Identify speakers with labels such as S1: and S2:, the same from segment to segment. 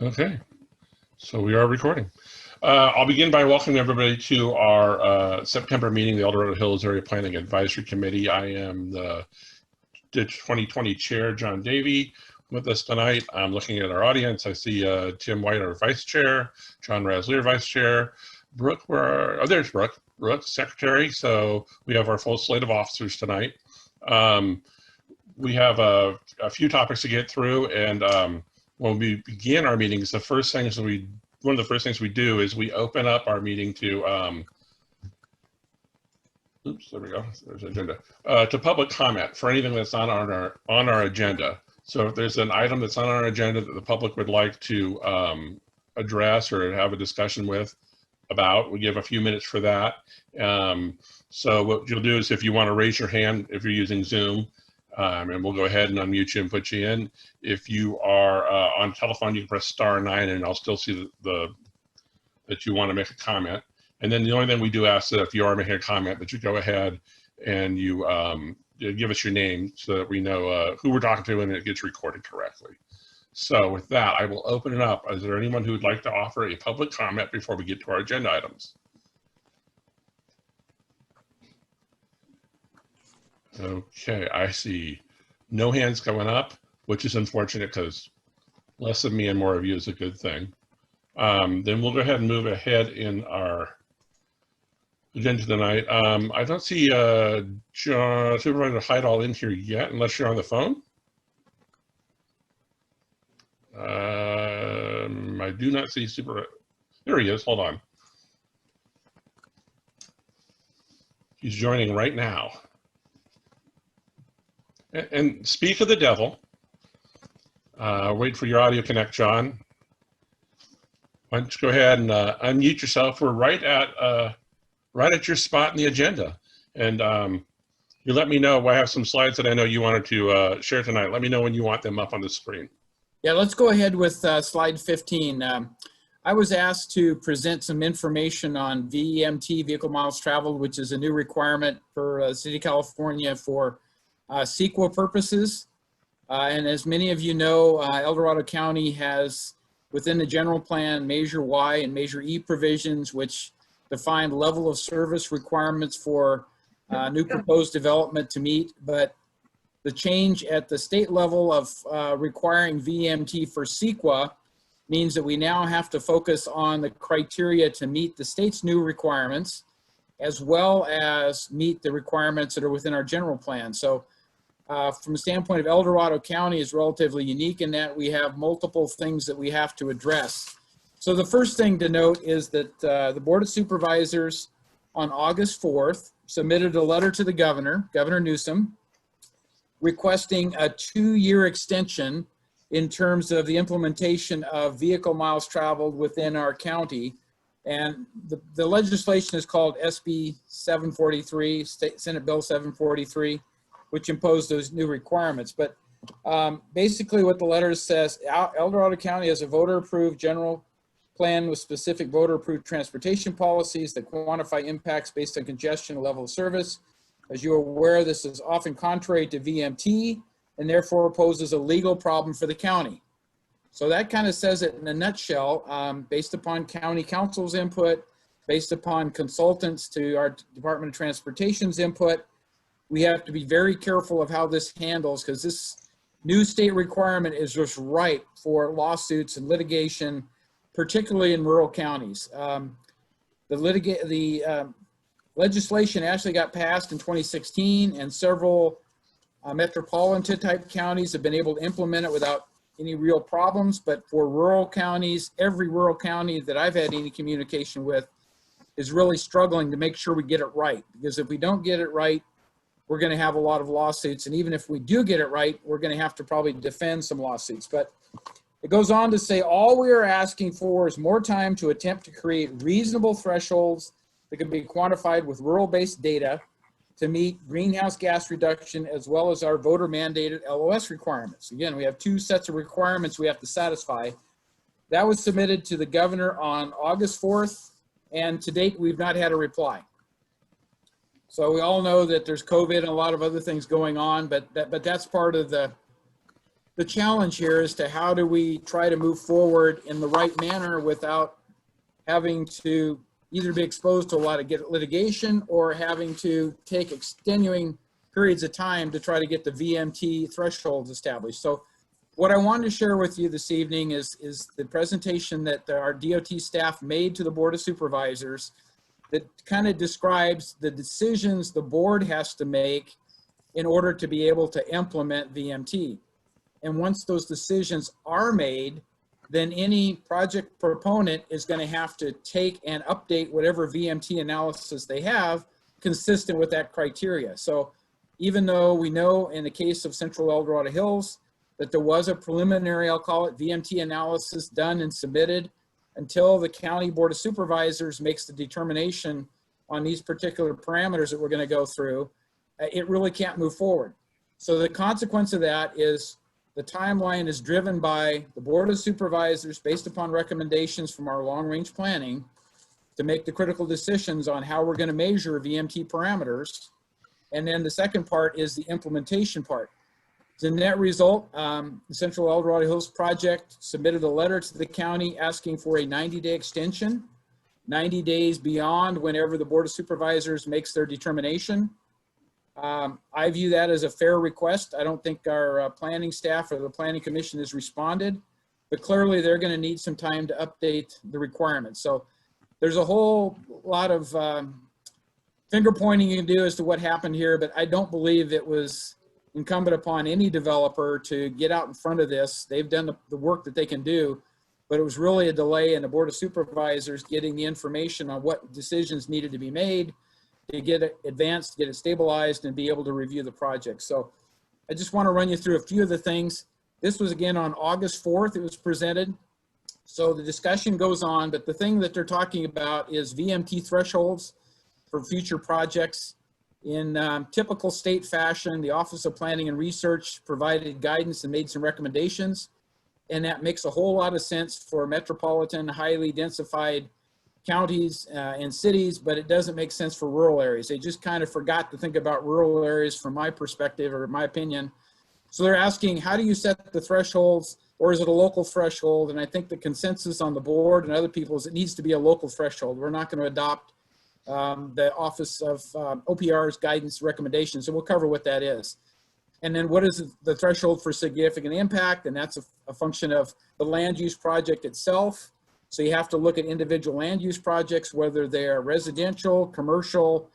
S1: Okay, so we are recording. I'll begin by welcoming everybody to our September meeting, the El Dorado Hills Area Planning Advisory Committee. I am the 2020 Chair, John Davey. With us tonight, I'm looking at our audience. I see Tim White, our Vice Chair, John Raslier, Vice Chair, Brooke, there's Brooke, Secretary. So we have our full slate of officers tonight. We have a few topics to get through, and when we begin our meetings, one of the first things we do is we open up our meeting to, oops, there we go, there's agenda, to public comment for anything that's not on our agenda. So if there's an item that's not on our agenda that the public would like to address or have a discussion about, we give a few minutes for that. So what you'll do is if you want to raise your hand, if you're using Zoom, and we'll go ahead and unmute you and put you in. If you are on telephone, you can press *9 and I'll still see that you want to make a comment. And then the only thing we do ask that if you are making a comment that you go ahead and you give us your name so that we know who we're talking to and it gets recorded correctly. So with that, I will open it up. Is there anyone who would like to offer a public comment before we get to our agenda items? Okay, I see no hands going up, which is unfortunate because less of me and more of you is a good thing. Then we'll go ahead and move ahead in our agenda tonight. I don't see Supervisor Heidel in here yet, unless you're on the phone. I do not see there he is, hold on. He's joining right now. And speak of the devil. Wait for your audio connect, John. Why don't you go ahead and unmute yourself? We're right at your spot in the agenda. And you let me know. I have some slides that I know you wanted to share tonight. Let me know when you want them up on the screen.
S2: Yeah, let's go ahead with slide 15. I was asked to present some information on VMT, vehicle miles traveled, which is a new requirement for the City of California for CEQA purposes. And as many of you know, El Dorado County has within the general plan Measure Y and Measure E provisions, which define level of service requirements for new proposed development to meet. But the change at the state level of requiring VMT for CEQA means that we now have to focus on the criteria to meet the state's new requirements, as well as meet the requirements that are within our general plan. So from the standpoint of El Dorado County is relatively unique in that we have multiple things that we have to address. So the first thing to note is that the Board of Supervisors on August 4th submitted a letter to the Governor Newsom, requesting a 2-year extension in terms of the implementation of vehicle miles traveled within our county. And the legislation is called SB 743, Senate Bill 743. Which imposed those new requirements. But basically what the letter says, El Dorado County has a voter-approved general plan with specific voter-approved transportation policies that quantify impacts based on congestion and level of service. As you're aware, this is often contrary to VMT and therefore poses a legal problem for the county. So that kind of says it in a nutshell, based upon county council's input, based upon consultants to our Department of Transportation's input. We have to be very careful of how this handles because this new state requirement is just ripe for lawsuits and litigation, particularly in rural counties. The legislation actually got passed in 2016 and several metropolitan type counties have been able to implement it without any real problems. But for rural counties, every rural county that I've had any communication with is really struggling to make sure we get it right. Because if we don't get it right, we're going to have a lot of lawsuits. And even if we do get it right, we're going to have to probably defend some lawsuits. But it goes on to say, all we are asking for is more time to attempt to create reasonable thresholds that can be quantified with rural-based data to meet greenhouse gas reduction as well as our voter mandated LOS requirements. Again, we have 2 sets of requirements we have to satisfy. That was submitted to the governor on August 4th, and to date, we've not had a reply. So we all know that there's COVID and a lot of other things going on, but that's part of the the challenge here as to how do we try to move forward in the right manner without having to either be exposed to a lot of litigation or having to take extenuating periods of time to try to get the VMT thresholds established. So what I wanted to share with you this evening is the presentation that our DOT staff made to the Board of Supervisors that kind of describes the decisions the board has to make in order to be able to implement VMT. And once those decisions are made, then any project proponent is going to have to take and update whatever VMT analysis they have consistent with that criteria. So even though we know in the case of Central El Dorado Hills that there was a preliminary, I'll call it, VMT analysis done and submitted, until the County Board of Supervisors makes the determination on these particular parameters that we're going to go through, it really can't move forward. So the consequence of that is the timeline is driven by the Board of Supervisors based upon recommendations from our long-range planning to make the critical decisions on how we're going to measure VMT parameters. And then the second part is the implementation part. The net result, the Central El Dorado Hills project submitted a letter to the county asking for a 90-day extension, 90 days beyond whenever the Board of Supervisors makes their determination. I view that as a fair request. I don't think our planning staff or the Planning Commission has responded, but clearly they're going to need some time to update the requirements. So there's a whole lot of finger pointing you can do as to what happened here, but I don't believe it was incumbent upon any developer to get out in front of this. They've done the work that they can do, but it was really a delay in the Board of Supervisors getting the information on what decisions needed to be made to get it advanced, get it stabilized, and be able to review the project. So I just want to run you through a few of the things. This was again on August 4th, it was presented. So the discussion goes on, but the thing that they're talking about is VMT thresholds for future projects. In typical state fashion, the Office of Planning and Research provided guidance and made some recommendations, and that makes a whole lot of sense for metropolitan, highly densified counties and cities, but it doesn't make sense for rural areas. They just kind of forgot to think about rural areas from my perspective or my opinion. So they're asking, how do you set the thresholds, or is it a local threshold? And I think the consensus on the board and other people is it needs to be a local threshold. We're not going to adopt the Office of OPR's guidance recommendations, so we'll cover what that is. And then what is the threshold for significant impact? And that's a function of the land use project itself. So you have to look at individual land use projects, whether they're residential, commercial,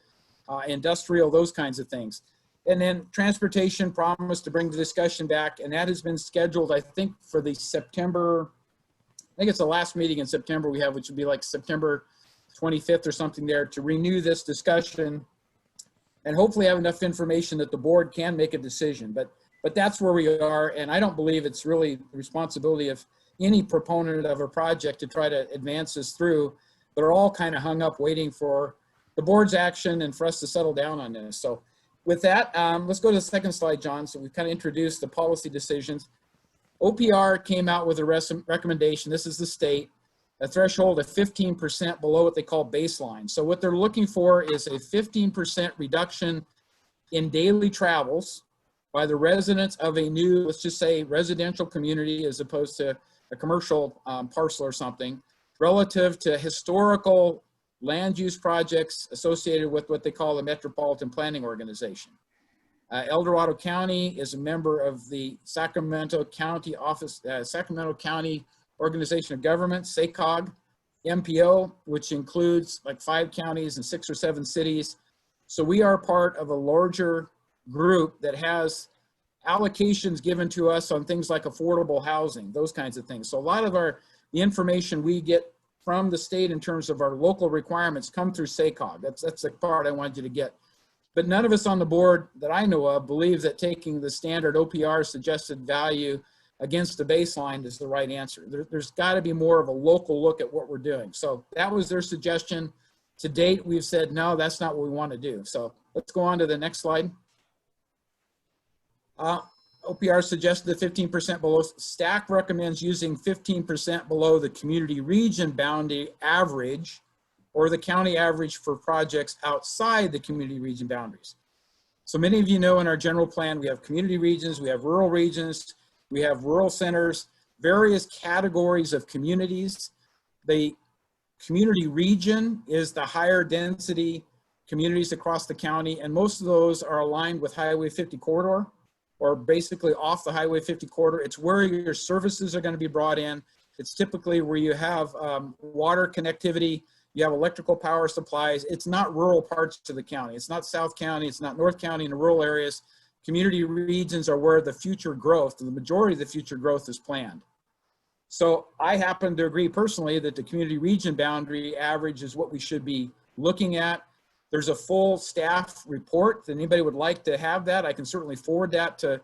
S2: industrial, those kinds of things. And then transportation promised to bring the discussion back, and that has been scheduled, I think, for the September, I think it's the last meeting in September we have, which would be like September 25th or something there, to renew this discussion and hopefully have enough information that the board can make a decision. But that's where we are, and I don't believe it's really the responsibility of any proponent of a project to try to advance this through. They're all kind of hung up waiting for the board's action and for us to settle down on this. So with that, let's go to the second slide, John. So we've kind of introduced the policy decisions. OPR came out with a recommendation. This is the state, a threshold of 15% below what they call baseline. So what they're looking for is a 15% reduction in daily travels by the residents of a new, let's just say, residential community as opposed to a commercial parcel or something, relative to historical land use projects associated with what they call the Metropolitan Planning Organization. El Dorado County is a member of the Sacramento County Organization of Government, SACOG, MPO, which includes like 5 counties and 6 or 7 cities. So we are part of a larger group that has allocations given to us on things like affordable housing, those kinds of things. So a lot of the information we get from the state in terms of our local requirements come through SACOG. That's the part I wanted you to get. But none of us on the board that I know of believe that taking the standard OPR suggested value against the baseline is the right answer. There's got to be more of a local look at what we're doing. So that was their suggestion. To date, we've said, no, that's not what we want to do. So let's go on to the next slide. OPR suggested the 15% below. Staff recommends using 15% below the community region boundary average or the county average for projects outside the community region boundaries. So many of you know in our general plan, we have community regions, we have rural regions, we have rural centers, various categories of communities. The community region is the higher density communities across the county, and most of those are aligned with Highway 50 corridor, or basically off the Highway 50 corridor. It's where your services are going to be brought in. It's typically where you have water connectivity, you have electrical power supplies. It's not rural parts of the county. It's not South County, it's not North County in the rural areas. Community regions are where the future growth, the majority of the future growth is planned. So I happen to agree personally that the community region boundary average is what we should be looking at. There's a full staff report. If anybody would like to have that, I can certainly forward that to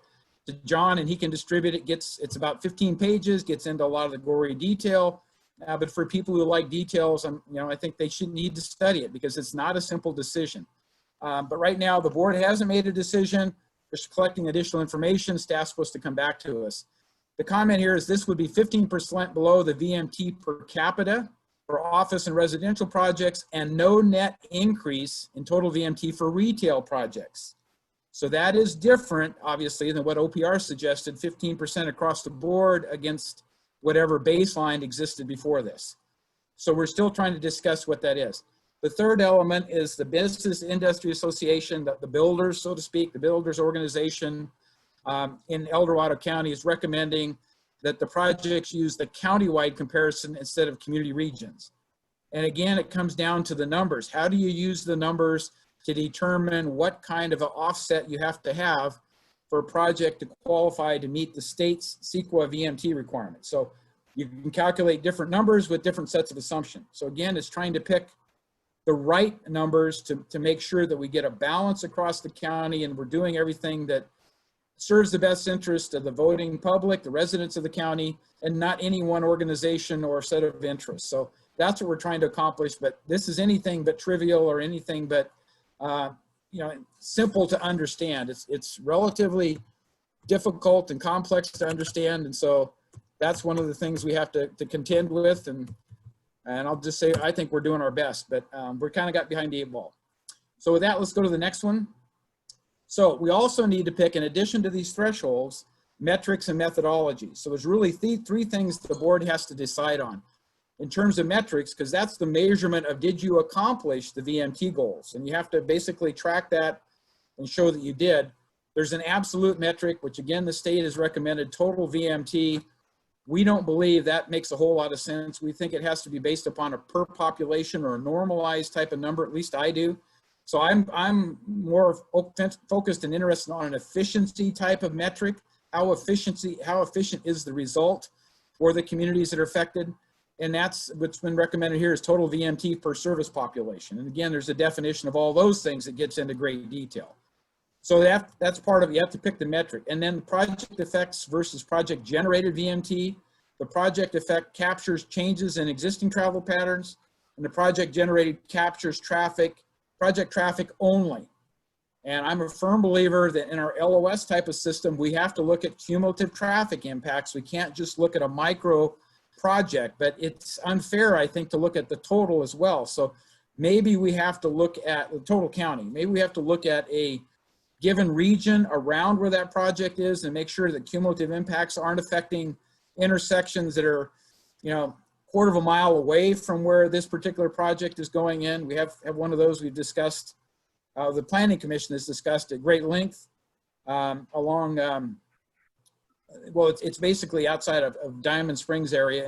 S2: John and he can distribute it. It's about 15 pages, gets into a lot of the gory detail. But for people who like details, I think they should need to study it because it's not a simple decision. But right now the board hasn't made a decision. We're collecting additional information. Staff's supposed to come back to us. The comment here is this would be 15% below the VMT per capita for office and residential projects and no net increase in total VMT for retail projects. So that is different, obviously, than what OPR suggested, 15% across the board against whatever baseline existed before this. So we're still trying to discuss what that is. The third element is the Business Industry Association, the builders, so to speak, the builders organization in El Dorado County is recommending that the projects use the countywide comparison instead of community regions. And again, it comes down to the numbers. How do you use the numbers to determine what kind of an offset you have to have for a project to qualify to meet the state's CEQA VMT requirements? So you can calculate different numbers with different sets of assumptions. So again, it's trying to pick the right numbers to make sure that we get a balance across the county and we're doing everything that serves the best interest of the voting public, the residents of the county, and not any one organization or set of interests. So that's what we're trying to accomplish, but this is anything but trivial or anything but simple to understand. It's relatively difficult and complex to understand, and so that's one of the things we have to contend with, and I'll just say I think we're doing our best, but we're kind of got behind the 8 ball. So with that, let's go to the next one. So we also need to pick, in addition to these thresholds, metrics and methodology. So there's really three things the board has to decide on in terms of metrics, because that's the measurement of did you accomplish the VMT goals? And you have to basically track that and show that you did. There's an absolute metric, which again, the state has recommended total VMT. We don't believe that makes a whole lot of sense. We think it has to be based upon a per population or a normalized type of number, at least I do. So I'm more focused and interested on an efficiency type of metric. How efficient is the result for the communities that are affected? And that's what's been recommended here is total VMT per service population. And again, there's a definition of all those things that gets into great detail. So that's part of it. You have to pick the metric. And then project effects versus project generated VMT. The project effect captures changes in existing travel patterns, and the project generated captures project traffic only. And I'm a firm believer that in our LOS type of system, we have to look at cumulative traffic impacts. We can't just look at a micro project, but it's unfair, I think, to look at the total as well. So maybe we have to look at the total county. Maybe we have to look at a given region around where that project is and make sure that cumulative impacts aren't affecting intersections that are, quarter of a mile away from where this particular project is going in. We have one of those we've discussed, the Planning Commission has discussed at great length along, it's basically outside of Diamond Springs area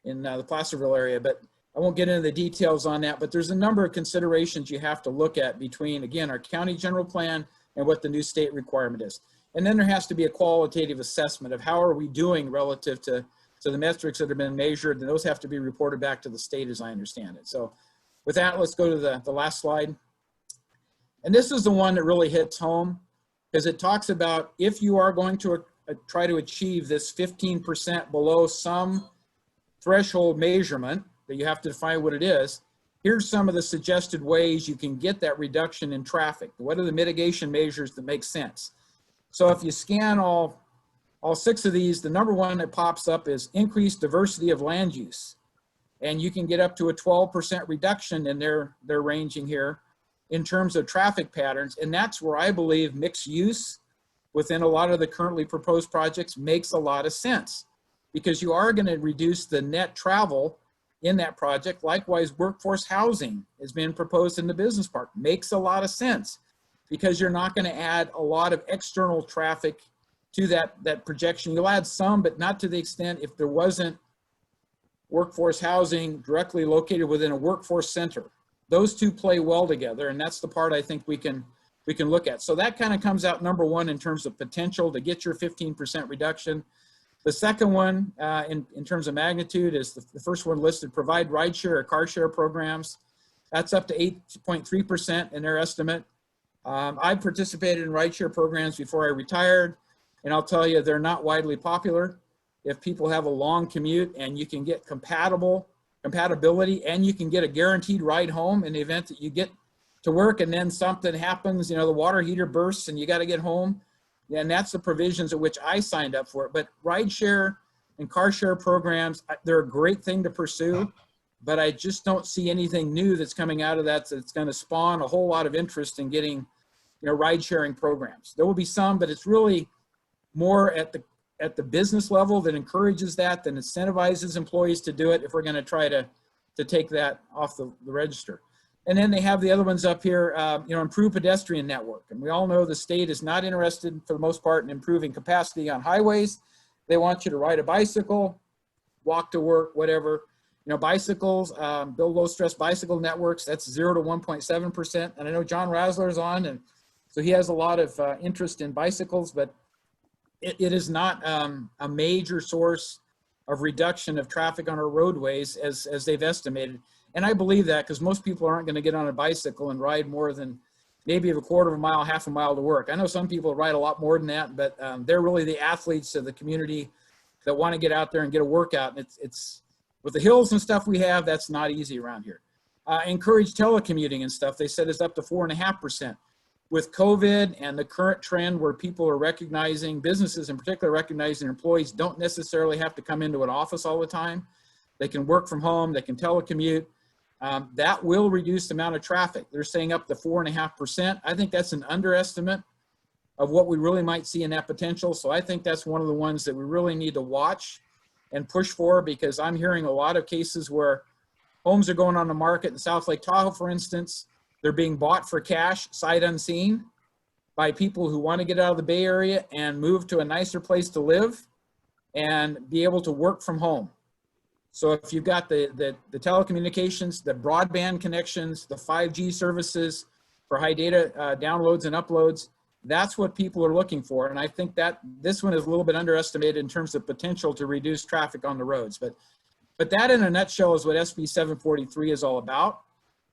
S2: in the Placerville area, but I won't get into the details on that, but there's a number of considerations you have to look at between, again, our county general plan and what the new state requirement is. And then there has to be a qualitative assessment of how are we doing relative to the metrics that have been measured, and those have to be reported back to the state as I understand it. So with that, let's go to the last slide. And this is the one that really hits home because it talks about if you are going to try to achieve this 15% below some threshold measurement that you have to define what it is, here's some of the suggested ways you can get that reduction in traffic. What are the mitigation measures that make sense? So if you scan all 6 of these, the number one that pops up is increased diversity of land use. And you can get up to a 12% reduction in their ranging here in terms of traffic patterns. And that's where I believe mixed use within a lot of the currently proposed projects makes a lot of sense, because you are going to reduce the net travel in that project. Likewise, workforce housing has been proposed in the business park. Makes a lot of sense, because you're not going to add a lot of external traffic to that projection. You'll add some, but not to the extent if there wasn't workforce housing directly located within a workforce center. Those two play well together, and that's the part I think we can look at. So that kind of comes out number one in terms of potential to get your 15% reduction. The second one in terms of magnitude is the first one listed, provide rideshare or car share programs. That's up to 8.3% in their estimate. I participated in rideshare programs before I retired, and I'll tell you, they're not widely popular. If people have a long commute and you can get compatibility, and you can get a guaranteed ride home in the event that you get to work and then something happens, you know, the water heater bursts and you got to get home. And that's the provisions at which I signed up for it. But rideshare and car share programs, they're a great thing to pursue, but I just don't see anything new that's coming out of that that's going to spawn a whole lot of interest in getting, you know, ride sharing programs. There will be some, but it's really more at the business level that encourages that, that incentivizes employees to do it if we're going to try to take that off the register. And then they have the other ones up here, you know, improve pedestrian network. And we all know the state is not interested for the most part in improving capacity on highways. They want you to ride a bicycle, walk to work, whatever. You know, bicycles, build low stress bicycle networks, that's 0 to 1.7%. And I know John Razzler's on, and so he has a lot of interest in bicycles, but it is not a major source of reduction of traffic on our roadways as they've estimated. And I believe that, because most people aren't going to get on a bicycle and ride more than maybe a quarter of a mile, half a mile to work. I know some people ride a lot more than that, but they're really the athletes of the community that want to get out there and get a workout. And it's with the hills and stuff we have, that's not easy around here. Encourage telecommuting and stuff. They said it's up to 4.5%. With COVID and the current trend where people are recognizing, businesses in particular recognizing employees don't necessarily have to come into an office all the time. They can work from home, they can telecommute. That will reduce the amount of traffic. They're saying up to 4.5%. I think that's an underestimate of what we really might see in that potential. So I think that's one of the ones that we really need to watch and push for, because I'm hearing a lot of cases where homes are going on the market in South Lake Tahoe, for instance. They're being bought for cash, sight unseen, by people who want to get out of the Bay Area and move to a nicer place to live and be able to work from home. So if you've got the telecommunications, the broadband connections, the 5G services for high data downloads and uploads, that's what people are looking for. And I think that this one is a little bit underestimated in terms of potential to reduce traffic on the roads. But that in a nutshell is what SB 743 is all about.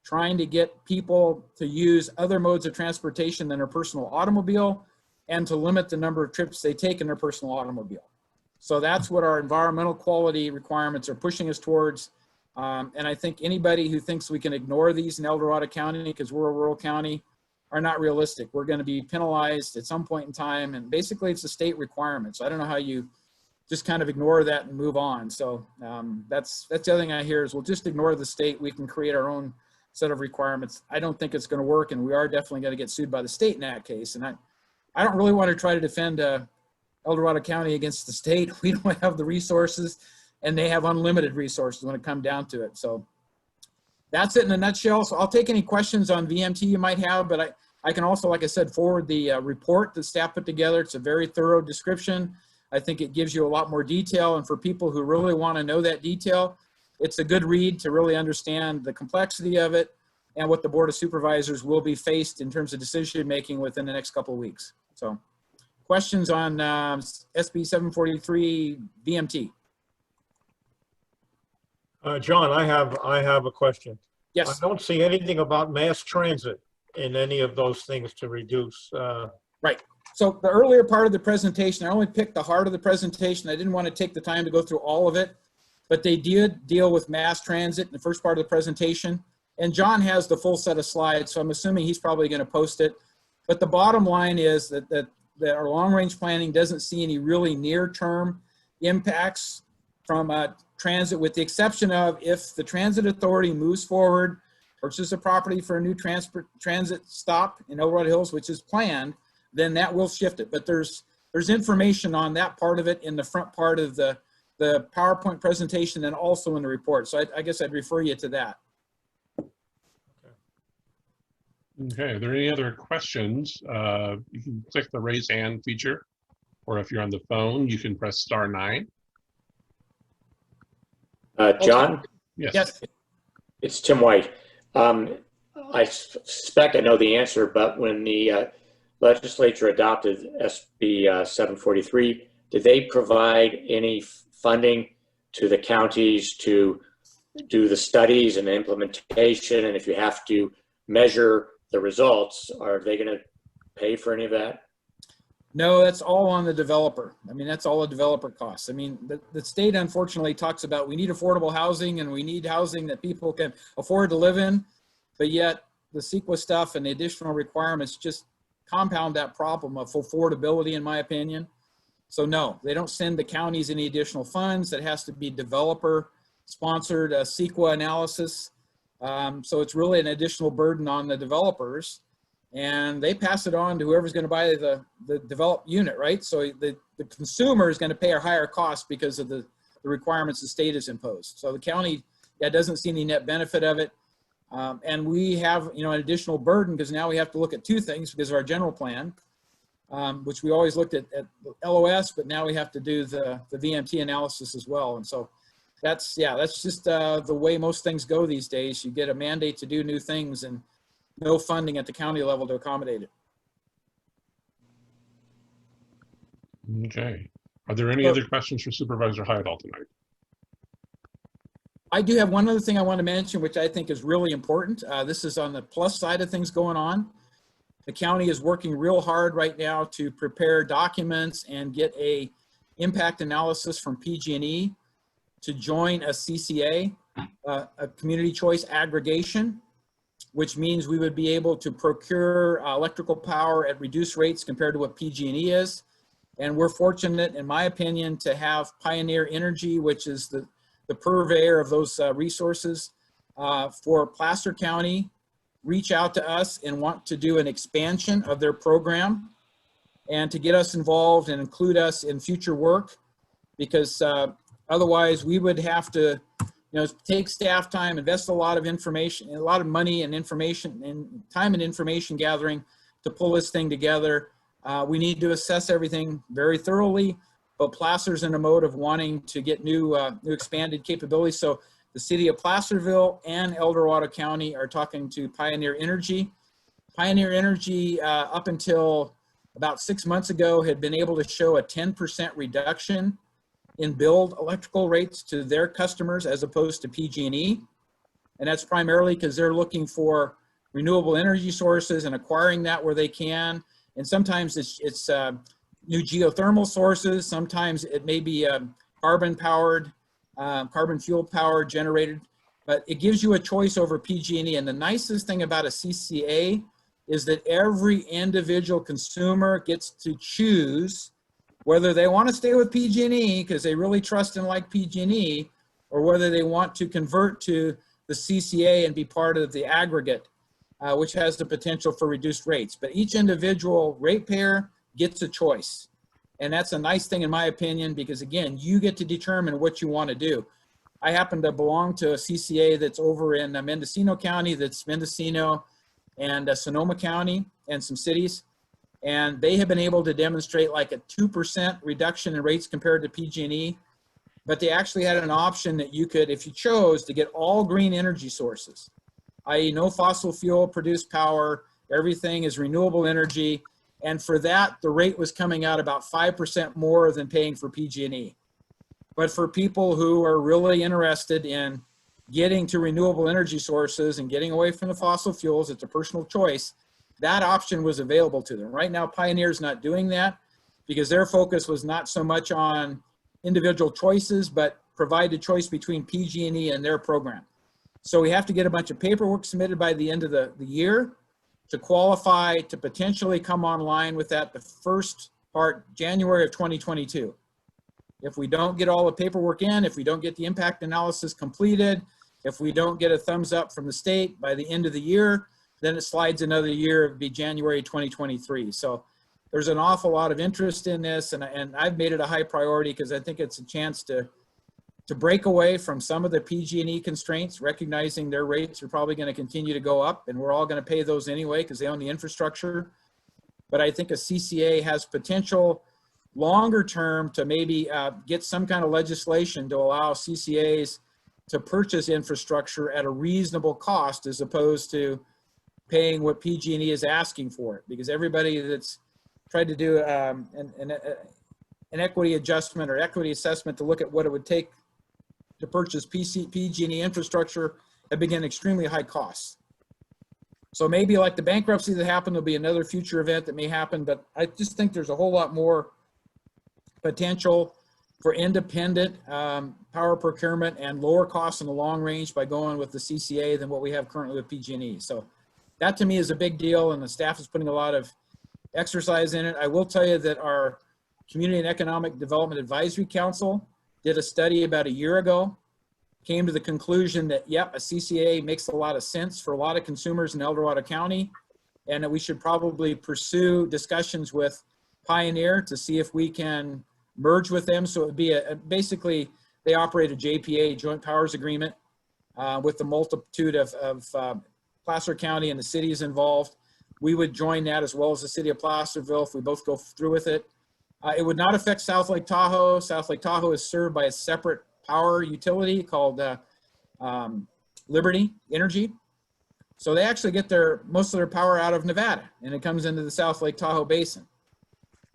S2: Trying to get people to use other modes of transportation than their personal automobile, and to limit the number of trips they take in their personal automobile. So that's what our environmental quality requirements are pushing us towards. And I think anybody who thinks we can ignore these in El Dorado County because we're a rural county are not realistic. We're going to be penalized at some point in time, and basically it's a state requirement. So I don't know how you just kind of ignore that and move on. So that's the other thing I hear is we'll just ignore the state. We can create our own set of requirements. I don't think it's going to work, and we are definitely going to get sued by the state in that case. And I don't really want to try to defend El Dorado County against the state. We don't have the resources, and they have unlimited resources when it comes down to it. So that's it in a nutshell. So I'll take any questions on VMT you might have, but I can also, like I said, forward the report that staff put together. It's a very thorough description. I think it gives you a lot more detail, and for people who really want to know that detail, it's a good read to really understand the complexity of it and what the Board of Supervisors will be faced in terms of decision-making within the next couple of weeks. So questions on SB 743 VMT?
S3: John, I have a question.
S2: Yes.
S3: I don't see anything about mass transit in any of those things to reduce.
S2: Right. So the earlier part of the presentation, I only picked the heart of the presentation. I didn't want to take the time to go through all of it, but they did deal with mass transit in the first part of the presentation. And John has the full set of slides, so I'm assuming he's probably going to post it. But the bottom line is that our long-range planning doesn't see any really near-term impacts from transit, with the exception of if the transit authority moves forward, purchases a property for a new transit stop in El Dorado Hills, which is planned, then that will shift it. But there's information on that part of it in the front part of the PowerPoint presentation and also in the report. So I guess I'd refer you to that.
S1: Okay, are there any other questions? You can click the raise hand feature, or if you're on the phone, you can press *9.
S4: John?
S1: Yes.
S2: Yes.
S4: It's Tim White. I suspect I know the answer, but when the legislature adopted SB 743, did they provide any funding to the counties to do the studies and the implementation? And if you have to measure the results, are they going to pay for any of that?
S2: No, that's all on the developer. I mean, that's all a developer costs. I mean, the state unfortunately talks about we need affordable housing and we need housing that people can afford to live in, but yet the CEQA stuff and the additional requirements just compound that problem of affordability, in my opinion. So no, they don't send the counties any additional funds. That has to be developer sponsored CEQA analysis. So it's really an additional burden on the developers, and they pass it on to whoever's going to buy the developed unit, right? So the consumer is going to pay a higher cost because of the requirements the state has imposed. So the county doesn't see any net benefit of it. And we have, an additional burden because now we have to look at two things because of our general plan, which we always looked at LOS, but now we have to do the VMT analysis as well. And so that's just the way most things go these days. You get a mandate to do new things and no funding at the county level to accommodate it.
S1: Okay. Are there any other questions for Supervisor Heidel tonight?
S2: I do have one other thing I want to mention, which I think is really important. This is on the plus side of things going on. The county is working real hard right now to prepare documents and get a impact analysis from PG&E to join a CCA, a community choice aggregation, which means we would be able to procure electrical power at reduced rates compared to what PG&E is. And we're fortunate, in my opinion, to have Pioneer Energy, which is the purveyor of those resources for Placer County, reach out to us and want to do an expansion of their program and to get us involved and include us in future work, because otherwise we would have to take staff time, invest a lot of information, a lot of money and information and time and information gathering to pull this thing together. We need to assess everything very thoroughly, but Placer's in a mode of wanting to get new expanded capabilities. So the city of Placerville and El Dorado County are talking to Pioneer Energy. Pioneer Energy, up until about 6 months ago, had been able to show a 10% reduction in billed electrical rates to their customers as opposed to PG&E. And that's primarily because they're looking for renewable energy sources and acquiring that where they can. And sometimes it's new geothermal sources. Sometimes it may be carbon fuel power generated, but it gives you a choice over PG&E. And the nicest thing about a CCA is that every individual consumer gets to choose whether they want to stay with PG&E because they really trust and like PG&E, or whether they want to convert to the CCA and be part of the aggregate, which has the potential for reduced rates. But each individual ratepayer gets a choice. And that's a nice thing in my opinion, because again, you get to determine what you want to do. I happen to belong to a CCA that's over in Mendocino County, that's Mendocino and Sonoma County and some cities. And they have been able to demonstrate like a 2% reduction in rates compared to PG&E. But they actually had an option that you could, if you chose, to get all green energy sources, i.e. no fossil fuel produced power, everything is renewable energy. And for that, the rate was coming out about 5% more than paying for PG&E. But for people who are really interested in getting to renewable energy sources and getting away from the fossil fuels, it's a personal choice. That option was available to them. Right now, Pioneer's not doing that because their focus was not so much on individual choices, but provide a choice between PG&E and their program. So we have to get a bunch of paperwork submitted by the end of the year to qualify to potentially come online with that the first part, January of 2022. If we don't get all the paperwork in, if we don't get the impact analysis completed, if we don't get a thumbs up from the state by the end of the year, then it slides another year, it'd be January 2023. So there's an awful lot of interest in this, and I've made it a high priority because I think it's a chance to break away from some of the PG&E constraints, recognizing their rates are probably going to continue to go up, and we're all going to pay those anyway because they own the infrastructure. But I think a CCA has potential longer term to maybe get some kind of legislation to allow CCAs to purchase infrastructure at a reasonable cost as opposed to paying what PG&E is asking for it. Because everybody that's tried to do an equity adjustment or equity assessment to look at what it would take to purchase PG&E infrastructure have been extremely high costs. So maybe like the bankruptcy that happened, there'll be another future event that may happen, but I just think there's a whole lot more potential for independent power procurement and lower costs in the long range by going with the CCA than what we have currently with PG&E. So that to me is a big deal, and the staff is putting a lot of exercise in it. I will tell you that our Community and Economic Development Advisory Council did a study about a year ago, came to the conclusion that, yep, a CCA makes a lot of sense for a lot of consumers in El Dorado County, and that we should probably pursue discussions with Pioneer to see if we can merge with them. So it would be basically, they operate a JPA, Joint Powers Agreement, with the multitude of Placer County and the cities involved. We would join that as well as the city of Placerville if we both go through with it. It would not affect South Lake Tahoe. South Lake Tahoe is served by a separate power utility called Liberty Energy. So they actually get most of their power out of Nevada, and it comes into the South Lake Tahoe Basin.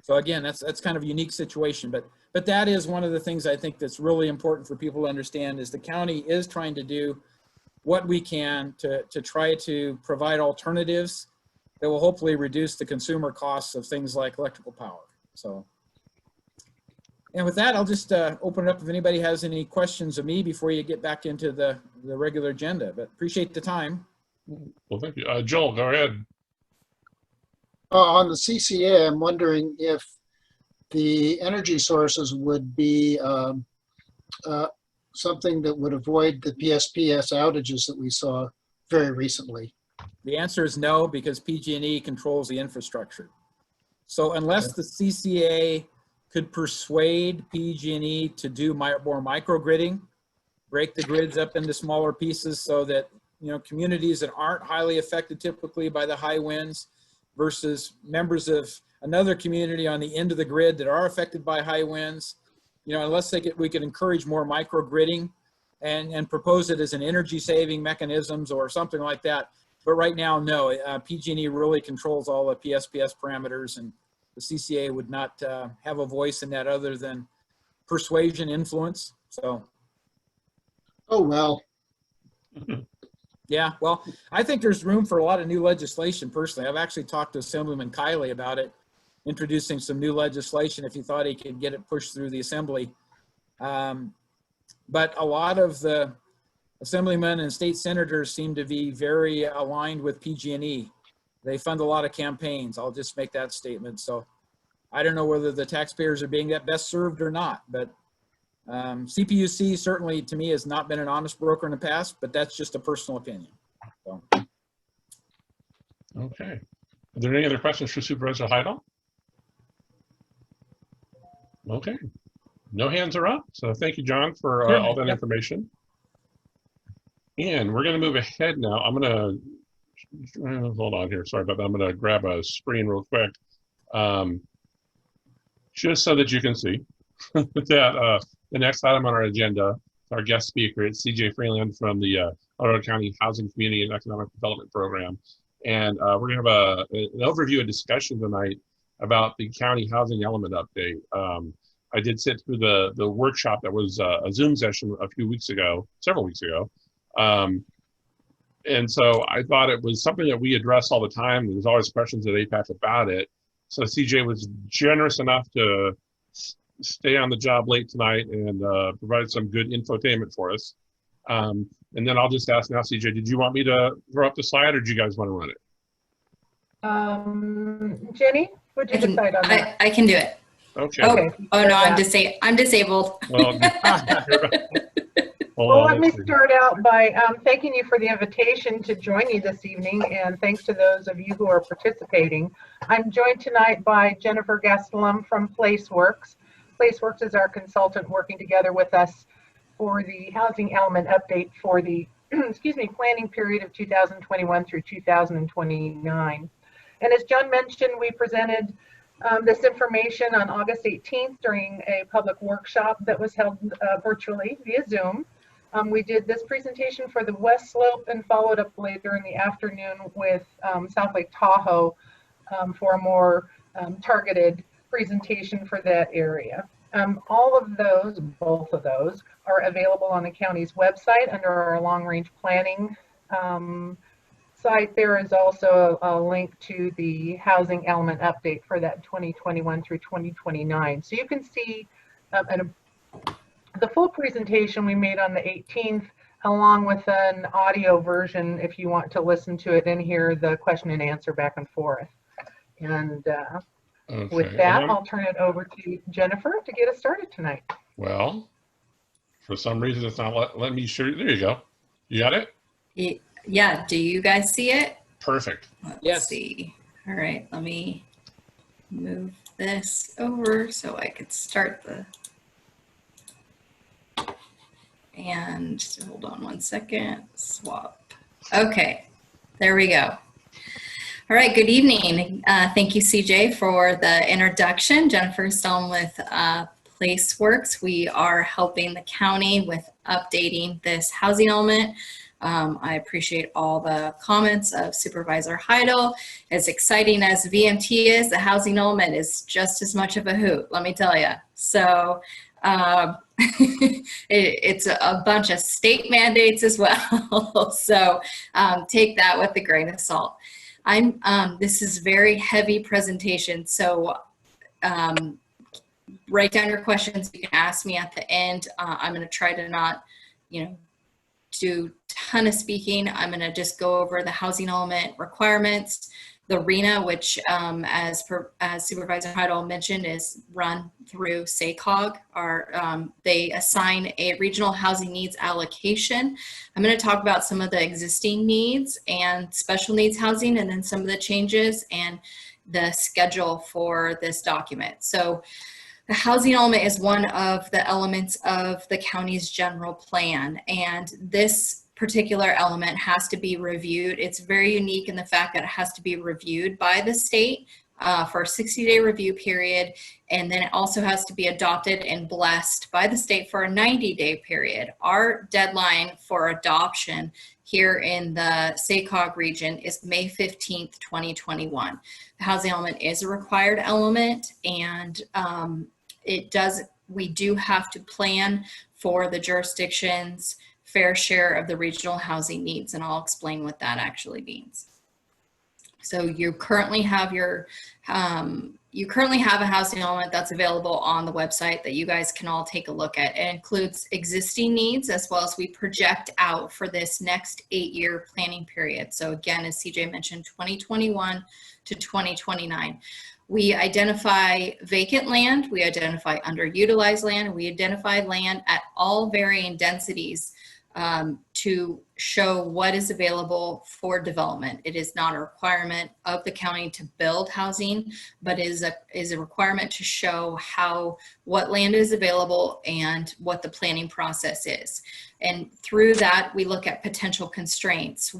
S2: So again, that's kind of a unique situation, but that is one of the things I think that's really important for people to understand is the county is trying to do what we can to try to provide alternatives that will hopefully reduce the consumer costs of things like electrical power. So, and with that, I'll just open it up if anybody has any questions of me before you get back into the regular agenda, but appreciate the time.
S1: Well, thank you. Joel, go ahead.
S5: On the CCA, I'm wondering if the energy sources would be something that would avoid the PSPS outages that we saw very recently.
S2: The answer is no, because PG&E controls the infrastructure. So unless the CCA could persuade PG&E to do more microgridding, break the grids up into smaller pieces so that, communities that aren't highly affected typically by the high winds versus members of another community on the end of the grid that are affected by high winds, unless we could encourage more microgridding and propose it as an energy saving mechanisms or something like that. But right now, no, PG&E really controls all the PSPS parameters, and the CCA would not have a voice in that other than persuasion influence. So.
S5: Oh, well.
S2: Yeah, well, I think there's room for a lot of new legislation personally. I've actually talked to Assemblyman Kiley about it, introducing some new legislation if he thought he could get it pushed through the assembly. But a lot of the assemblymen and state senators seem to be very aligned with PG&E. They fund a lot of campaigns. I'll just make that statement. So I don't know whether the taxpayers are being that best served or not, but CPUC certainly to me has not been an honest broker in the past, but that's just a personal opinion. So.
S1: Okay. Are there any other questions for Supervisor Heidel? Okay. No hands are up. So thank you, John, for all that information. And we're going to move ahead now. I'm going to hold on here. Sorry about that. I'm going to grab a screen real quick, just so that you can see that the next item on our agenda, our guest speaker, it's CJ Freeland from the El Dorado County Housing, Community, and Economic Development Program. And we're going to have an overview and discussion tonight about the county housing element update. I did sit through the workshop that was a Zoom session several weeks ago. And so I thought it was something that we address all the time. There's always questions at APAC about it. So CJ was generous enough to stay on the job late tonight and provide some good infotainment for us. And then I'll just ask now, CJ, did you want me to throw up the slide or do you guys want to run it?
S6: Jenny, would you decide on that?
S7: I can do it.
S1: Okay.
S7: Oh no, I'm disabled.
S1: Well,
S6: Well, let Let me start out by thanking you for the invitation to join you this evening, and thanks to those of you who are participating. I'm joined tonight by Jennifer Gastelum from PlaceWorks. PlaceWorks is our consultant working together with us for the housing element update for the planning period of 2021 through 2029. And as John mentioned, we presented this information on August 18th during a public workshop that was held virtually via Zoom. We did this presentation for the West Slope and followed up later in the afternoon with South Lake Tahoe for a more targeted presentation for that area. All of those, both of those, are available on the county's website under our long-range planning site. There is also a link to the housing element update for that 2021 through 2029. So you can see the full presentation we made on the 18th, along with an audio version if you want to listen to it and hear the question and answer back and forth. And
S1: Okay.
S6: with that, I'll turn it over to Jennifer to get us started tonight.
S1: Well, for some reason, it's not let me show you. There you go. You got it?
S7: Yeah, do you guys see it?
S1: Perfect.
S7: Let's see. All right, let me move this over so I could start the, and hold on one second, swap. Okay, there we go. All right, good evening. Thank you, CJ, for the introduction. Jennifer Stone with PlaceWorks. We are helping the county with updating this housing element. I appreciate all the comments of Supervisor Heidel. As exciting as VMT is, the housing element is just as much of a hoot, let me tell you. So it's a bunch of state mandates as well. So take that with a grain of salt. This is very heavy presentation, so write down your questions. You can ask me at the end. I'm going to try to not, do a ton of speaking. I'm going to just go over the housing element requirements. The RENA, which as Supervisor Heidel mentioned, is run through SACOG. They assign a regional housing needs allocation. I'm going to talk about some of the existing needs and special needs housing, and then some of the changes and the schedule for this document. So the housing element is one of the elements of the county's general plan, and this particular element has to be reviewed. It's very unique in the fact that it has to be reviewed by the state for a 60-day review period, and then it also has to be adopted and blessed by the state for a 90-day period. Our deadline for adoption here in the SACOG region is May 15th, 2021. The housing element is a required element, and we do have to plan for the jurisdiction's fair share of the regional housing needs, and I'll explain what that actually means. So you currently have a housing element that's available on the website that you guys can all take a look at. It includes existing needs as well as we project out for this next 8-year planning period. So again, as CJ mentioned, 2021 to 2029. We identify vacant land, we identify underutilized land, and we identify land at all varying densities to show what is available for development. It is not a requirement of the county to build housing, but is a requirement to show what land is available and what the planning process is. And through that, we look at potential constraints.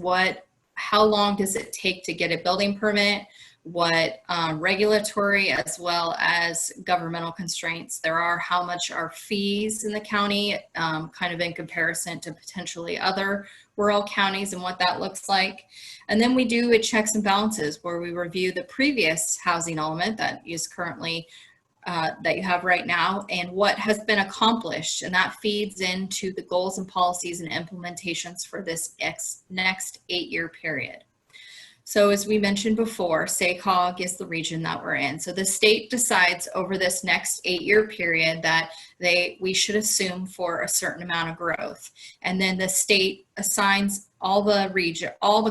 S7: How long does it take to get a building permit? What regulatory as well as governmental constraints there are, how much are fees in the county, kind of in comparison to potentially other rural counties and what that looks like. And then we do a checks and balances where we review the previous housing element that is currently, that you have right now, and what has been accomplished, and that feeds into the goals and policies and implementations for this next 8-year period. So as we mentioned before, SACOG is the region that we're in. So the state decides over this next 8-year period that we should assume for a certain amount of growth. And then the state assigns all the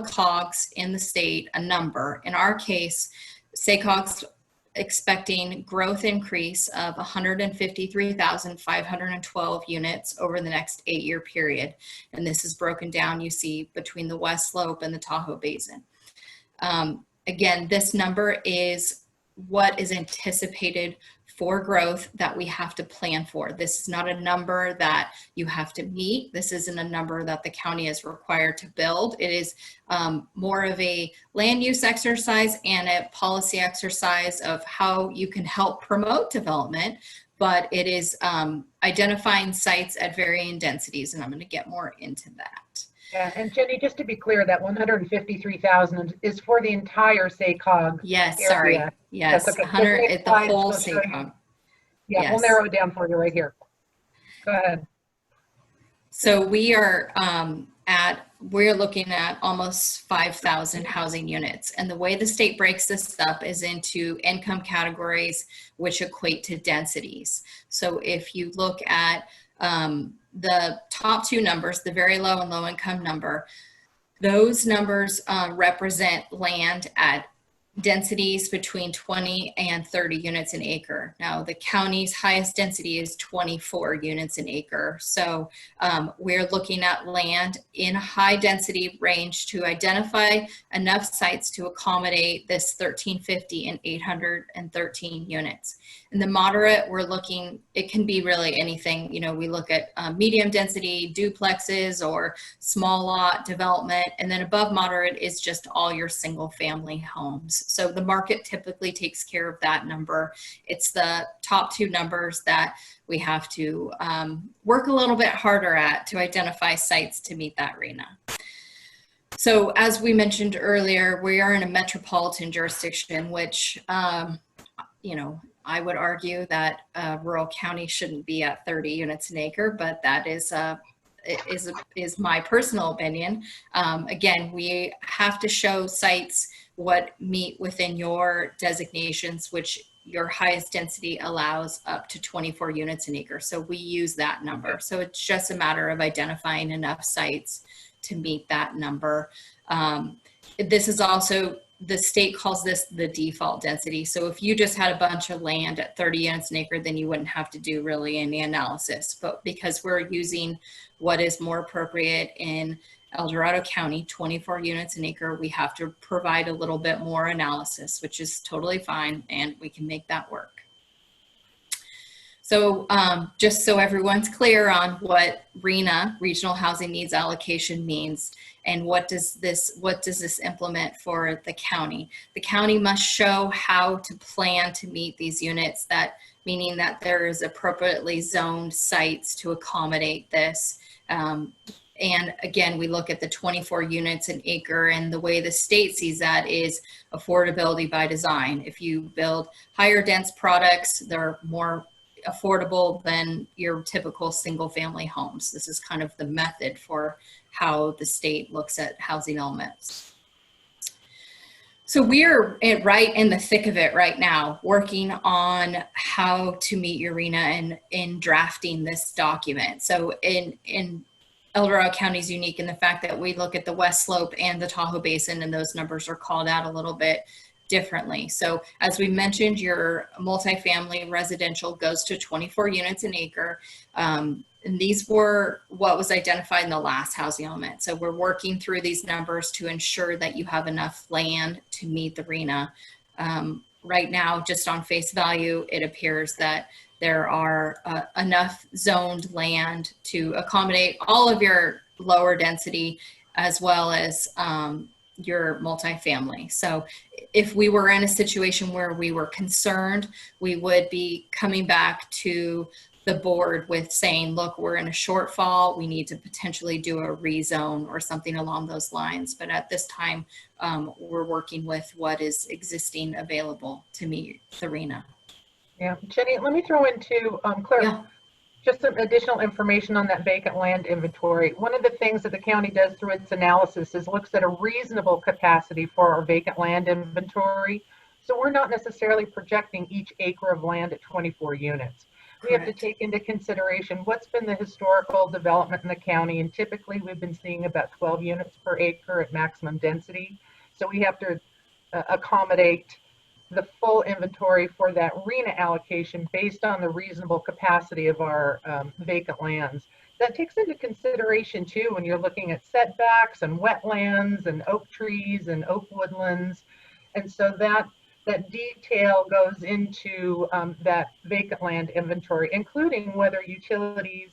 S7: COGs in the state a number. In our case, SACOG's expecting growth increase of 153,512 units over the next 8-year period. And this is broken down, you see, between the West Slope and the Tahoe Basin. Again, this number is what is anticipated for growth that we have to plan for. This is not a number that you have to meet. This isn't a number that the county is required to build. It is more of a land use exercise and a policy exercise of how you can help promote development, but it is identifying sites at varying densities, and I'm going to get more into that.
S6: Yeah, and Jenny, just to be clear, that 153,000 is for the entire SACOG.
S7: Yes,
S6: area.
S7: sorry. Yes,
S6: That's okay.
S7: 100 at the whole SACOG.
S6: Yeah,
S7: Yes.
S6: we'll narrow it down for you right here. Go ahead.
S7: So we are we're looking at almost 5,000 housing units. And the way the state breaks this up is into income categories, which equate to densities. So if you look at the top two numbers, the very low and low income number, those numbers represent land at densities between 20 and 30 units an acre. Now, the county's highest density is 24 units an acre. So we're looking at land in a high density range to identify enough sites to accommodate this 1,350 and 813 units. In the moderate, we're looking, it can be really anything. You know, we look at medium density duplexes or small lot development, and then above moderate is just all your single family homes. So the market typically takes care of that number. It's the top two numbers that we have to work a little bit harder at to identify sites to meet that RHNA. So as we mentioned earlier, we are in a metropolitan jurisdiction, which, you know, I would argue that rural county shouldn't be at 30 units an acre, but that is my personal opinion. Again, we have to show sites what meet within your designations, which your highest density allows up to 24 units an acre. So we use that number. So it's just a matter of identifying enough sites to meet that number. This is also, the state calls this the default density. So if you just had a bunch of land at 30 units an acre, then you wouldn't have to do really any analysis. But because we're using what is more appropriate in El Dorado County, 24 units an acre, we have to provide a little bit more analysis, which is totally fine, and we can make that work. So just so everyone's clear on what RHNA, Regional Housing Needs Allocation, means, and what does this implement for the county? The county must show how to plan to meet these units, that meaning that there is appropriately zoned sites to accommodate this. And again, we look at the 24 units an acre, and the way the state sees that is affordability by design. If you build higher dense products, they're more affordable than your typical single family homes. This is kind of the method for how the state looks at housing elements. So we're right in the thick of it right now, working on how to meet your RHNA and in drafting this document. So in El Dorado County is unique in the fact that we look at the West Slope and the Tahoe Basin, and those numbers are called out a little bit differently. So as we mentioned, your multifamily residential goes to 24 units an acre. And these were what was identified in the last housing element. So we're working through these numbers to ensure that you have enough land to meet the RHNA. Right now, just on face value, it appears that there are enough zoned land to accommodate all of your lower density as well as your multifamily. So if we were in a situation where we were concerned, we would be coming back to the board with saying, look, we're in a shortfall, we need to potentially do a rezone or something along those lines. But at this time, we're working with what is existing available to meet the RHNA.
S6: Yeah, Jenny, let me throw in too, Claire,
S7: Yeah.
S6: just some additional information on that vacant land inventory. One of the things that the county does through its analysis is looks at a reasonable capacity for our vacant land inventory. So we're not necessarily projecting each acre of land at 24 units. We have to take into consideration what's been the historical development in the county, and typically we've been seeing about 12 units per acre at maximum density. So we have to accommodate the full inventory for that RENA allocation based on the reasonable capacity of our vacant lands. That takes into consideration too when you're looking at setbacks and wetlands and oak trees and oak woodlands. And so that detail goes into that vacant land inventory, including whether utilities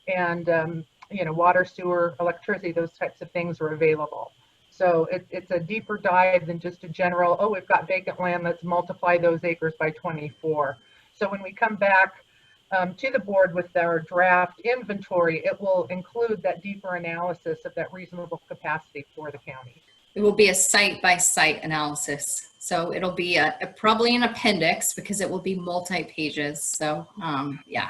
S6: and water, sewer, electricity, those types of things are available. So it's a deeper dive than just a general, oh, we've got vacant land, let's multiply those acres by 24. So when we come back to the board with our draft inventory, it will include that deeper analysis of that reasonable capacity for the county.
S7: It will be a site-by-site analysis. So it'll be probably an appendix because it will be multi-pages. So yeah.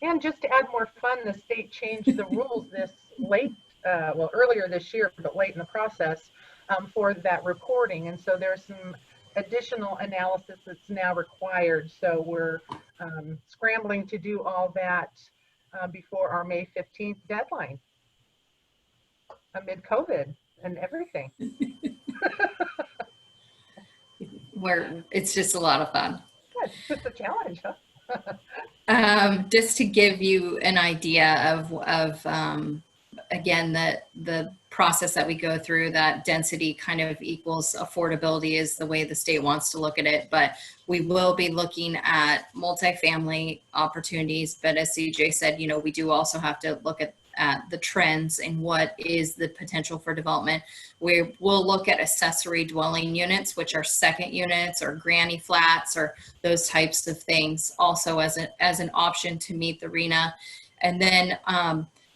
S6: And just to add more fun, the state changed the rules this late, earlier this year, but late in the process for that reporting. And so there's some additional analysis that's now required. So we're scrambling to do all that before our May 15th deadline amid COVID and everything.
S7: Where it's just a lot of fun.
S6: Yeah, it's a challenge, huh?
S7: Just to give you an idea of again, the process that we go through, that density kind of equals affordability is the way the state wants to look at it. But we will be looking at multifamily opportunities. But as CJ said, we do also have to look at the trends and what is the potential for development. We will look at accessory dwelling units, which are second units or granny flats or those types of things also as an option to meet the RENA. And then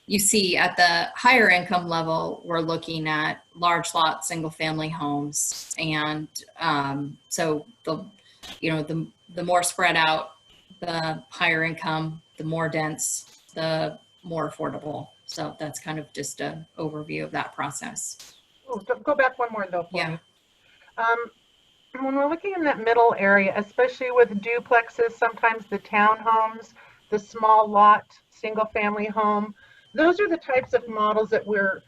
S7: you see at the higher income level, we're looking at large lot, single family homes. And so the more spread out, the higher income, the more dense, the more affordable. So that's kind of just an overview of that process.
S6: Oh, go back one more though for
S7: Yeah.
S6: me. When we're looking in that middle area, especially with duplexes, sometimes the townhomes, the small lot, single family home, those are the types of models that we're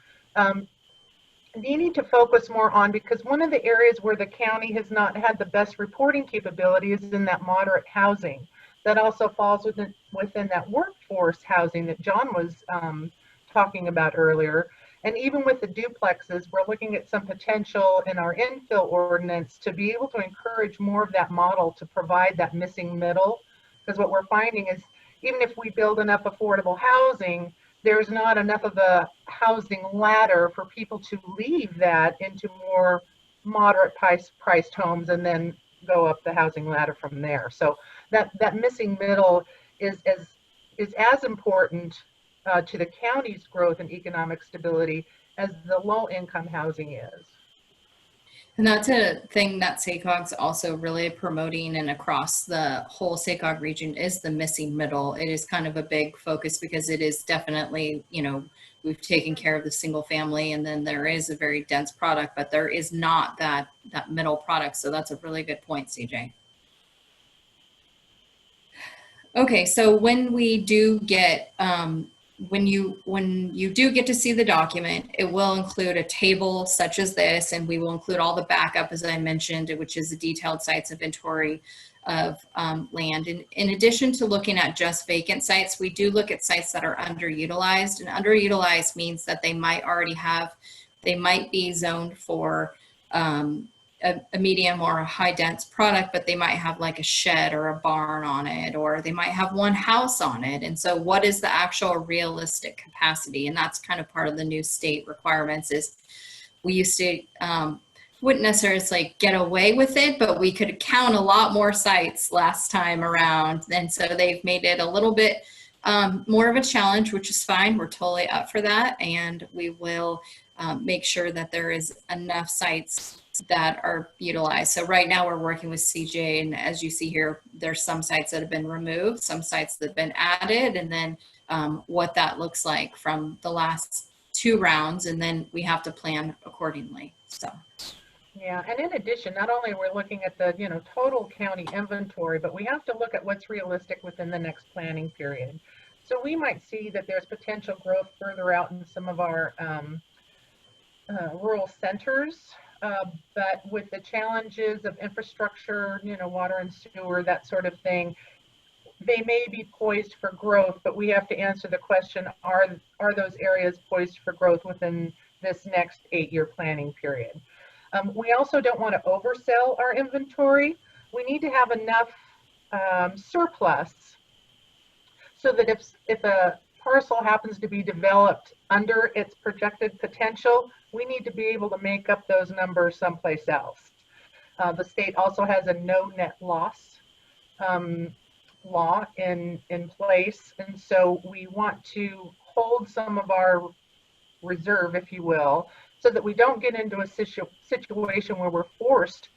S6: needing to focus more on, because one of the areas where the county has not had the best reporting capability is in that moderate housing. That also falls within that workforce housing that John was talking about earlier. And even with the duplexes, we're looking at some potential in our infill ordinance to be able to encourage more of that model to provide that missing middle. Because what we're finding is even if we build enough affordable housing, there's not enough of a housing ladder for people to leave that into more moderate priced homes and then go up the housing ladder from there. So that missing middle is as important to the county's growth and economic stability as the low income housing is.
S7: And that's a thing that SACOG's also really promoting, and across the whole SACOG region is the missing middle. It is kind of a big focus because it is definitely, we've taken care of the single family and then there is a very dense product, but there is not that middle product. So that's a really good point, CJ. Okay, so when we do get, when you do get to see the document, it will include a table such as this, and we will include all the backup, as I mentioned, which is a detailed sites inventory of land. And in addition to looking at just vacant sites, we do look at sites that are underutilized, and underutilized means that they might be zoned for a medium or a high dense product, but they might have like a shed or a barn on it, or they might have one house on it. And so what is the actual realistic capacity? And that's kind of part of the new state requirements. Is we used to, wouldn't necessarily get away with it, but we could count a lot more sites last time around. And so they've made it a little bit more of a challenge, which is fine. We're totally up for that. And we will make sure that there is enough sites that are utilized. So right now we're working with CJ, and as you see here, there's some sites that have been removed, some sites that have been added, and then what that looks like from the last 2 rounds, and then we have to plan accordingly. So
S6: yeah, and in addition, not only we're looking at the total county inventory, but we have to look at what's realistic within the next planning period. So we might see that there's potential growth further out in some of our rural centers but with the challenges of infrastructure, water and sewer, that sort of thing, they may be poised for growth, but we have to answer the question, are those areas poised for growth within this next 8-year planning period? We also don't want to oversell our inventory. We need to have enough surplus so that if a parcel happens to be developed under its projected potential, we need to be able to make up those numbers someplace else. The state also has a no net loss law in place, and so we want to hold some of our reserve, if you will, so that we don't get into a situation where we're forced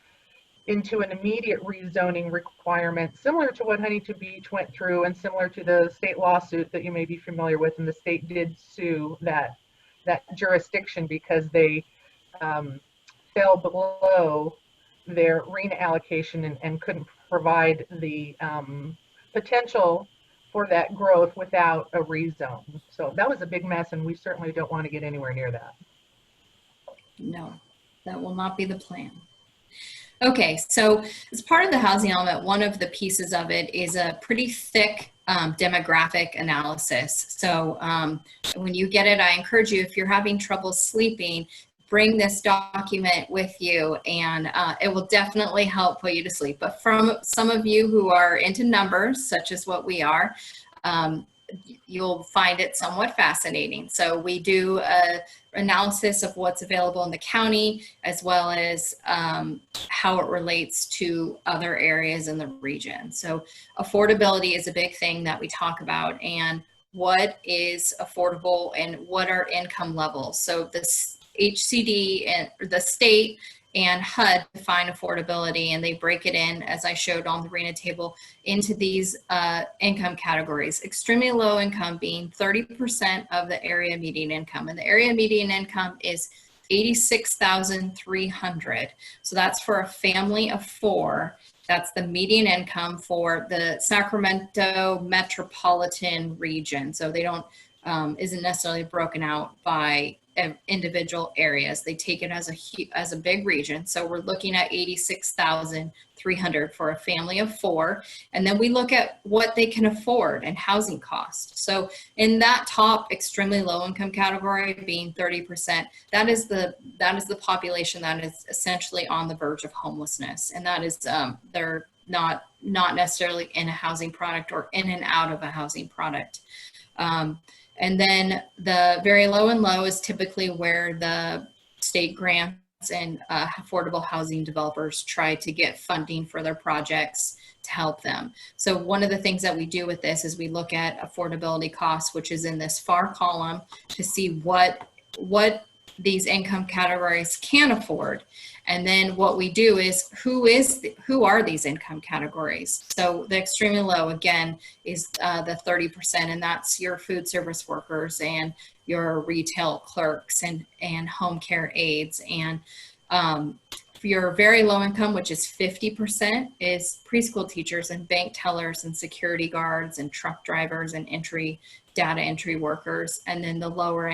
S6: into an immediate rezoning requirement, similar to what Huntington Beach went through and similar to the state lawsuit that you may be familiar with. And the state did sue that jurisdiction because they fell below their RENA allocation and couldn't provide the potential for that growth without a rezone. So that was a big mess, and we certainly don't want to get anywhere near that.
S7: No, that will not be the plan. Okay, so as part of the housing element, one of the pieces of it is a pretty thick demographic analysis. So when you get it, I encourage you, if you're having trouble sleeping, bring this document with you, and it will definitely help put you to sleep. But from some of you who are into numbers, such as what we are, you'll find it somewhat fascinating. So we do an analysis of what's available in the county, as well as how it relates to other areas in the region. So affordability is a big thing that we talk about, and what is affordable and what are income levels. So this HCD and the state and HUD define affordability, and they break it in, as I showed on the RENA table, into these income categories. Extremely low income being 30% of the area median income, and the area median income is $86,300. So that's for a family of 4. That's the median income for the Sacramento metropolitan region. So they don't isn't necessarily broken out by individual areas. They take it as a big region. So we're looking at 86,300 for a family of 4. And then we look at what they can afford and housing costs. So in that top extremely low income category being 30%, that is the population that is essentially on the verge of homelessness. And that is, they're not necessarily in a housing product or in and out of a housing product. And then the very low and low is typically where the state grants and affordable housing developers try to get funding for their projects to help them. So one of the things that we do with this is we look at affordability costs, which is in this far column, to see what these income categories can afford. And then what we do is who are these income categories? So the extremely low, again, is the 30%, and that's your food service workers and your retail clerks and home care aides. And for your very low income, which is 50%, is preschool teachers and bank tellers and security guards and truck drivers and data entry workers. And then the low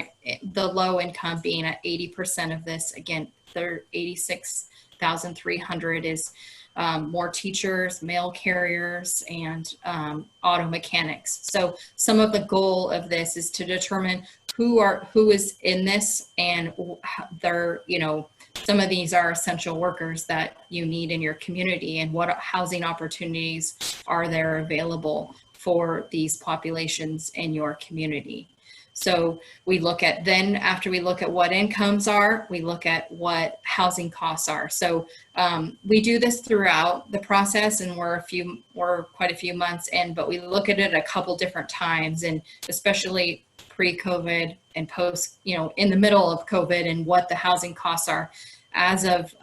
S7: income being at 80% of this, again, 86,300 is more teachers, mail carriers, and auto mechanics. So some of the goal of this is to determine who is in this, and they're, some of these are essential workers that you need in your community, and what housing opportunities are there available for these populations in your community. So we look at, then after we look at what incomes are, we look at what housing costs are. So we do this throughout the process, and we're quite a few months in, but we look at it a couple different times, and especially pre-COVID and post, in the middle of COVID, and what the housing costs are. As of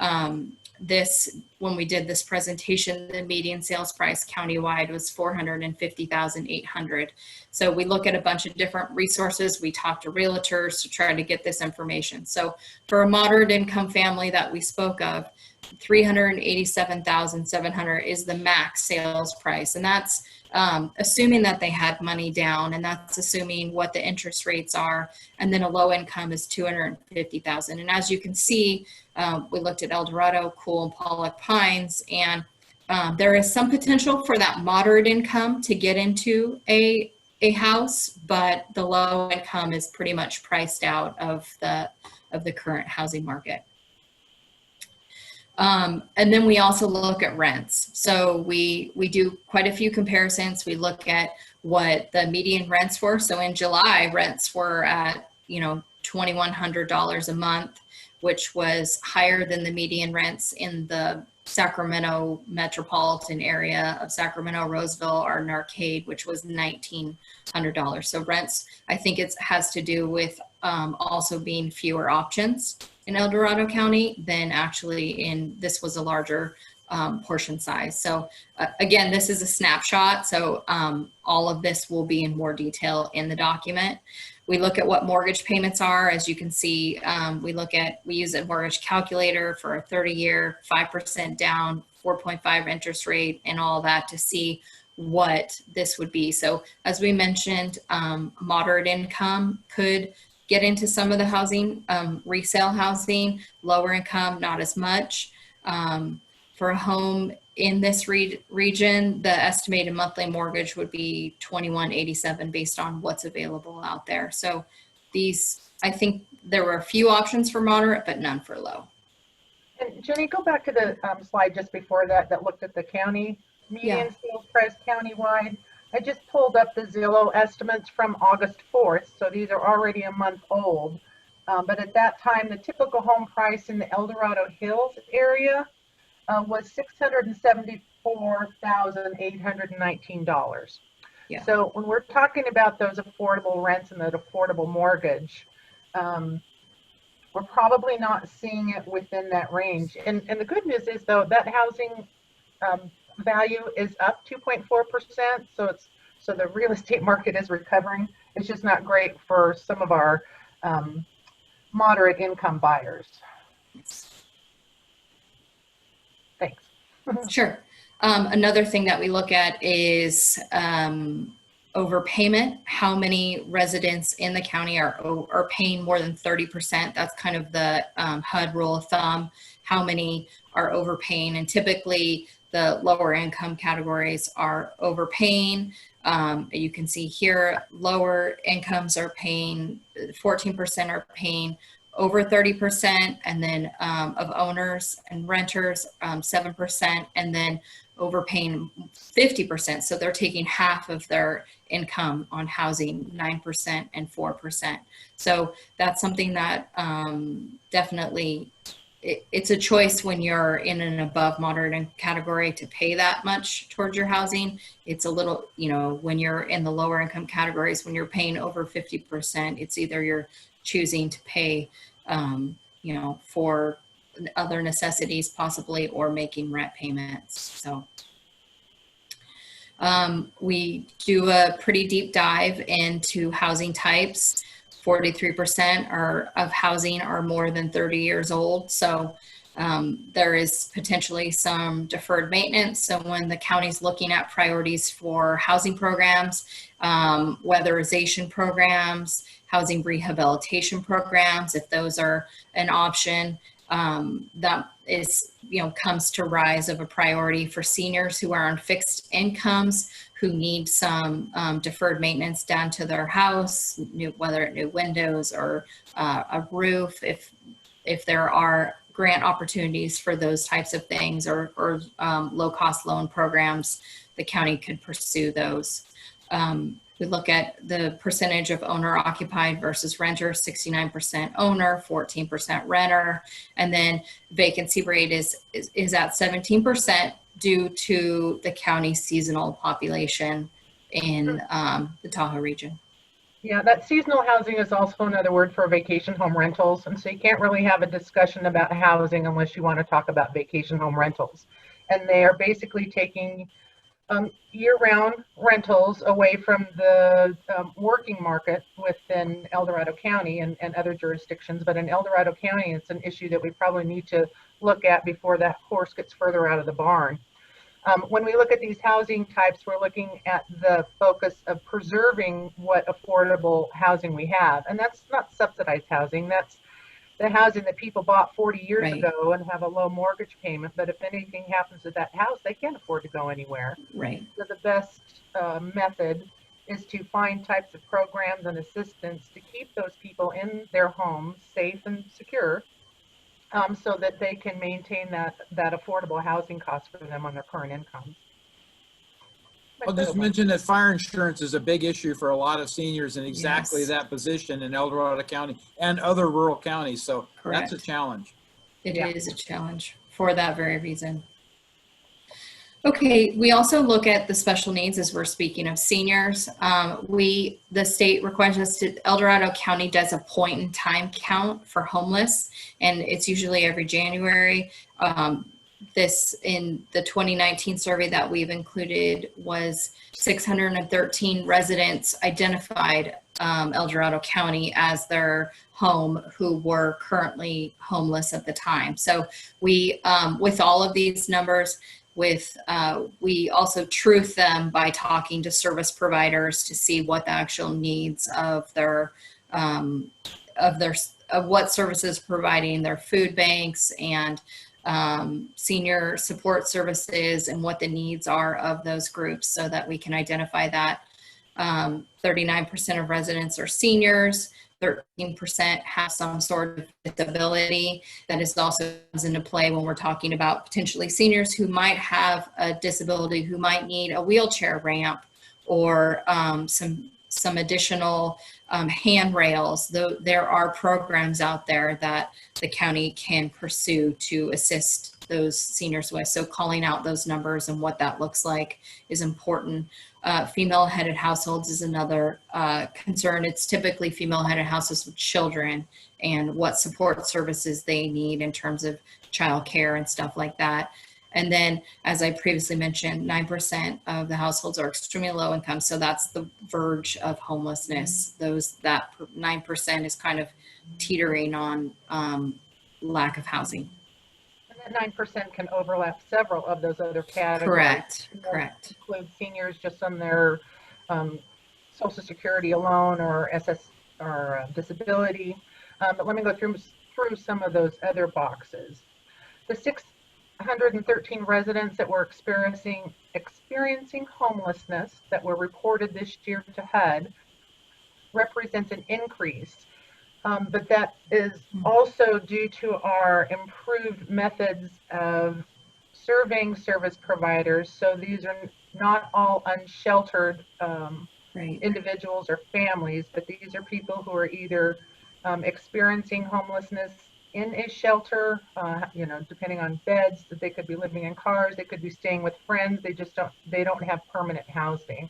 S7: when we did this presentation, the median sales price countywide was $450,800. So we look at a bunch of different resources. We talk to realtors to try to get this information. So for a moderate income family that we spoke of, $387,700 is the max sales price. And that's assuming that they had money down, and that's assuming what the interest rates are. And then a low income is $250,000. And as you can see, we looked at El Dorado, Cool, and Pollock Pines, and there is some potential for that moderate income to get into a house, but the low income is pretty much priced out of the current housing market. And then we also look at rents. So we do quite a few comparisons. We look at what the median rents were. So in July, rents were at, $2,100 a month, which was higher than the median rents in the Sacramento metropolitan area of Sacramento, Roseville, or an Arcade, which was $1,900. So rents, I think it has to do with also being fewer options in El Dorado County than actually this was a larger portion size. So again, this is a snapshot. So all of this will be in more detail in the document. We look at what mortgage payments are. As you can see, we use a mortgage calculator for a 30-year, 5% down, 4.5 interest rate, and all that to see what this would be. So as we mentioned, moderate income could get into some of the housing, resale housing, lower income, not as much. For a home in this region, the estimated monthly mortgage would be $2,187 based on what's available out there. So I think there were a few options for moderate, but none for low.
S6: And Jenny, go back to the slide just before that looked at the county median sales price countywide. I just pulled up the Zillow estimates from August 4th, so these are already a month old. But at that time, the typical home price in the El Dorado Hills area was $674,819.
S7: Yeah.
S6: So when we're talking about those affordable rents and that affordable mortgage, we're probably not seeing it within that range. And the good news is, though, that housing value is up 2.4%. So the real estate market is recovering. It's just not great for some of our moderate income buyers. Thanks.
S7: Sure. Another thing that we look at is overpayment. How many residents in the county are paying more than 30%? That's kind of the HUD rule of thumb. How many are overpaying? And typically the lower income categories are overpaying. You can see here, lower incomes are paying, 14% are paying over 30%, and then of owners and renters, 7%, and then overpaying 50%. So they're taking half of their income on housing, 9% and 4%. So that's something that definitely, it's a choice when you're in an above moderate category to pay that much towards your housing. It's a little, when you're in the lower income categories, when you're paying over 50%, it's either you're choosing to pay, for other necessities possibly, or making rent payments. So we do a pretty deep dive into housing types. 43% of housing are more than 30 years old. So there is potentially some deferred maintenance. So when the county's looking at priorities for housing programs, weatherization programs, housing rehabilitation programs, if those are an option, that is, comes to rise of a priority for seniors who are on fixed incomes, who need some deferred maintenance done to their house, whether new windows or a roof, if there are grant opportunities for those types of things, or low-cost loan programs, the county could pursue those. We look at the percentage of owner-occupied versus renter, 69% owner, 14% renter, and then vacancy rate is at 17% due to the county's seasonal population in the Tahoe region.
S6: Yeah, that seasonal housing is also another word for vacation home rentals. And so you can't really have a discussion about housing unless you want to talk about vacation home rentals. And they are basically taking year-round rentals away from the working market within El Dorado County and other jurisdictions. But in El Dorado County, it's an issue that we probably need to look at before that horse gets further out of the barn. When we look at these housing types, we're looking at the focus of preserving what affordable housing we have. And that's not subsidized housing. That's the housing that people bought 40 years
S7: Right.
S6: ago and have a low mortgage payment. But if anything happens to that house, they can't afford to go anywhere.
S7: Right.
S6: So the best method is to find types of programs and assistance to keep those people in their homes safe and secure, so that they can maintain that affordable housing cost for them on their current income.
S2: I'll just mention that fire insurance is a big issue for a lot of seniors in exactly
S7: Yes.
S2: that position in El Dorado County and other rural counties. So that's a
S7: Correct.
S2: challenge.
S7: It
S6: Yeah.
S7: is a challenge for that very reason. Okay, we also look at the special needs as we're speaking of seniors. The state requires us to, El Dorado County does a point in time count for homeless, and it's usually every January. This in the 2019 survey that we've included was 613 residents identified El Dorado County as their home who were currently homeless at the time. So we, with all of these numbers, we also truth them by talking to service providers to see what the actual needs of what services providing, their food banks and senior support services, and what the needs are of those groups, so that we can identify that. 39% of residents are seniors. 13% have some sort of disability. That is also comes into play when we're talking about potentially seniors who might have a disability, who might need a wheelchair ramp or some additional handrails. Though there are programs out there that the county can pursue to assist those seniors with. So calling out those numbers and what that looks like is important. Female-headed households is another concern. It's typically female-headed households with children and what support services they need in terms of childcare and stuff like that. And then, as I previously mentioned, 9% of the households are extremely low income. So that's the verge of homelessness. That 9% is kind of teetering on lack of housing.
S6: And that 9% can overlap several of those other categories.
S7: Correct. Correct.
S6: Include seniors just on their Social Security alone or disability. But let me go through some of those other boxes. The 613 residents that were experiencing homelessness that were reported this year to HUD represents an increase. But that is also due to our improved methods of surveying service providers. So these are not all unsheltered individuals or families, but these are people who are either experiencing homelessness in a shelter, depending on beds, that they could be living in cars, they could be staying with friends, they don't have permanent housing.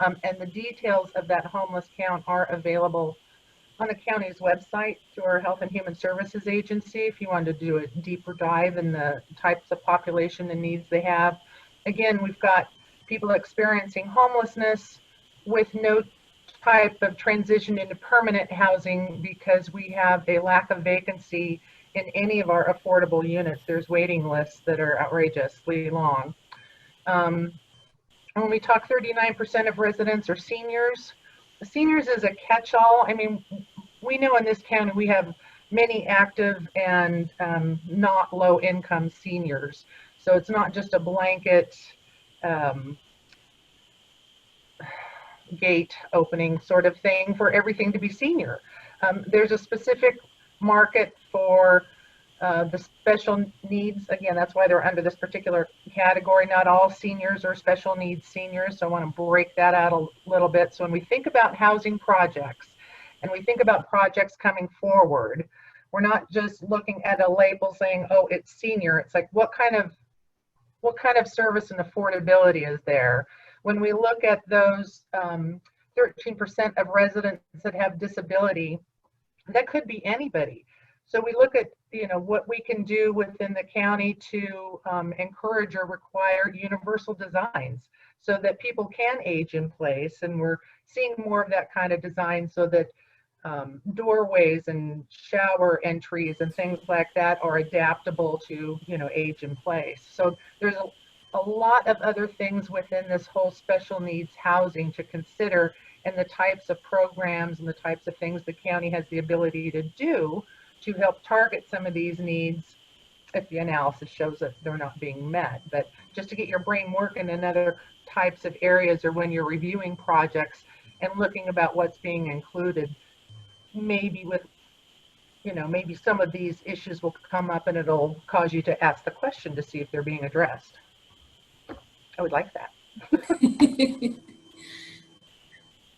S6: And the details of that homeless count are available on the county's website through our Health and Human Services Agency if you wanted to do a deeper dive in the types of population and needs they have. Again, we've got people experiencing homelessness with no type of transition into permanent housing because we have a lack of vacancy in any of our affordable units. There's waiting lists that are outrageously long. When we talk 39% of residents are seniors, seniors is a catch-all. I mean, we know in this county we have many active and not low-income seniors. So it's not just a blanket gate opening sort of thing for everything to be senior. There's a specific market for the special needs. Again, that's why they're under this particular category. Not all seniors are special needs seniors, so I want to break that out a little bit. So when we think about housing projects and we think about projects coming forward, we're not just looking at a label saying, oh, it's senior. It's like, what kind of service and affordability is there? When we look at those 13% of residents that have disability, that could be anybody. So we look at, what we can do within the county to encourage or require universal designs so that people can age in place. And we're seeing more of that kind of design so that doorways and shower entries and things like that are adaptable to, age in place. So there's a lot of other things within this whole special needs housing to consider, and the types of programs and the types of things the county has the ability to do to help target some of these needs if the analysis shows that they're not being met. But just to get your brain working in other types of areas, or when you're reviewing projects and looking about what's being included, maybe with, you know, maybe some of these issues will come up and it'll cause you to ask the question to see if they're being addressed. I would like that.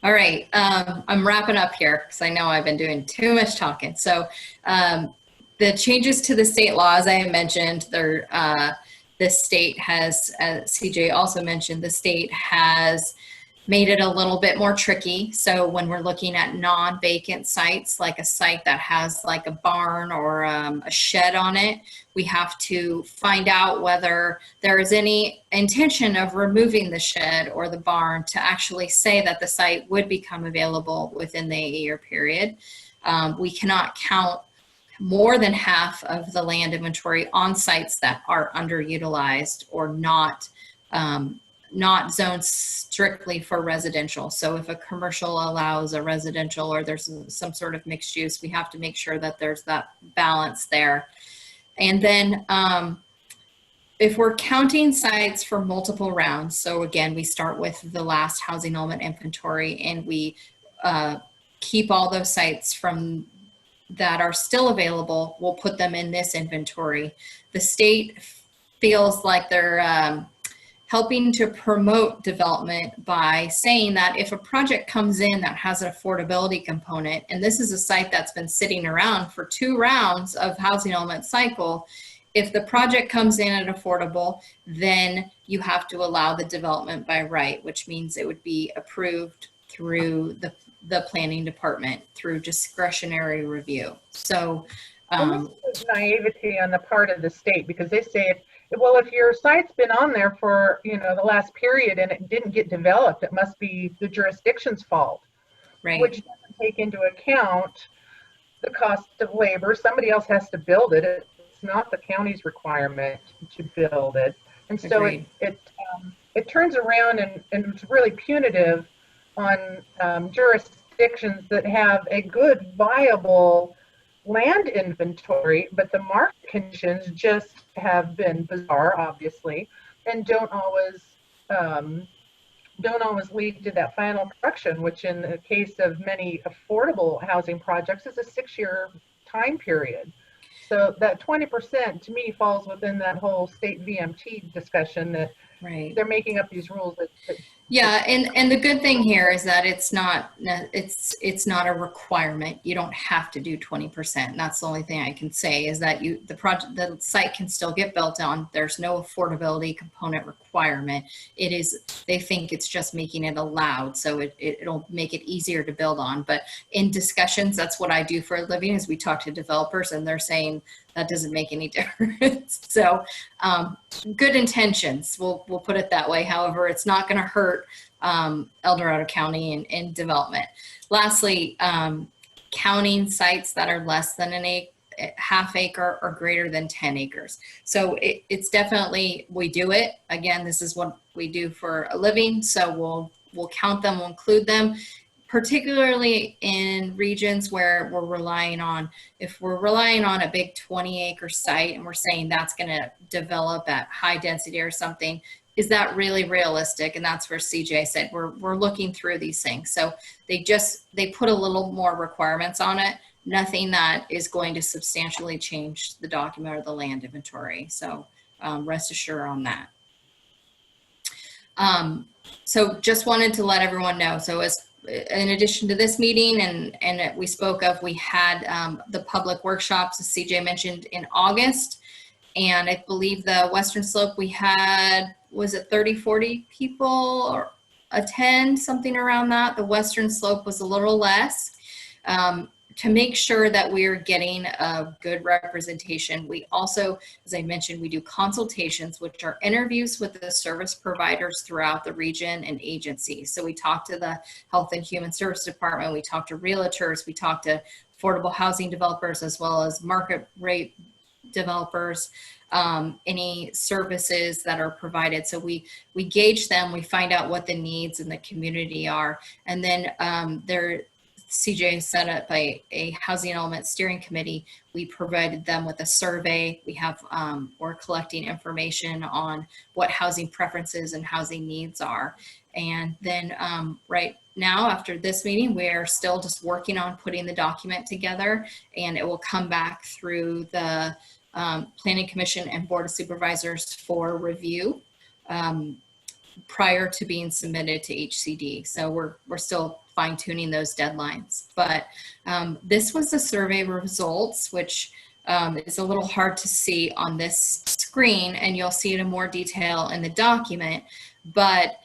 S7: All right, I'm wrapping up here because I know I've been doing too much talking. So the changes to the state law, as I mentioned, the state has, CJ also mentioned, the state has made it a little bit more tricky. So when we're looking at non-vacant sites, like a site that has like a barn or a shed on it, we have to find out whether there is any intention of removing the shed or the barn to actually say that the site would become available within the 8-year period. We cannot count more than half of the land inventory on sites that are underutilized or not zoned strictly for residential. So if a commercial allows a residential, or there's some sort of mixed use, we have to make sure that there's that balance there. And then if we're counting sites for multiple rounds, so again, we start with the last housing element inventory and we keep all those sites from that are still available, we'll put them in this inventory. The state feels like they're helping to promote development by saying that if a project comes in that has an affordability component, and this is a site that's been sitting around for 2 rounds of housing element cycle, if the project comes in at affordable, then you have to allow the development by right, which means it would be approved through the planning department through discretionary review. So
S6: this is naivety on the part of the state, because they say, well, if your site's been on there for, you know, the last period and it didn't get developed, it must be the jurisdiction's fault.
S7: right.
S6: Which doesn't take into account the cost of labor. Somebody else has to build it. It's not the county's requirement to build it. And so it turns around and it's really punitive on jurisdictions that have a good, viable land inventory, but the market conditions just have been bizarre, obviously, and don't always lead to that final production, which in the case of many affordable housing projects is a 6-year time period. So that 20% to me falls within that whole state VMT discussion, that they're making up these rules that
S7: yeah, and the good thing here is that it's not a requirement. You don't have to do 20%. And that's the only thing I can say is that the site can still get built on. There's no affordability component requirement. It is, they think it's just making it allowed, so it'll make it easier to build on. But in discussions, that's what I do for a living, is we talk to developers and they're saying that doesn't make any difference. So good intentions, we'll put it that way. However, it's not going to hurt El Dorado County in development. Lastly, counting sites that are less than a half acre or greater than 10 acres. So it's definitely, we do it. Again, this is what we do for a living. So we'll count them, we'll include them, particularly in regions where we're relying on, if we're relying on a big 20-acre site and we're saying that's going to develop at high density or something, is that really realistic? And that's where CJ said we're looking through these things. So they put a little more requirements on it, nothing that is going to substantially change the document or the land inventory. So rest assured on that. So just wanted to let everyone know. So in addition to this meeting and we spoke of, we had the public workshops, as CJ mentioned, in August. And I believe the Western Slope, we had, was it 30, 40 people or attend, something around that. The Western Slope was a little less. To make sure that we're getting a good representation, we also, as I mentioned, we do consultations, which are interviews with the service providers throughout the region and agencies. So we talk to the Health and Human Service Department, we talk to realtors, we talk to affordable housing developers, as well as market rate developers, any services that are provided. So we gauge them, we find out what the needs in the community are, and then CJ set up a housing element steering committee. We provided them with a survey. We have, we're collecting information on what housing preferences and housing needs are. And then right now, after this meeting, we're still just working on putting the document together, and it will come back through the Planning Commission and Board of Supervisors for review prior to being submitted to HCD. So we're still fine tuning those deadlines. But this was the survey results, which is a little hard to see on this screen, and you'll see it in more detail in the document. But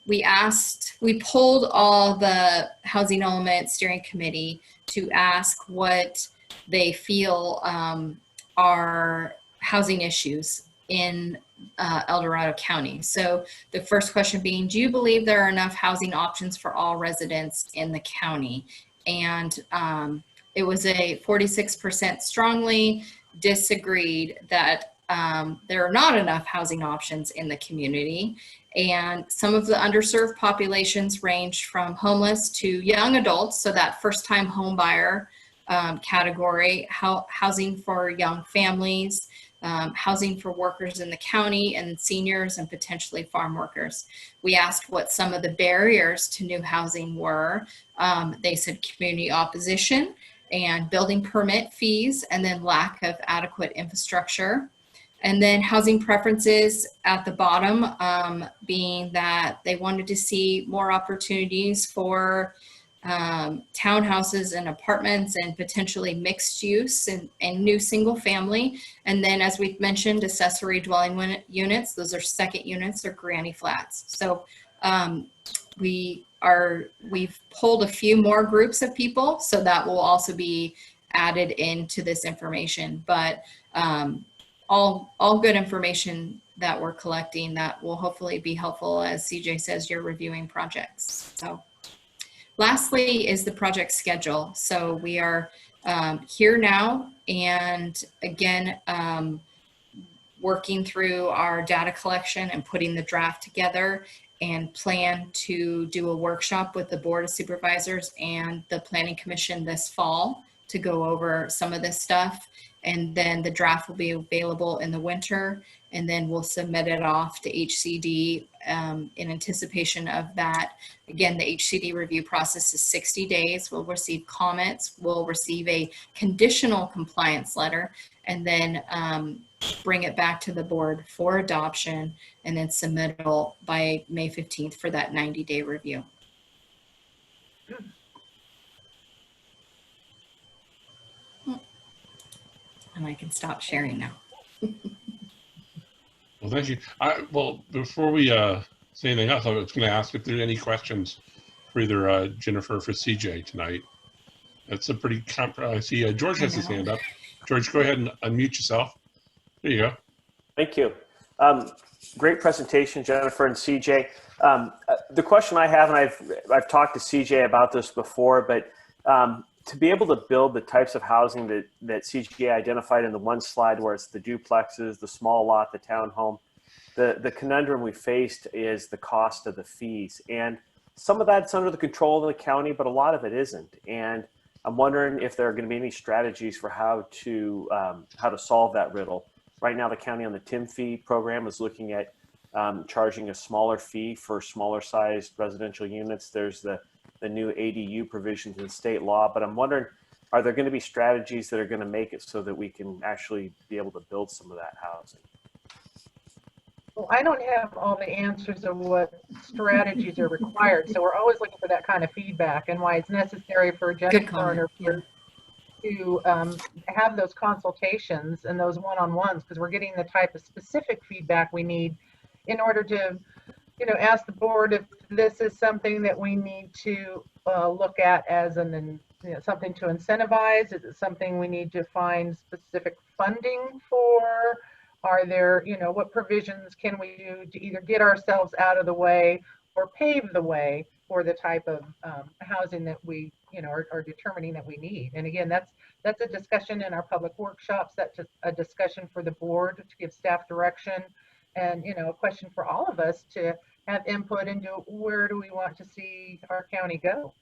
S7: we polled all the Housing Element Steering Committee to ask what they feel are housing issues in El Dorado County. So the first question being, do you believe there are enough housing options for all residents in the county? And it was a 46% strongly disagreed that there are not enough housing options in the community. And some of the underserved populations range from homeless to young adults, so that first-time home buyer category, housing for young families, housing for workers in the county, and seniors and potentially farm workers. We asked what some of the barriers to new housing were. They said community opposition and building permit fees, and then lack of adequate infrastructure. And then housing preferences at the bottom, being that they wanted to see more opportunities for townhouses and apartments and potentially mixed use and new single family. And then, as we've mentioned, accessory dwelling units, those are second units or granny flats. So we've pulled a few more groups of people, so that will also be added into this information. But all good information that we're collecting that will hopefully be helpful, as CJ says, you're reviewing projects. So lastly is the project schedule. So we are here now, and again, working through our data collection and putting the draft together, and plan to do a workshop with the Board of Supervisors and the Planning Commission this fall to go over some of this stuff. And then the draft will be available in the winter, and then we'll submit it off to HCD in anticipation of that. Again, the HCD review process is 60 days. We'll receive comments, we'll receive a conditional compliance letter, and then bring it back to the board for adoption, and then submittal by May 15th for that 90-day review. And I can stop sharing now.
S1: Well, thank you. Well, before we say anything else, I was going to ask if there are any questions for either Jennifer or for CJ tonight. That's a pretty I see George has his hand up. George, go ahead and unmute yourself. There you go.
S8: Thank you. Great presentation, Jennifer and CJ. The question I have, and I've talked to CJ about this before, but to be able to build the types of housing that CJ identified in the one slide, where it's the duplexes, the small lot, the townhome, the conundrum we faced is the cost of the fees. And some of that's under the control of the county, but a lot of it isn't. And I'm wondering if there are going to be any strategies for how to solve that riddle. Right now, the county on the TIM fee program is looking at charging a smaller fee for smaller sized residential units. There's the new ADU provisions in state law, but I'm wondering, are there going to be strategies that are going to make it so that we can actually be able to build some of that housing?
S6: Well, I don't have all the answers of what strategies are required, so we're always looking for that kind of feedback, and why it's necessary for Jennifer and her peers to have those consultations and those one-on-ones, because we're getting the type of specific feedback we need in order to, ask the board if this is something that we need to look at as something to incentivize. Is it something we need to find specific funding for? Are there, what provisions can we do to either get ourselves out of the way or pave the way for the type of housing that we are determining that we need. And again, that's a discussion in our public workshops. That's a discussion for the board to give staff direction, and a question for all of us to have input into where do we want to see our county go.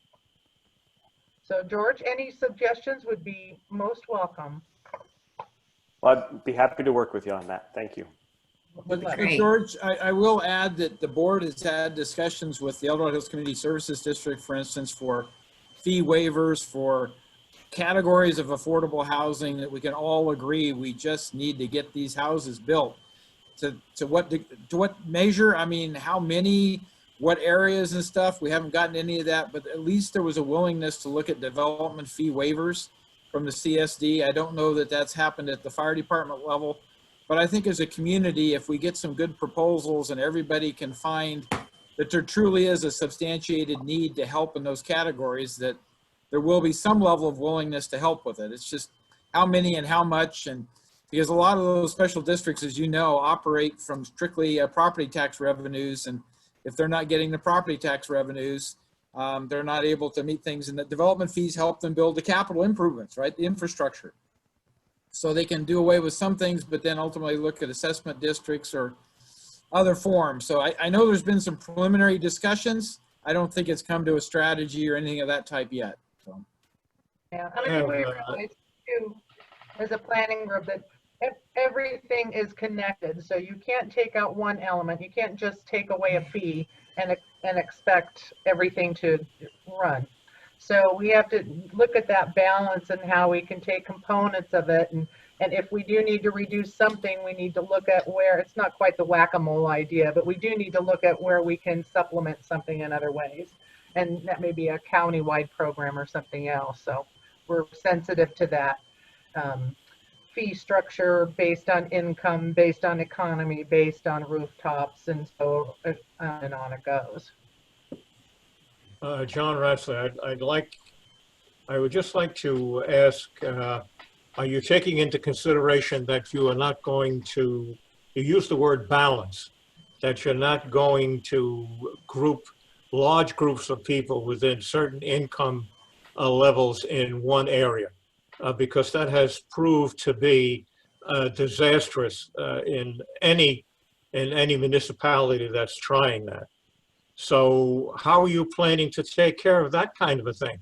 S6: So George, any suggestions would be most welcome.
S8: Well, I'd be happy to work with you on that. Thank you.
S2: But
S7: Great.
S2: George, I will add that the board has had discussions with the El Dorado Hills Community Services District, for instance, for fee waivers for categories of affordable housing that we can all agree we just need to get these houses built. To what measure? I mean, how many, what areas and stuff? We haven't gotten any of that, but at least there was a willingness to look at development fee waivers from the CSD. I don't know that that's happened at the fire department level, but I think as a community, if we get some good proposals and everybody can find that there truly is a substantiated need to help in those categories, that there will be some level of willingness to help with it. It's just how many and how much, and because a lot of those special districts, as you know, operate from strictly property tax revenues, and if they're not getting the property tax revenues, they're not able to meet things, and the development fees help them build the capital improvements, right? The infrastructure. So they can do away with some things, but then ultimately look at assessment districts or other forms. So I know there's been some preliminary discussions. I don't think it's come to a strategy or anything of that type yet. So.
S6: Yeah, I mean, we realize too, as a planning group, that everything is connected. So you can't take out one element. You can't just take away a fee and expect everything to run. So we have to look at that balance and how we can take components of it. And if we do need to reduce something, we need to look at where, it's not quite the whack-a-mole idea, but we do need to look at where we can supplement something in other ways. And that may be a county-wide program or something else. So we're sensitive to that. Fee structure based on income, based on economy, based on rooftops, and so on and on it goes.
S3: John Ratzler, I would just like to ask, are you taking into consideration that you are not going to, you use the word balance, that you're not going to group large groups of people within certain income levels in one area? Because that has proved to be disastrous in any municipality that's trying that. So how are you planning to take care of that kind of a thing?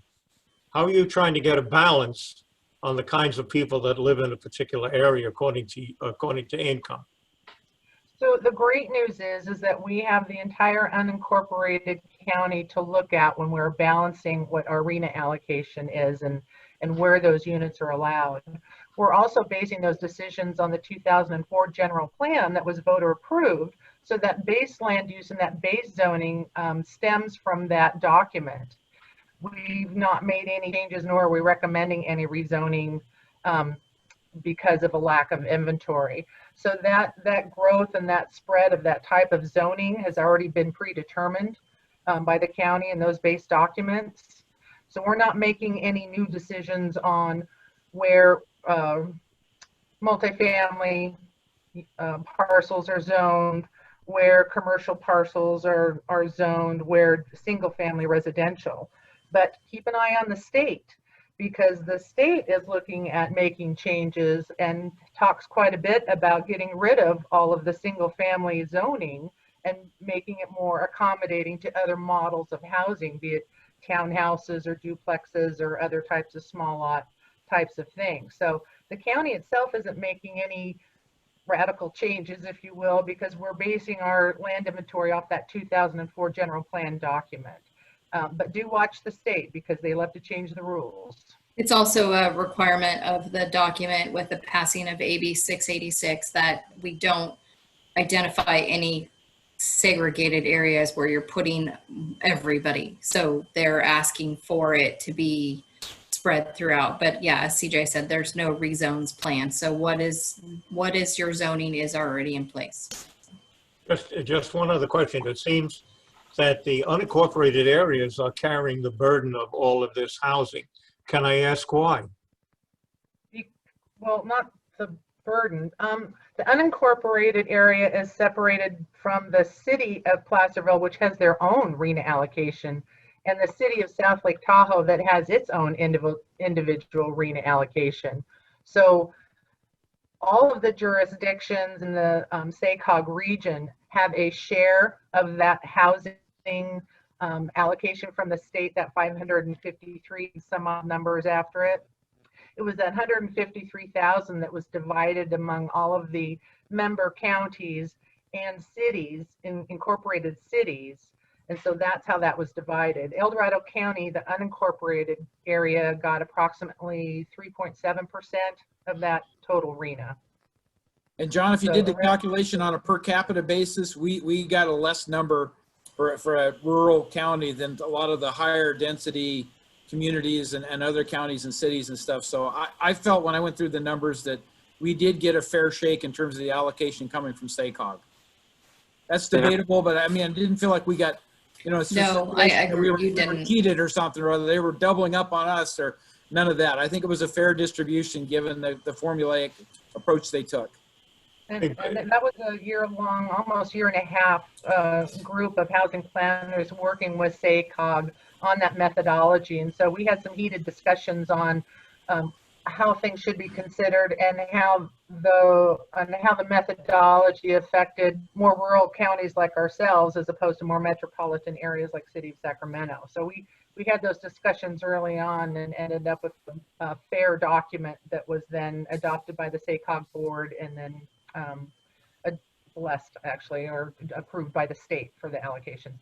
S3: How are you trying to get a balance on the kinds of people that live in a particular area according to income?
S6: So the great news is that we have the entire unincorporated county to look at when we're balancing what our RENA allocation is and where those units are allowed. We're also basing those decisions on the 2004 general plan that was voter approved. So that base land use and that base zoning stems from that document. We've not made any changes, nor are we recommending any rezoning because of a lack of inventory. So that growth and that spread of that type of zoning has already been predetermined by the county in those base documents. So we're not making any new decisions on where multifamily parcels are zoned, where commercial parcels are zoned, where single family residential. But keep an eye on the state, because the state is looking at making changes and talks quite a bit about getting rid of all of the single family zoning and making it more accommodating to other models of housing, be it townhouses or duplexes or other types of small lot types of things. So the county itself isn't making any radical changes, if you will, because we're basing our land inventory off that 2004 general plan document. But do watch the state, because they love to change the rules.
S7: It's also a requirement of the document with the passing of AB 686 that we don't identify any segregated areas where you're putting everybody. So they're asking for it to be spread throughout. But yeah, as CJ said, there's no rezones planned. So what is your zoning is already in place.
S3: Just one other question. It seems that the unincorporated areas are carrying the burden of all of this housing. Can I ask why?
S6: Well, not the burden. The unincorporated area is separated from the city of Placerville, which has their own RENA allocation, and the city of South Lake Tahoe that has its own individual RHNA allocation. So all of the jurisdictions in the SACOG region have a share of that housing allocation from the state, that 553 some odd numbers after it. It was that 153,000 that was divided among all of the member counties and cities, incorporated cities. And so that's how that was divided. El Dorado County, the unincorporated area, got approximately 3.7% of that total RHNA.
S2: And John, if you
S6: So
S2: did the
S6: around-
S2: calculation on a per capita basis, we got a less number for a rural county than a lot of the higher density communities and other counties and cities and stuff. So I felt when I went through the numbers that we did get a fair shake in terms of the allocation coming from SACOG. That's debatable, but I mean, I didn't feel like we got, you know, it's just
S7: No, I agree.
S2: we were
S7: You didn't.
S2: cheated or something, or other. They were doubling up on us or none of that. I think it was a fair distribution given the formulaic approach they took.
S6: And that was a year-long, almost year and a half group of housing planners working with SACOG on that methodology. And so we had some heated discussions on how things should be considered and how the methodology affected more rural counties like ourselves as opposed to more metropolitan areas like City of Sacramento. So we had those discussions early on and ended up with a fair document that was then adopted by the SACOG board and then blessed actually, or approved by the state for the allocation.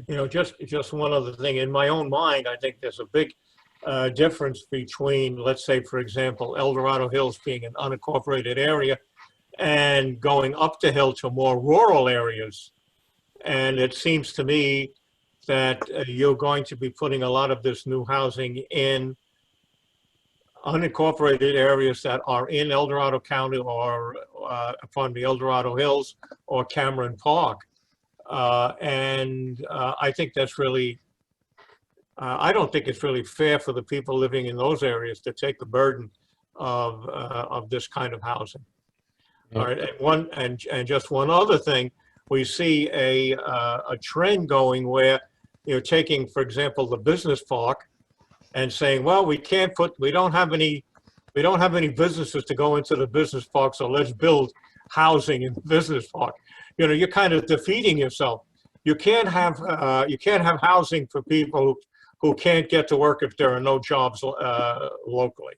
S3: You know, just one other thing. In my own mind, I think there's a big difference between, let's say, for example, El Dorado Hills being an unincorporated area and going up the hill to more rural areas. And it seems to me that you're going to be putting a lot of this new housing in unincorporated areas that are in El Dorado County or upon the El Dorado Hills or Cameron Park. I think that's really, I don't think it's really fair for the people living in those areas to take the burden of this kind of housing.
S1: Yeah.
S3: All right, and just one other thing, we see a trend going where you're taking, for example, the business park and saying, well, we don't have any businesses to go into the business park, so let's build housing in the business park. You know, you're kind of defeating yourself. You can't have housing for people who can't get to work if there are no jobs locally.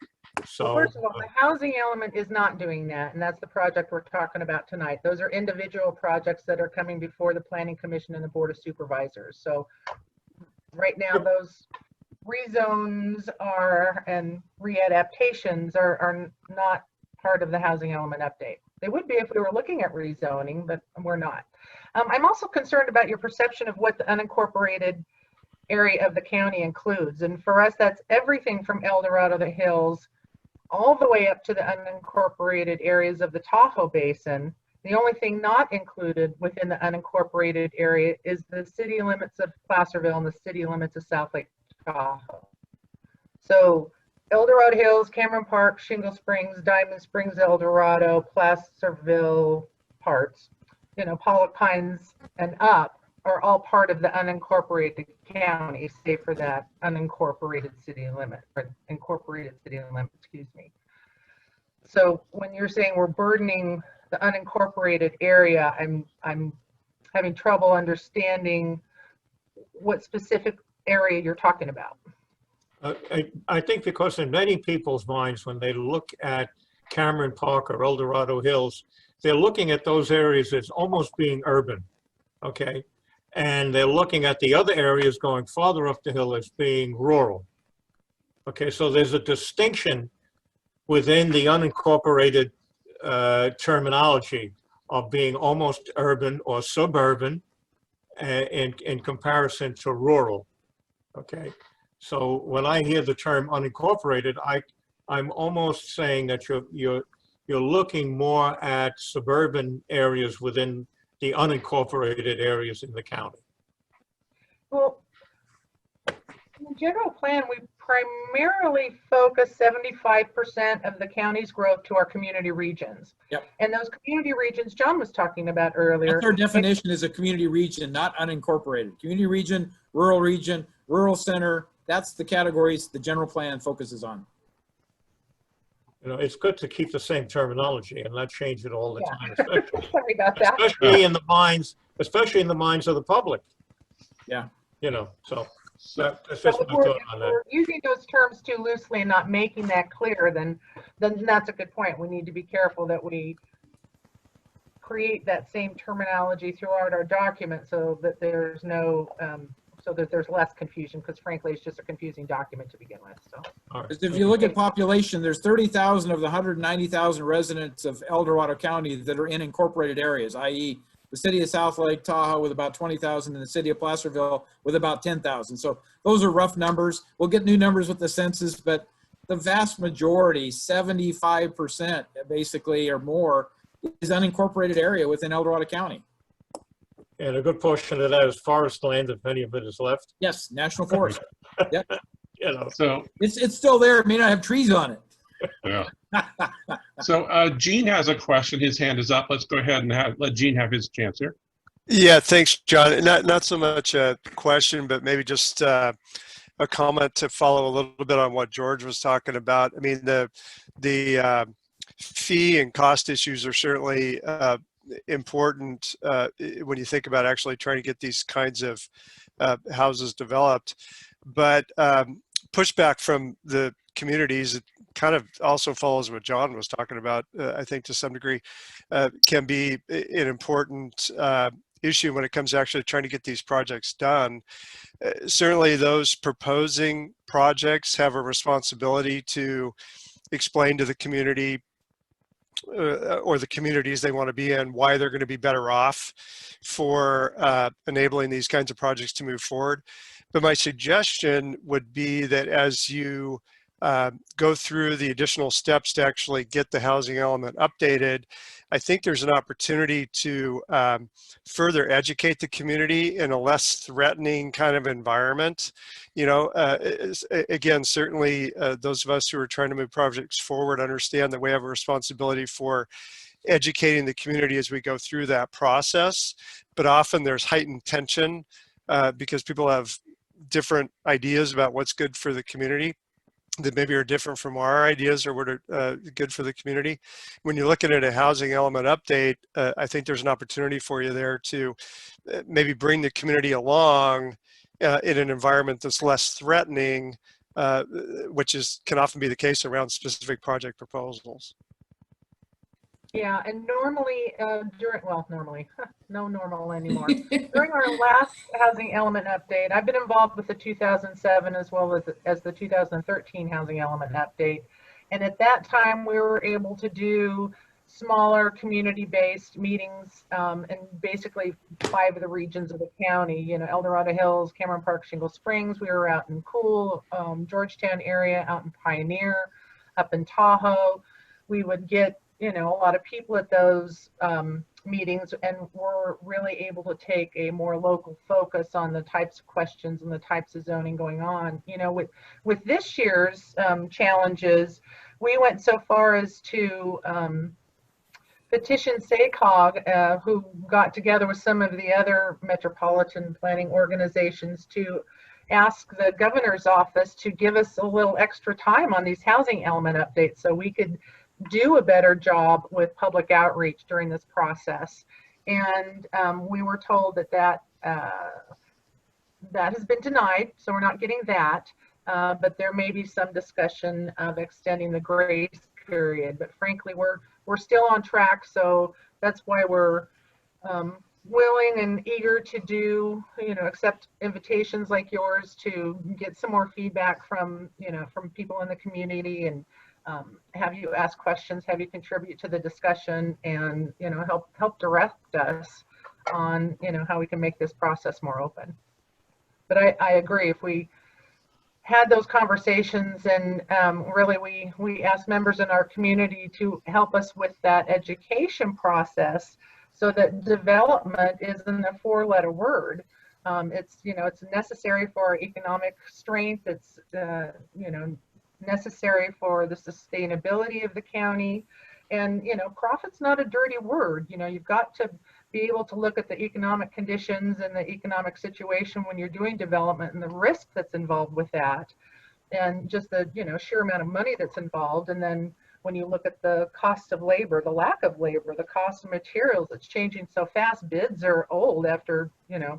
S3: So
S6: Well, first of all, the housing element is not doing that, and that's the project we're talking about tonight. Those are individual projects that are coming before the Planning Commission and the Board of Supervisors. So right now, those rezones and readaptations are not part of the housing element update. They would be if we were looking at rezoning, but we're not. I'm also concerned about your perception of what the unincorporated area of the county includes. And for us, that's everything from El Dorado, the Hills, all the way up to the unincorporated areas of the Tahoe Basin. The only thing not included within the unincorporated area is the city limits of Placerville and the city limits of South Lake Tahoe. So El Dorado Hills, Cameron Park, Shingle Springs, Diamond Springs, El Dorado, Placerville parts, you know, Pollock Pines and up are all part of the unincorporated county, save for that unincorporated city limit, or incorporated city limit, excuse me. So when you're saying we're burdening the unincorporated area, I'm having trouble understanding what specific area you're talking about.
S3: I think because in many people's minds, when they look at Cameron Park or El Dorado Hills, they're looking at those areas as almost being urban, okay? And they're looking at the other areas going farther up the hill as being rural. Okay, so there's a distinction within the unincorporated terminology of being almost urban or suburban in comparison to rural, okay? So when I hear the term unincorporated, I'm almost saying that you're looking more at suburban areas within the unincorporated areas in the county.
S6: Well, in the general plan, we primarily focus 75% of the county's growth to our community regions.
S2: Yep.
S6: And those community regions John was talking about earlier.
S2: That's our definition is a community region, not unincorporated. Community region, rural region, rural center. That's the categories the general plan focuses on.
S3: You know, it's good to keep the same terminology and not change it all the
S6: Yeah.
S3: time, especially,
S6: Sorry about that.
S3: especially in the minds of the public.
S2: Yeah.
S3: You know, so
S1: So,
S3: that's
S6: But
S3: just
S6: if
S3: my
S6: we're,
S3: thought
S6: if
S3: on that.
S6: we're using those terms too loosely and not making that clear, then that's a good point. We need to be careful that we create that same terminology throughout our document so that there's no, so that there's less confusion, because frankly, it's just a confusing document to begin with, so.
S3: All right.
S2: If you look at population, there's 30,000 of the 190,000 residents of El Dorado County that are in incorporated areas, i.e. the city of South Lake Tahoe with about 20,000 and the city of Placerville with about 10,000. So those are rough numbers. We'll get new numbers with the census, but the vast majority, 75% basically or more, is unincorporated area within El Dorado County.
S3: And a good portion of that is forest land, if any of it is left.
S2: Yes, national forest. Yep.
S3: You know,
S1: so
S2: It's still there. It may not have trees on it.
S1: yeah. So Gene has a question. His hand is up. Let's go ahead and let Gene have his chance here.
S9: Yeah, thanks, John. Not so much a question, but maybe just a comment to follow a little bit on what George was talking about. I mean, the fee and cost issues are certainly important when you think about actually trying to get these kinds of houses developed. But pushback from the communities, it kind of also follows what John was talking about, I think to some degree, can be an important issue when it comes to actually trying to get these projects done. Certainly those proposing projects have a responsibility to explain to the community or the communities they want to be in why they're going to be better off for enabling these kinds of projects to move forward. But my suggestion would be that as you go through the additional steps to actually get the housing element updated, I think there's an opportunity to further educate the community in a less threatening kind of environment. You know, again, certainly those of us who are trying to move projects forward understand that we have a responsibility for educating the community as we go through that process. But often there's heightened tension because people have different ideas about what's good for the community that maybe are different from our ideas or what are good for the community. When you're looking at a housing element update, I think there's an opportunity for you there to maybe bring the community along in an environment that's less threatening, which can often be the case around specific project proposals.
S6: Yeah, and normally no normal anymore. During our last housing element update, I've been involved with the 2007 as well as the 2013 housing element update. And at that time, we were able to do smaller community-based meetings in basically 5 of the regions of the county. You know, El Dorado Hills, Cameron Park, Shingle Springs. We were out in Cool, Georgetown area, out in Pioneer, up in Tahoe. We would get, you know, a lot of people at those meetings, and we're really able to take a more local focus on the types of questions and the types of zoning going on. You know, with this year's challenges, we went so far as to petition SACOG, who got together with some of the other metropolitan planning organizations, to ask the governor's office to give us a little extra time on these housing element updates so we could do a better job with public outreach during this process. And we were told that has been denied, so we're not getting that. But there may be some discussion of extending the grace period. But frankly, we're still on track, so that's why we're willing and eager to do, you know, accept invitations like yours to get some more feedback from, you know, from people in the community, and have you ask questions, have you contribute to the discussion, and, you know, help direct us on, you know, how we can make this process more open. But I agree, if we had those conversations and really we asked members in our community to help us with that education process so that development isn't a 4-letter word. It's, you know, it's necessary for our economic strength. It's, you know, necessary for the sustainability of the county. And, you know, profit's not a dirty word. You know, you've got to be able to look at the economic conditions and the economic situation when you're doing development and the risk that's involved with that, and just the sheer amount of money that's involved. And then when you look at the cost of labor, the lack of labor, the cost of materials, it's changing so fast. Bids are old after,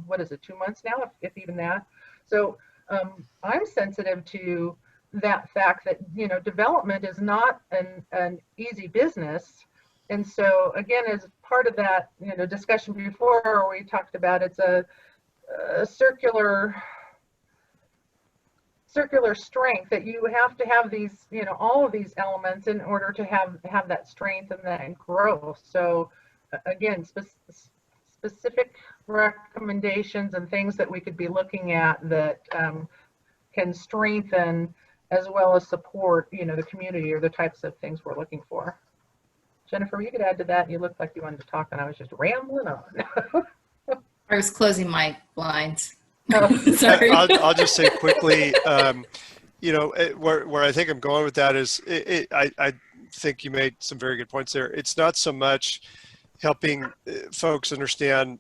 S6: what is it, 2 months now, if even that. So I'm sensitive to that fact that, development is not an easy business. And so again, as part of that, discussion before, we talked about it's a circular strength, that you have to have these, all of these elements in order to have that strength and that growth. So again, specific recommendations and things that we could be looking at that can strengthen as well as support, the community, or the types of things we're looking for. Jennifer, you could add to that. You looked like you wanted to talk, and I was just rambling on.
S7: I was closing my blinds.
S6: Oh.
S7: Sorry.
S9: I'll just say quickly, where I think I'm going with that is, I think you made some very good points there. It's not so much helping folks understand,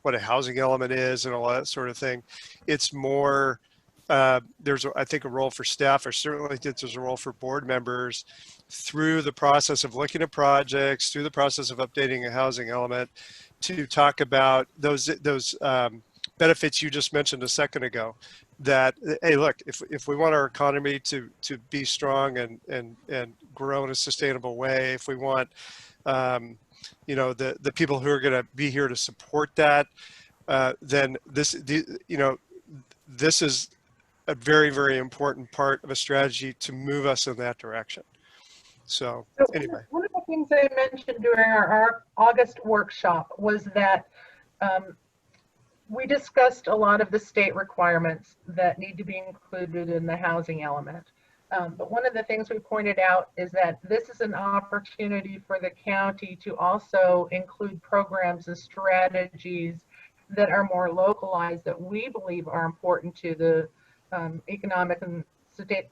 S9: what a housing element is and all that sort of thing. It's more, there's, I think, a role for staff. I certainly think there's a role for board members through the process of looking at projects, through the process of updating a housing element, to talk about those benefits you just mentioned a second ago. That, hey, look, if we want our economy to be strong and grow in a sustainable way, if we want, the people who are going to be here to support that, then this is a very, very important part of a strategy to move us in that direction. So anyway.
S6: One of the things I mentioned during our August workshop was that we discussed a lot of the state requirements that need to be included in the housing element. But one of the things we pointed out is that this is an opportunity for the county to also include programs and strategies that are more localized, that we believe are important to the economic and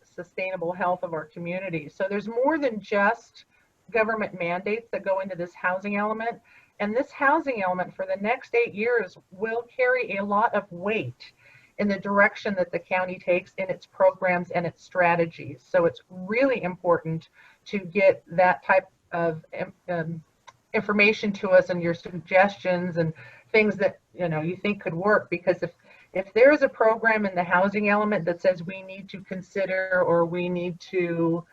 S6: sustainable health of our communities. So there's more than just government mandates that go into this housing element. And this housing element for the next 8 years will carry a lot of weight in the direction that the county takes in its programs and its strategies. So it's really important to get that type of information to us, and your suggestions and things that you think could work. Because if there is a program in the housing element that says we need to consider, or we need to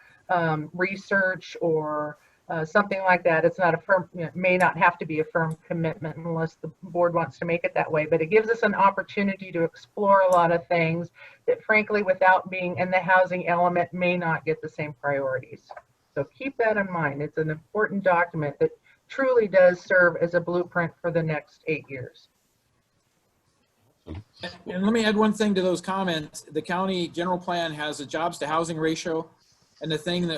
S6: research, or something like that, it's not a firm, it may not have to be a firm commitment unless the board wants to make it that way, but it gives us an opportunity to explore a lot of things that, frankly, without being in the housing element, may not get the same priorities. So keep that in mind. It's an important document that truly does serve as a blueprint for the next 8 years.
S2: And let me add one thing to those comments. The county general plan has a jobs to housing ratio. And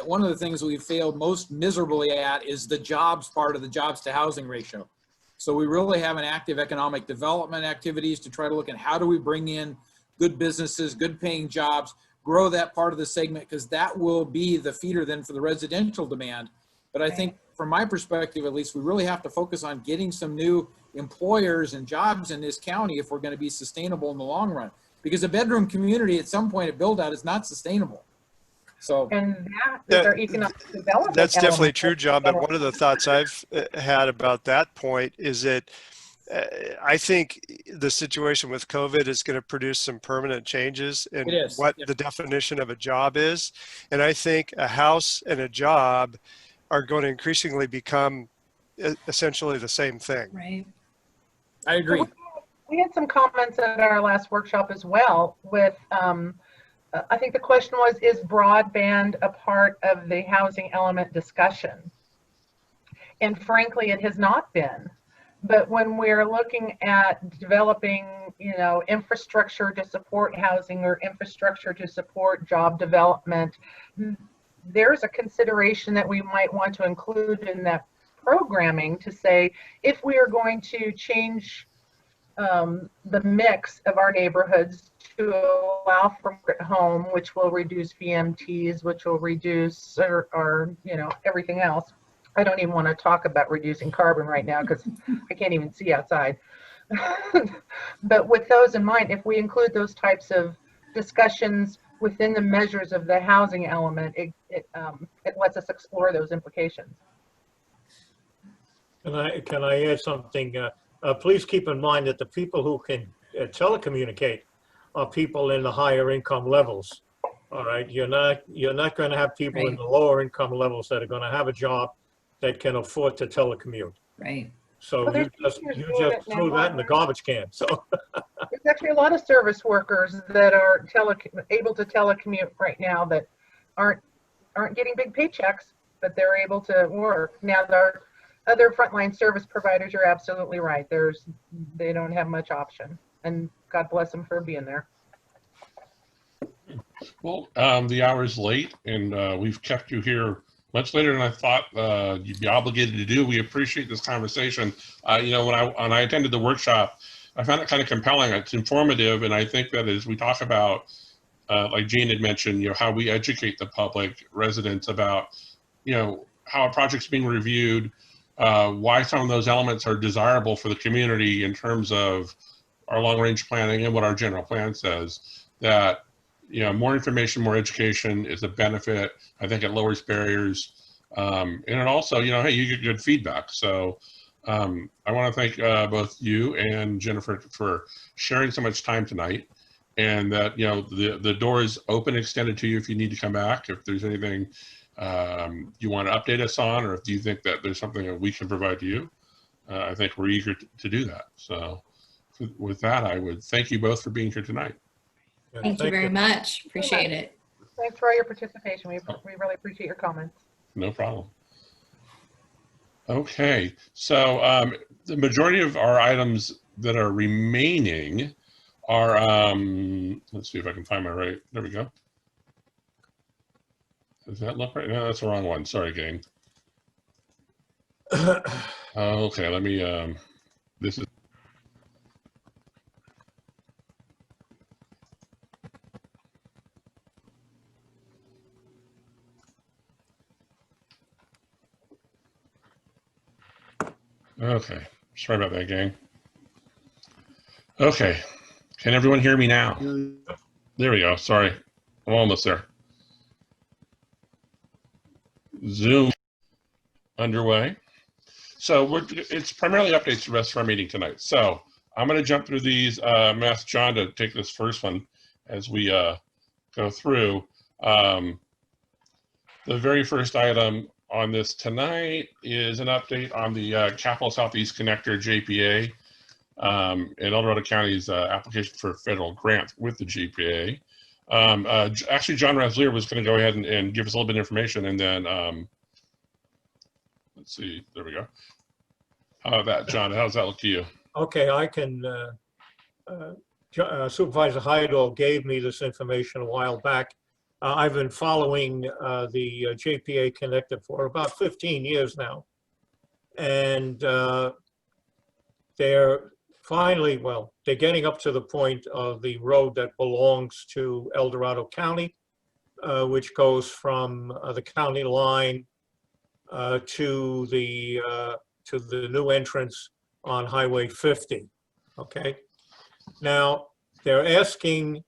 S2: one of the things we've failed most miserably at is the jobs part of the jobs to housing ratio. So we really have an active economic development activities to try to look at how do we bring in good businesses, good paying jobs, grow that part of the segment, because that will be the feeder then for the residential demand. But I think from my perspective, at least, we really have to focus on getting some new employers and jobs in this county if we're going to be sustainable in the long run. Because a bedroom community at some point, a build out is not sustainable. So,
S6: and that is our economic development.
S9: That's definitely true, John. But one of the thoughts I've had about that point is that I think the situation with COVID is going to produce some permanent changes in what the definition of a job is. And I think a house and a job are going to increasingly become essentially the same thing.
S7: Right.
S2: I agree.
S6: We had some comments at our last workshop as well with, I think the question was, is broadband a part of the housing element discussion? And frankly, it has not been. But when we're looking at developing, infrastructure to support housing or infrastructure to support job development, there's a consideration that we might want to include in that programming to say, if we are going to change the mix of our neighborhoods to allow for home, which will reduce VMTs, which will reduce or everything else, I don't even want to talk about reducing carbon right now because I can't even see outside. But with those in mind, if we include those types of discussions within the measures of the housing element, it lets us explore those implications.
S3: Can I add something? Please keep in mind that the people who can telecommunicate are people in the higher income levels. All right, you're not going to have people in the lower income levels that are going to have a job that can afford to telecommute.
S7: Right.
S3: So
S6: Well,
S3: you just threw that in the garbage can. So
S6: there's actually a lot of service workers that are able to telecommute right now that aren't getting big paychecks, but they're able to work. Now, there are other frontline service providers. You're absolutely right. They don't have much option, and God bless them for being there.
S1: Well, the hour is late, and we've kept you here much later than I thought you'd be obligated to do. We appreciate this conversation. You know, when I attended the workshop, I found it kind of compelling. It's informative, and I think that as we talk about, like Jane had mentioned, you know, how we educate the public residents about, you know, how a project's being reviewed, why some of those elements are desirable for the community in terms of our long-range planning and what our general plan says, that, you know, more information, more education is a benefit. I think it lowers barriers. And it also, you know, hey, you get good feedback. So I want to thank both you and Jennifer for sharing so much time tonight. And that, you know, the door is open, extended to you if you need to come back. If there's anything you want to update us on, or if you think that there's something that we can provide to you, I think we're eager to do that. So with that, I would thank you both for being here tonight.
S7: Thank you very much. Appreciate it.
S6: Thanks for all your participation. We really appreciate your comments.
S1: No problem. Okay, so the majority of our items that are remaining are, let's see if I can find my right, there we go. Does that look right? No, that's the wrong one. Sorry, gang. Okay, let me, this is, okay, sorry about that, gang. Okay, can everyone hear me now? There we go, sorry, I'm almost there. Zoom underway. So it's primarily updates to the rest of our meeting tonight. So I'm going to jump through these, ask John to take this first one as we go through. The very first item on this tonight is an update on the Capital Southeast Connector JPA in El Dorado County's application for a federal grant with the JPA. Actually, John Raslier was going to go ahead and give us a little bit of information, and then let's see, there we go. How about that, John? How does that look to you?
S3: okay, I can. Supervisor Heidel gave me this information a while back. I've been following the JPA connector for about 15 years now. And they're finally, well, they're getting up to the point of the road that belongs to El Dorado County, which goes from the county line to the new entrance on Highway 50, okay? Now, they're asking,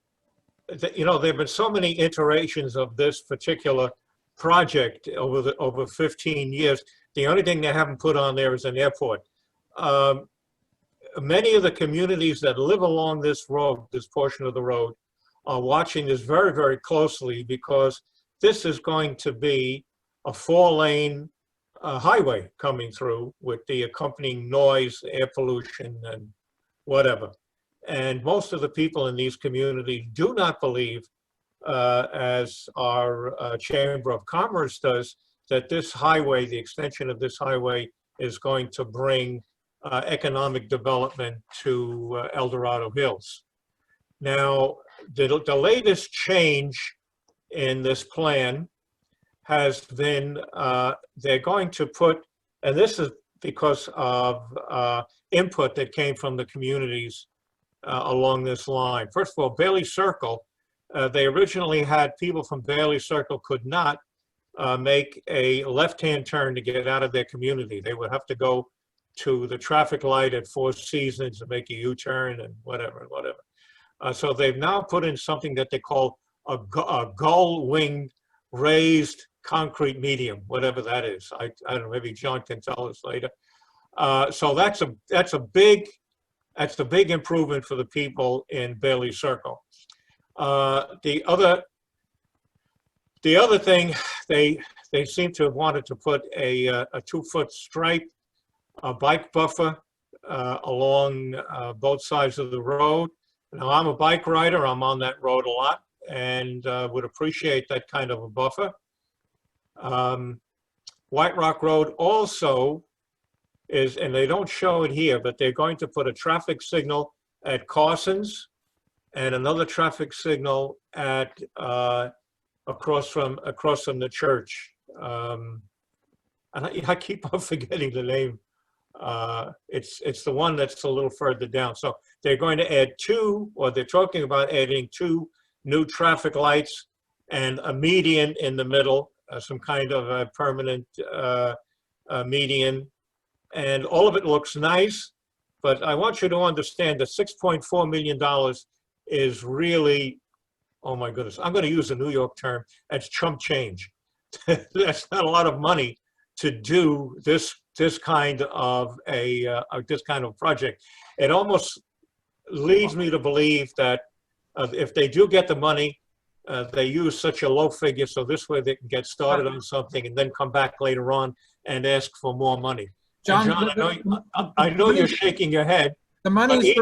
S3: you know, there have been so many iterations of this particular project over 15 years. The only thing they haven't put on there is an airport. Many of the communities that live along this road, this portion of the road, are watching this very, very closely, because this is going to be a 4-lane highway coming through with the accompanying noise, air pollution, and whatever. And most of the people in these communities do not believe, as our Chamber of Commerce does, that this highway, the extension of this highway, is going to bring economic development to El Dorado Hills. Now, the latest change in this plan has been, they're going to put, and this is because of input that came from the communities along this line. First of all, Bailey Circle, they originally had people from Bailey Circle could not make a left-hand turn to get out of their community. They would have to go to the traffic light at Four Seasons and make a U-turn and whatever. So they've now put in something that they call a gull-winged raised concrete medium, whatever that is. I don't know, maybe John can tell us later. So that's a big improvement for the people in Bailey Circle. The other thing, they seem to have wanted to put a 2-foot stripe, a bike buffer along both sides of the road. Now, I'm a bike rider. I'm on that road a lot and would appreciate that kind of a buffer. White Rock Road also is, and they don't show it here, but they're going to put a traffic signal at Carson's and another traffic signal at across from the church. And I keep on forgetting the name. It's the one that's a little further down. So they're going to add 2, or they're talking about adding 2 new traffic lights and a median in the middle, some kind of a permanent median. And all of it looks nice, but I want you to understand that $6.4 million is really, oh my goodness, I'm going to use a New York term, that's chump change. That's not a lot of money to do this kind of this kind of project. It almost leads me to believe that if they do get the money, they use such a low figure so this way they can get started on something and then come back later on and ask for more money.
S2: John,
S3: I know you're shaking your head.
S2: The money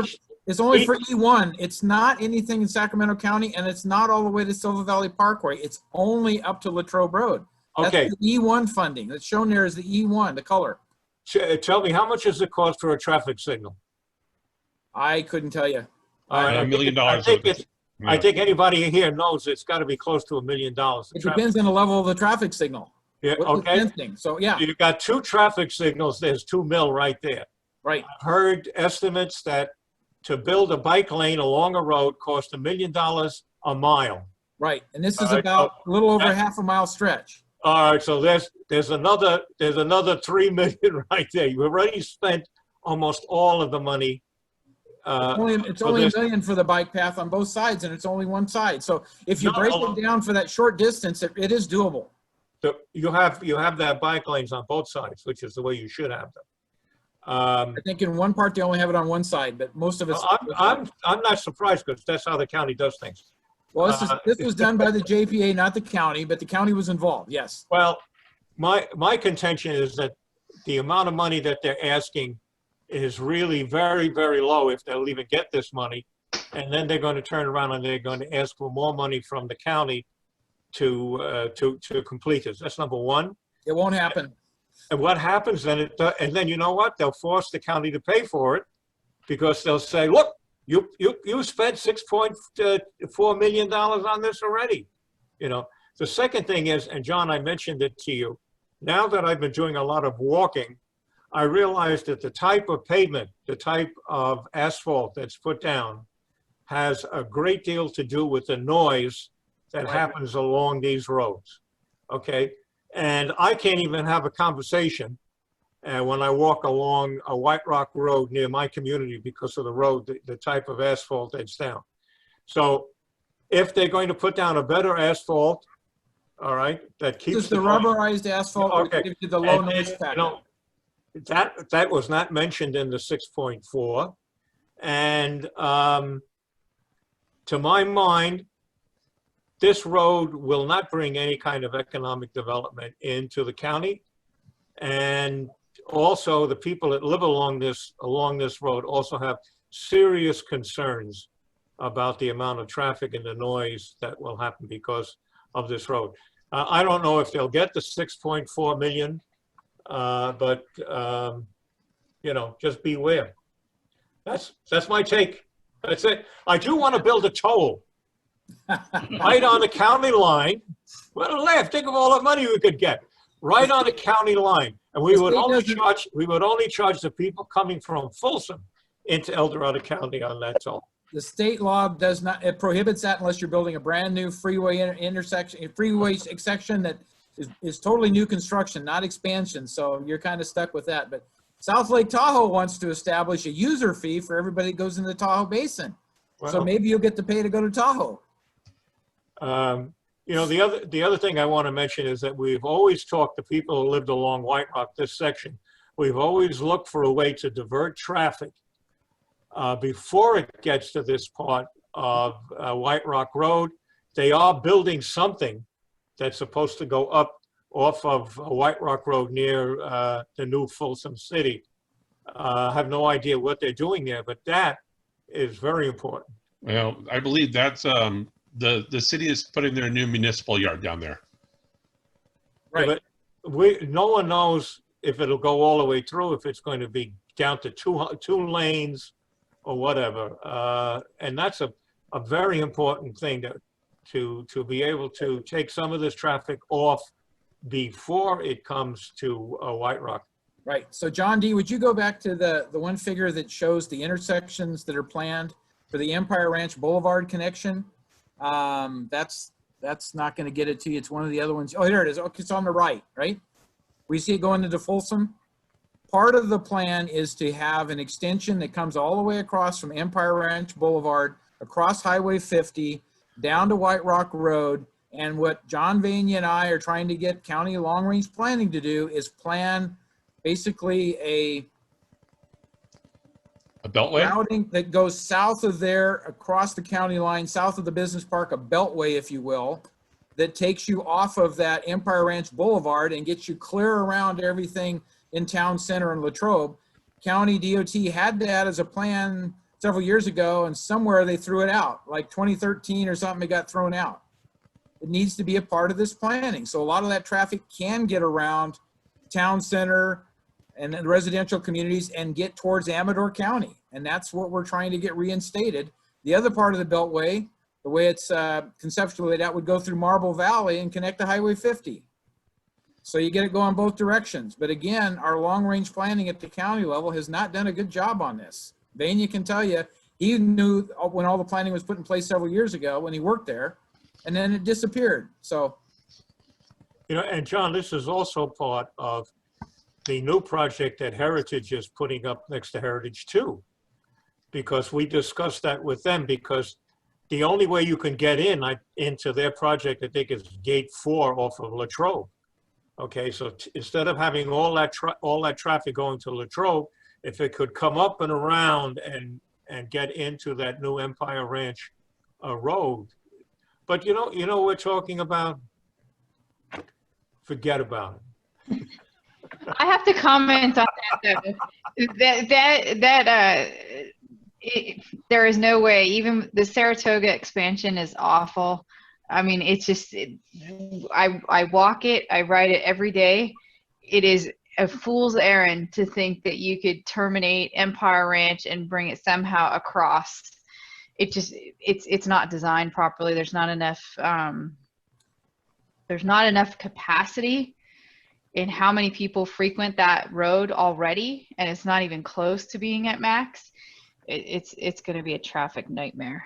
S2: is only for E1. It's not anything in Sacramento County, and it's not all the way to Silver Valley Parkway. It's only up to Latrobe Road. That's
S3: Okay.
S2: the E1 funding. That's shown there is the E1, the color.
S3: Tell me, how much does it cost for a traffic signal?
S2: I couldn't tell you.
S1: $1 million.
S3: I think anybody here knows it's got to be close to $1 million.
S2: It depends on the level of the traffic signal.
S3: Yeah,
S2: What the
S3: okay.
S2: fencing. So yeah,
S3: You've got 2 traffic signals. There's $2 million right there.
S2: right.
S3: I've heard estimates that to build a bike lane along a road costs $1 million a mile.
S2: Right. And this is
S3: All right,
S2: about a little over
S3: that-
S2: half a mile stretch.
S3: All right, so there's another $3 million right there. You've already spent almost all of the money.
S2: It's only $1 million for the bike path on both sides, and it's only one side. So if you
S3: No,
S2: break it down for that short distance, it is doable.
S3: You have that bike lanes on both sides, which is the way you should have them.
S2: I think in one part they only have it on one side, but most of it's.
S3: I'm not surprised because that's how the county does things.
S2: Well, this was done by the JPA, not the county, but the county was involved. Yes.
S3: Well, my contention is that the amount of money that they're asking is really very, very low if they'll even get this money. And then they're going to turn around and they're going to ask for more money from the county to complete this. That's number one.
S2: It won't happen.
S3: And what happens then? And then you know what? They'll force the county to pay for it because they'll say, look, you spent $6.4 million on this already. You know, the second thing is, and John, I mentioned it to you, now that I've been doing a lot of walking, I realized that the type of pavement, the type of asphalt that's put down has a great deal to do with the noise that happens along these roads. Okay. And I can't even have a conversation when I walk along a White Rock Road near my community because of the road, the type of asphalt that's down. So if they're going to put down a better asphalt, all right, that keeps
S2: Just the rubberized asphalt,
S3: okay,
S2: gives you the low
S3: and
S2: noise
S3: then,
S2: factor.
S3: you know, that was not mentioned in the 6.4. And to my mind, this road will not bring any kind of economic development into the county. And also the people that live along this road also have serious concerns about the amount of traffic and the noise that will happen because of this road. I don't know if they'll get the 6.4 million, but you know, just beware. That's my take. That's it. I do want to build a toll right on the county line. Well, laugh. Think of all the money we could get right on the county line, and we would only charge the people coming from Folsom into El Dorado County on that toll.
S2: The state law does not, it prohibits that unless you're building a brand new freeway intersection, a freeway section that is totally new construction, not expansion. So you're kind of stuck with that. But South Lake Tahoe wants to establish a user fee for everybody that goes in the Tahoe Basin. So
S3: Well,
S2: maybe you'll get to pay to go to Tahoe.
S3: you know, the other thing I want to mention is that we've always talked to people who lived along White Rock, this section. We've always looked for a way to divert traffic before it gets to this part of White Rock Road. They are building something that's supposed to go up off of White Rock Road near the new Folsom City. I have no idea what they're doing there, but that is very important.
S1: Well, I believe that's the city is putting their new municipal yard down there.
S2: Right.
S3: But no one knows if it'll go all the way through, if it's going to be down to two lanes or whatever. And that's a very important thing to be able to take some of this traffic off before it comes to White Rock.
S2: Right. So John D., would you go back to the one figure that shows the intersections that are planned for the Empire Ranch Boulevard connection? That's not going to get it to you. It's one of the other ones. Oh, here it is. Okay, it's on the right, right? We see it going into Folsom. Part of the plan is to have an extension that comes all the way across from Empire Ranch Boulevard, across Highway 50, down to White Rock Road. And what John Vania and I are trying to get county long-range planning to do is plan basically a
S1: Beltway?
S2: routing that goes south of there, across the county line, south of the business park, a beltway, if you will, that takes you off of that Empire Ranch Boulevard and gets you clear around everything in Town Center and Latrobe. County DOT had that as a plan several years ago, and somewhere they threw it out, like 2013 or something, it got thrown out. It needs to be a part of this planning. So a lot of that traffic can get around Town Center and the residential communities and get towards Amador County. And that's what we're trying to get reinstated. The other part of the Beltway, the way it's conceptually laid out, would go through Marble Valley and connect to Highway 50. So you get it going both directions. But again, our long-range planning at the county level has not done a good job on this. Vania can tell you, he knew when all the planning was put in place several years ago when he worked there, and then it disappeared. So,
S3: You know, and John, this is also part of the new project that Heritage is putting up next to Heritage 2, because we discussed that with them, because the only way you can get into their project, I think, is Gate 4 off of Latrobe. Okay, so instead of having all that traffic going to Latrobe, if it could come up and around and get into that new Empire Ranch road. But you know what we're talking about? Forget about it.
S10: I have to comment on that though. There is no way. Even the Saratoga expansion is awful. I mean, it's just, I walk it, I ride it every day. It is a fool's errand to think that you could terminate Empire Ranch and bring it somehow across. It's not designed properly. There's not enough capacity in how many people frequent that road already, and it's not even close to being at max. It's going to be a traffic nightmare.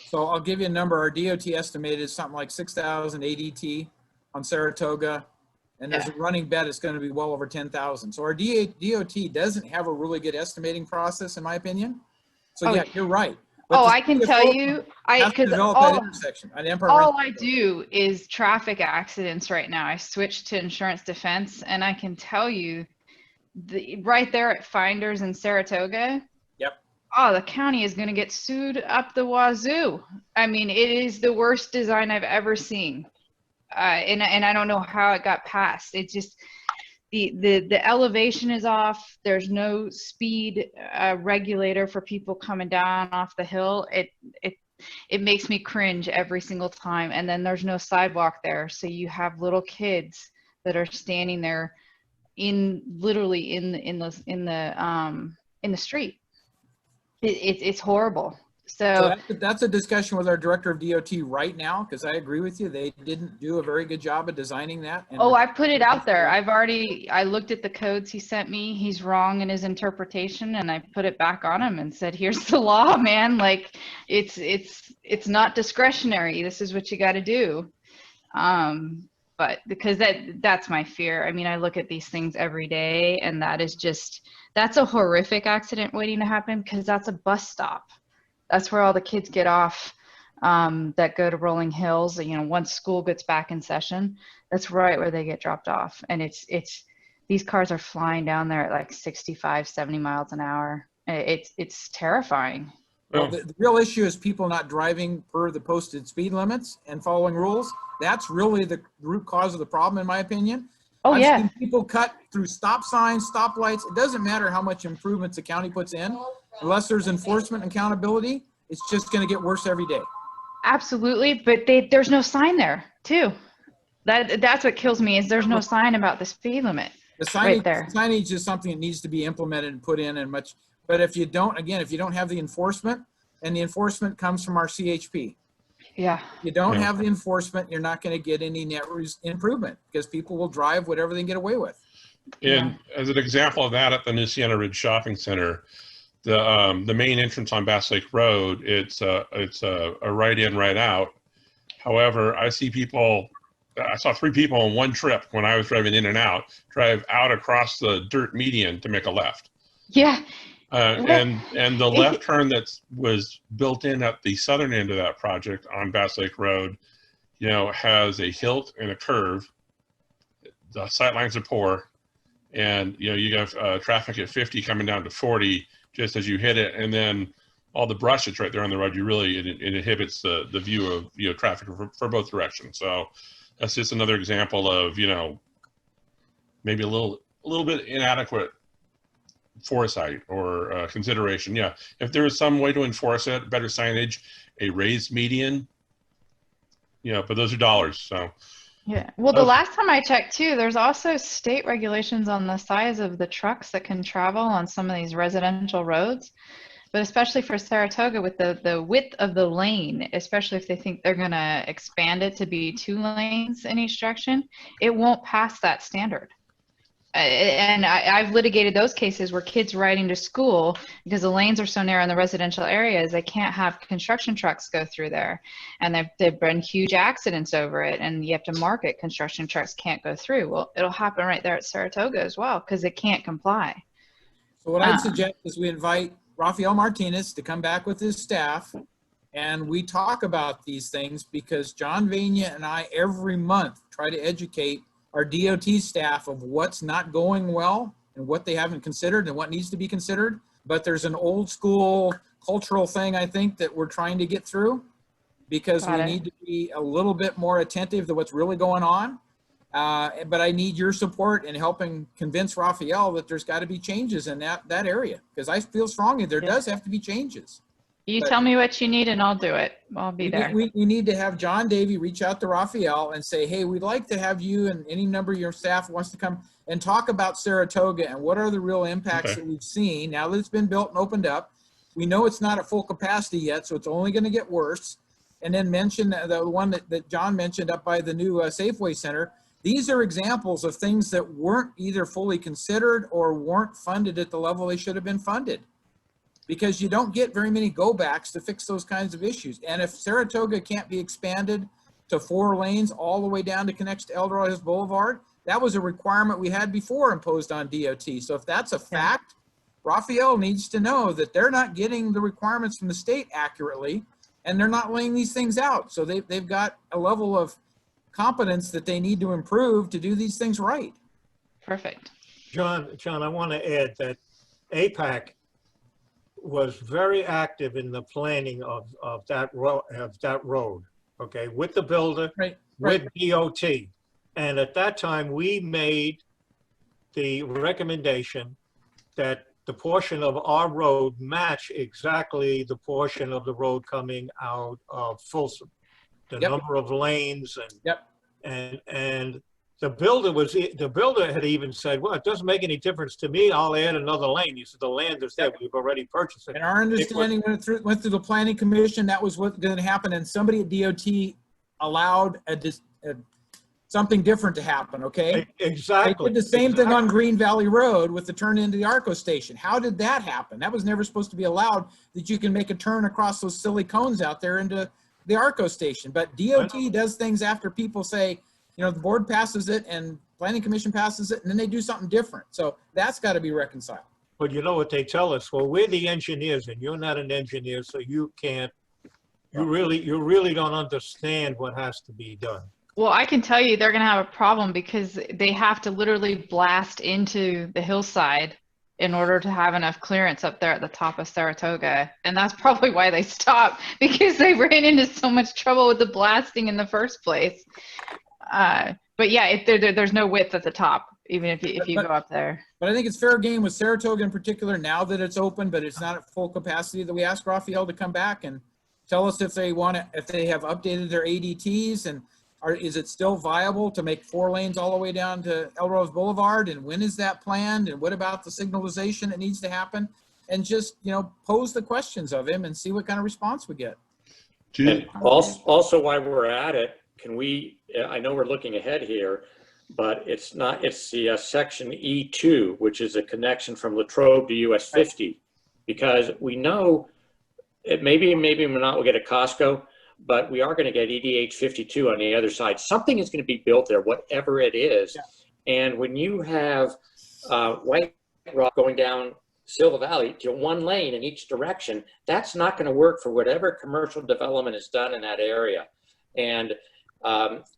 S2: So I'll give you a number. Our DOT estimated something like 6,000 ADT on Saratoga, and there's a running bet it's going to be well over 10,000. So our DOT doesn't have a really good estimating process, in my opinion. So yeah, you're right. But
S10: I can tell you, because all I do is traffic accidents right now. I switched to insurance defense, and I can tell you, right there at Finders in Saratoga, oh, the county is going to get sued up the wazoo. I mean, it is the worst design I've ever seen. And I don't know how it got passed. It just, the elevation is off. There's no speed regulator for people coming down off the hill. It makes me cringe every single time. And then there's no sidewalk there. So you have little kids that are standing there literally in the street. It's horrible. So
S2: that's a discussion with our director of DOT right now, because I agree with you. They didn't do a very good job of designing that.
S10: I put it out there. I looked at the codes he sent me. He's wrong in his interpretation, and I put it back on him and said, here's the law, man. Like, it's not discretionary. This is what you got to do. but because that's my fear. I mean, I look at these things every day, and that's a horrific accident waiting to happen, because that's a bus stop. That's where all the kids get off that go to Rolling Hills. You know, once school gets back in session, that's right where they get dropped off. And it's these cars are flying down there at like 65, 70 miles an hour. It's terrifying.
S2: Well, the real issue is people not driving per the posted speed limits and following rules. That's really the root cause of the problem, in my opinion.
S10: Oh,
S2: I've
S10: yeah.
S2: seen people cut through stop signs, stoplights. It doesn't matter how much improvements the county puts in. Unless there's enforcement and accountability, it's just going to get worse every day.
S10: Absolutely, but there's no sign there, too. That's what kills me, is there's no sign about the speed limit.
S2: The signage,
S10: right there.
S2: Signage is something that needs to be implemented and put in, and much. But if you don't, again, if you don't have the enforcement, and the enforcement comes from our CHP.
S10: Yeah.
S2: You don't have the enforcement, you're not going to get any net improvement, because people will drive whatever they can get away with.
S1: And as an example of that, at the New Sienna Ridge Shopping Center, the main entrance on Bass Lake Road, it's a right in, right out. However, I saw 3 people on one trip when I was driving in and out, drive out across the dirt median to make a left.
S10: Yeah.
S1: And the left turn that was built in at the southern end of that project on Bass Lake Road, you know, has a hilt and a curve. The sight lines are poor, and you know, you have traffic at 50 coming down to 40 just as you hit it, and then all the brush that's right there on the road, it inhibits the view of, you know, traffic for both directions. So that's just another example of, you know, maybe a little bit inadequate foresight or consideration. Yeah, if there is some way to enforce it, better signage, a raised median, you know, but those are dollars. So
S10: yeah, well, the last time I checked too, there's also state regulations on the size of the trucks that can travel on some of these residential roads, but especially for Saratoga, with the width of the lane, especially if they think they're going to expand it to be 2 lanes in each direction, it won't pass that standard. And I've litigated those cases where kids riding to school, because the lanes are so narrow in the residential areas, they can't have construction trucks go through there. And there've been huge accidents over it, and you have to mark it, construction trucks can't go through. Well, it'll happen right there at Saratoga as well, because it can't comply.
S2: So what I'd suggest is we invite Rafael Martinez to come back with his staff, and we talk about these things, because John Vania and I every month try to educate our DOT staff of what's not going well and what they haven't considered and what needs to be considered. But there's an old school cultural thing, I think, that we're trying to get through, because we need to be a little bit more attentive to what's really going on. But I need your support in helping convince Rafael that there's got to be changes in that area, because I feel strongly there does have to be changes.
S10: You tell me what you need and I'll do it. I'll be there.
S2: We need to have John Davey reach out to Rafael and say, hey, we'd like to have you and any number of your staff wants to come and talk about Saratoga and what are the real impacts that we've seen now that it's been built and opened up. We know it's not at full capacity yet, so it's only going to get worse. And then mention the one that John mentioned up by the new Safeway Center. These are examples of things that weren't either fully considered or weren't funded at the level they should have been funded, because you don't get very many go-backs to fix those kinds of issues. And if Saratoga can't be expanded to 4 lanes all the way down to connect to El Dorado Boulevard, that was a requirement we had before imposed on DOT. So if that's a fact, Rafael needs to know that they're not getting the requirements from the state accurately, and they're not laying these things out. So they've got a level of competence that they need to improve to do these things right.
S10: Perfect.
S3: John, I want to add that APAC was very active in the planning of that road, okay, with the builder, with DOT. And at that time, we made the recommendation that the portion of our road match exactly the portion of the road coming out of Folsom, the number of lanes and the builder had even said, well, it doesn't make any difference to me. I'll add another lane. He said, the land is there. We've already purchased it.
S2: And our understanding went through the planning commission, that was what's going to happen. And somebody at DOT allowed something different to happen, okay?
S3: Exactly.
S2: They did the same thing on Green Valley Road with the turn into the ARCO station. How did that happen? That was never supposed to be allowed, that you can make a turn across those silly cones out there into the ARCO station. But DOT does things after people say, you know, the board passes it and planning commission passes it and then they do something different. So that's got to be reconciled.
S3: But you know what they tell us? Well, we're the engineers and you're not an engineer, so you can't, you really don't understand what has to be done.
S10: Well, I can tell you they're going to have a problem because they have to literally blast into the hillside in order to have enough clearance up there at the top of Saratoga. And that's probably why they stopped, because they ran into so much trouble with the blasting in the first place. But yeah, there's no width at the top, even if you go up there.
S2: But I think it's fair game with Saratoga in particular, now that it's open, but it's not at full capacity, that we ask Raphael to come back and tell us if they want to, if they have updated their ADTs, and is it still viable to make 4 lanes all the way down to Elrose Boulevard? And when is that planned? And what about the signalization that needs to happen? And just, you know, pose the questions of him and see what kind of response we get.
S4: And also while we're at it, can we, I know we're looking ahead here, but it's not, it's the section E2, which is a connection from Latrobe to US 50, because we know it maybe we're not, we'll get a Costco, but we are going to get EDH 52 on the other side. Something is going to be built there, whatever it is. Yeah. And when you have White Rock going down Silver Valley to 1 lane in each direction, that's not going to work for whatever commercial development is done in that area. And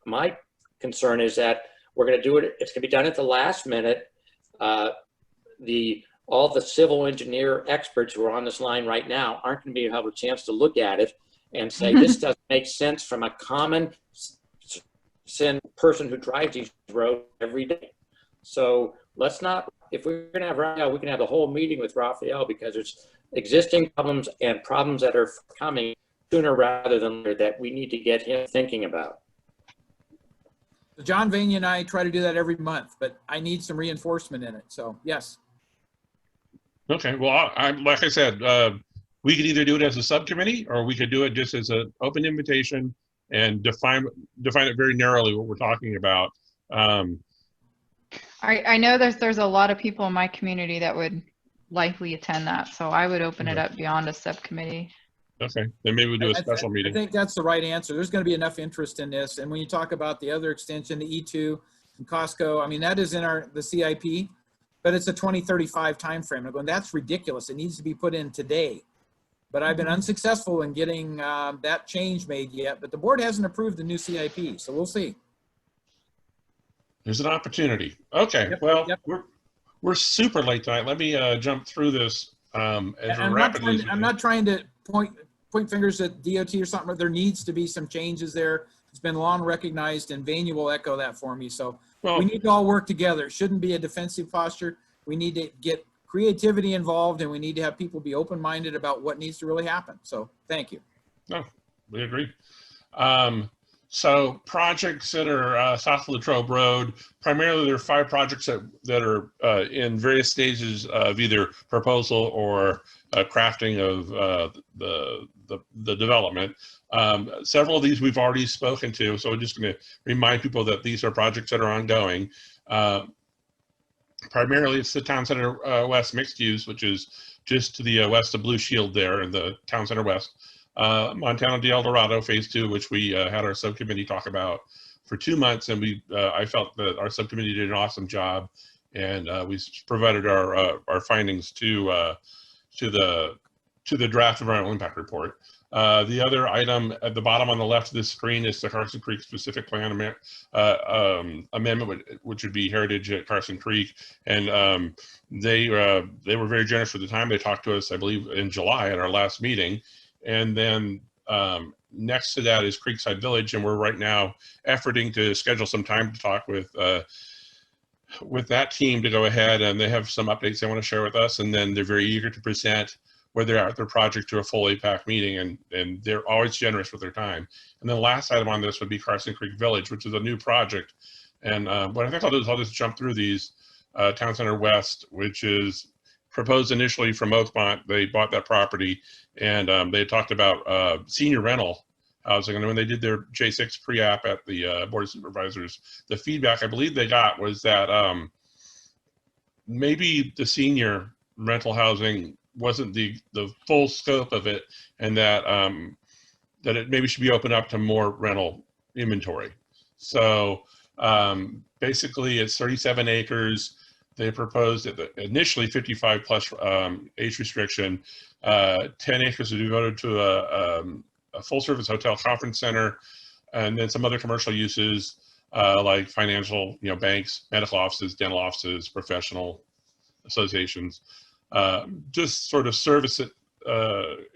S4: my concern is that we're going to do it, it's going to be done at the last minute. All the civil engineer experts who are on this line right now aren't going to have a chance to look at it and say, this doesn't make sense from a common person who drives these roads every day. So let's not, if we're going to have Raphael, we can have a whole meeting with Raphael, because there's existing problems and problems that are coming sooner rather than later that we need to get him thinking about.
S2: John Vania and I try to do that every month, but I need some reinforcement in it. So yes.
S1: Okay, well, like I said, we could either do it as a subcommittee, or we could do it just as an open invitation and define it very narrowly what we're talking about.
S10: I know there's a lot of people in my community that would likely attend that, so I would open it up beyond a subcommittee.
S1: Okay, then maybe we'll do a special meeting.
S2: I think that's the right answer. There's going to be enough interest in this. And when you talk about the other extension, the E2 and Costco, I mean, that is in the CIP, but it's a 2035 timeframe. I'm going, that's ridiculous. It needs to be put in today. But I've been unsuccessful in getting that change made yet. But the board hasn't approved the new CIP, so we'll see.
S1: There's an opportunity. Okay, well, we're super late tonight. Let me jump through this as rapidly as we can. I'm
S2: not trying to point fingers at DOT or something, but there needs to be some changes there. It's been long recognized, and Vania will echo that for me. So we need to all work together. It shouldn't be a defensive posture. We need to get creativity involved, and we need to have people be open-minded about what needs to really happen. So thank you.
S1: No, we agree. So projects that are south of Latrobe Road, primarily there are 5 projects that are in various stages of either proposal or crafting of the development. Several of these we've already spoken to, so I'm just going to remind people that these are projects that are ongoing. Primarily it's the Town Center West mixed use, which is just to the west of Blue Shield there in the Town Center West. Montana de El Dorado Phase 2, which we had our subcommittee talk about for 2 months, and I felt that our subcommittee did an awesome job, and we provided our findings to the draft environmental impact report. The other item at the bottom on the left of the screen is the Carson Creek specific plan amendment, which would be heritage at Carson Creek, and they were very generous with the time. They talked to us, I believe, in July at our last meeting. And then next to that is Creekside Village, and we're right now efforting to schedule some time to talk with that team to go ahead, and they have some updates they want to share with us, and then they're very eager to present where they're at their project to a full APAC meeting, and they're always generous with their time. And then the last item on this would be Carson Creek Village, which is a new project. And what I think I'll do is I'll just jump through these. Town Center West, which is proposed initially from Oakmont. They bought that property, and they talked about senior rental housing. And when they did their J6 pre-app at the Board of Supervisors, the feedback I believe they got was that maybe the senior rental housing wasn't the full scope of it, and that that it maybe should be opened up to more rental inventory. So Basically, it's 37 acres. They proposed initially 55 plus age restriction. 10 acres are devoted to a full-service hotel conference center, and then some other commercial uses like financial, banks, medical offices, dental offices, professional associations, just sort of service it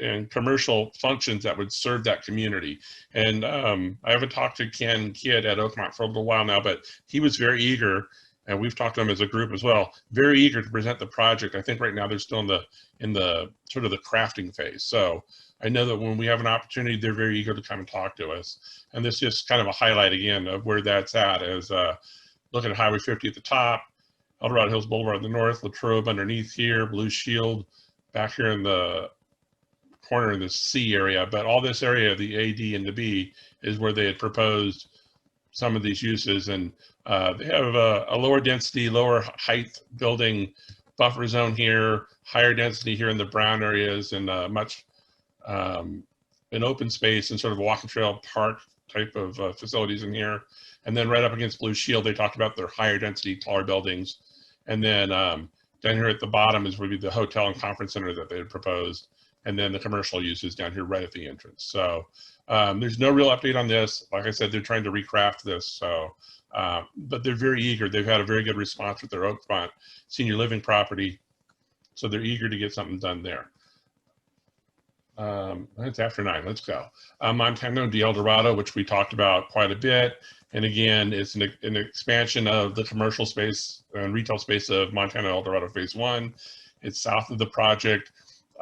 S1: and commercial functions that would serve that community. And I haven't talked to Ken Kidd at Oakmont for a little while now, but he was very eager, and we've talked to him as a group as well, very eager to present the project. I think right now they're still in the sort of the crafting phase. So I know that when we have an opportunity, they're very eager to come and talk to us. And this is just kind of a highlight again of where that's at, is looking at Highway 50 at the top, El Dorado Hills Boulevard in the north, Latrobe underneath here, Blue Shield back here in the corner of the C area. But all this area, the A, D, and the B, is where they had proposed some of these uses. And they have a lower density, lower height building buffer zone here, higher density here in the brown areas, and much an open space and sort of a walking trail park type of facilities in here. And then right up against Blue Shield, they talked about their higher density, taller buildings. And then down here at the bottom is would be the hotel and conference center that they had proposed. And then the commercial uses down here right at the entrance. So there's no real update on this. Like I said, they're trying to recraft this. So, but they're very eager. They've had a very good response with their Oakmont senior living property. So they're eager to get something done there. It's after 9, let's go. Montana de El Dorado, which we talked about quite a bit. And again, it's an expansion of the commercial space and retail space of Montana El Dorado Phase 1. It's south of the project.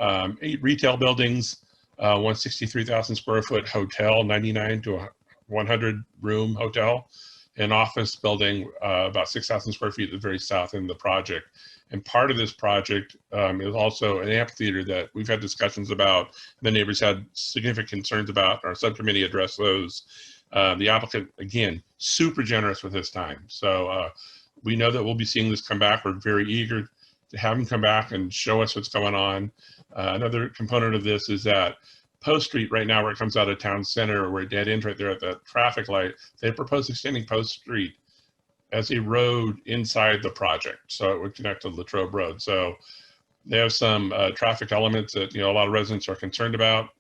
S1: 8 retail buildings, 163,000 square foot hotel, 99 to 100 room hotel, an office building about 6,000 square feet at the very south end of the project. And part of this project is also an amphitheater that we've had discussions about. The neighbors had significant concerns about. Our subcommittee addressed those. The applicant, again, super generous with his time. So we know that we'll be seeing this come back. We're very eager to have him come back and show us what's going on. Another component of this is that Post Street right now, where it comes out of town center, where it dead ends right there at the traffic light, they propose extending Post Street as a road inside the project. So it would connect to Latrobe Road. So they have some traffic elements that, a lot of residents are concerned about.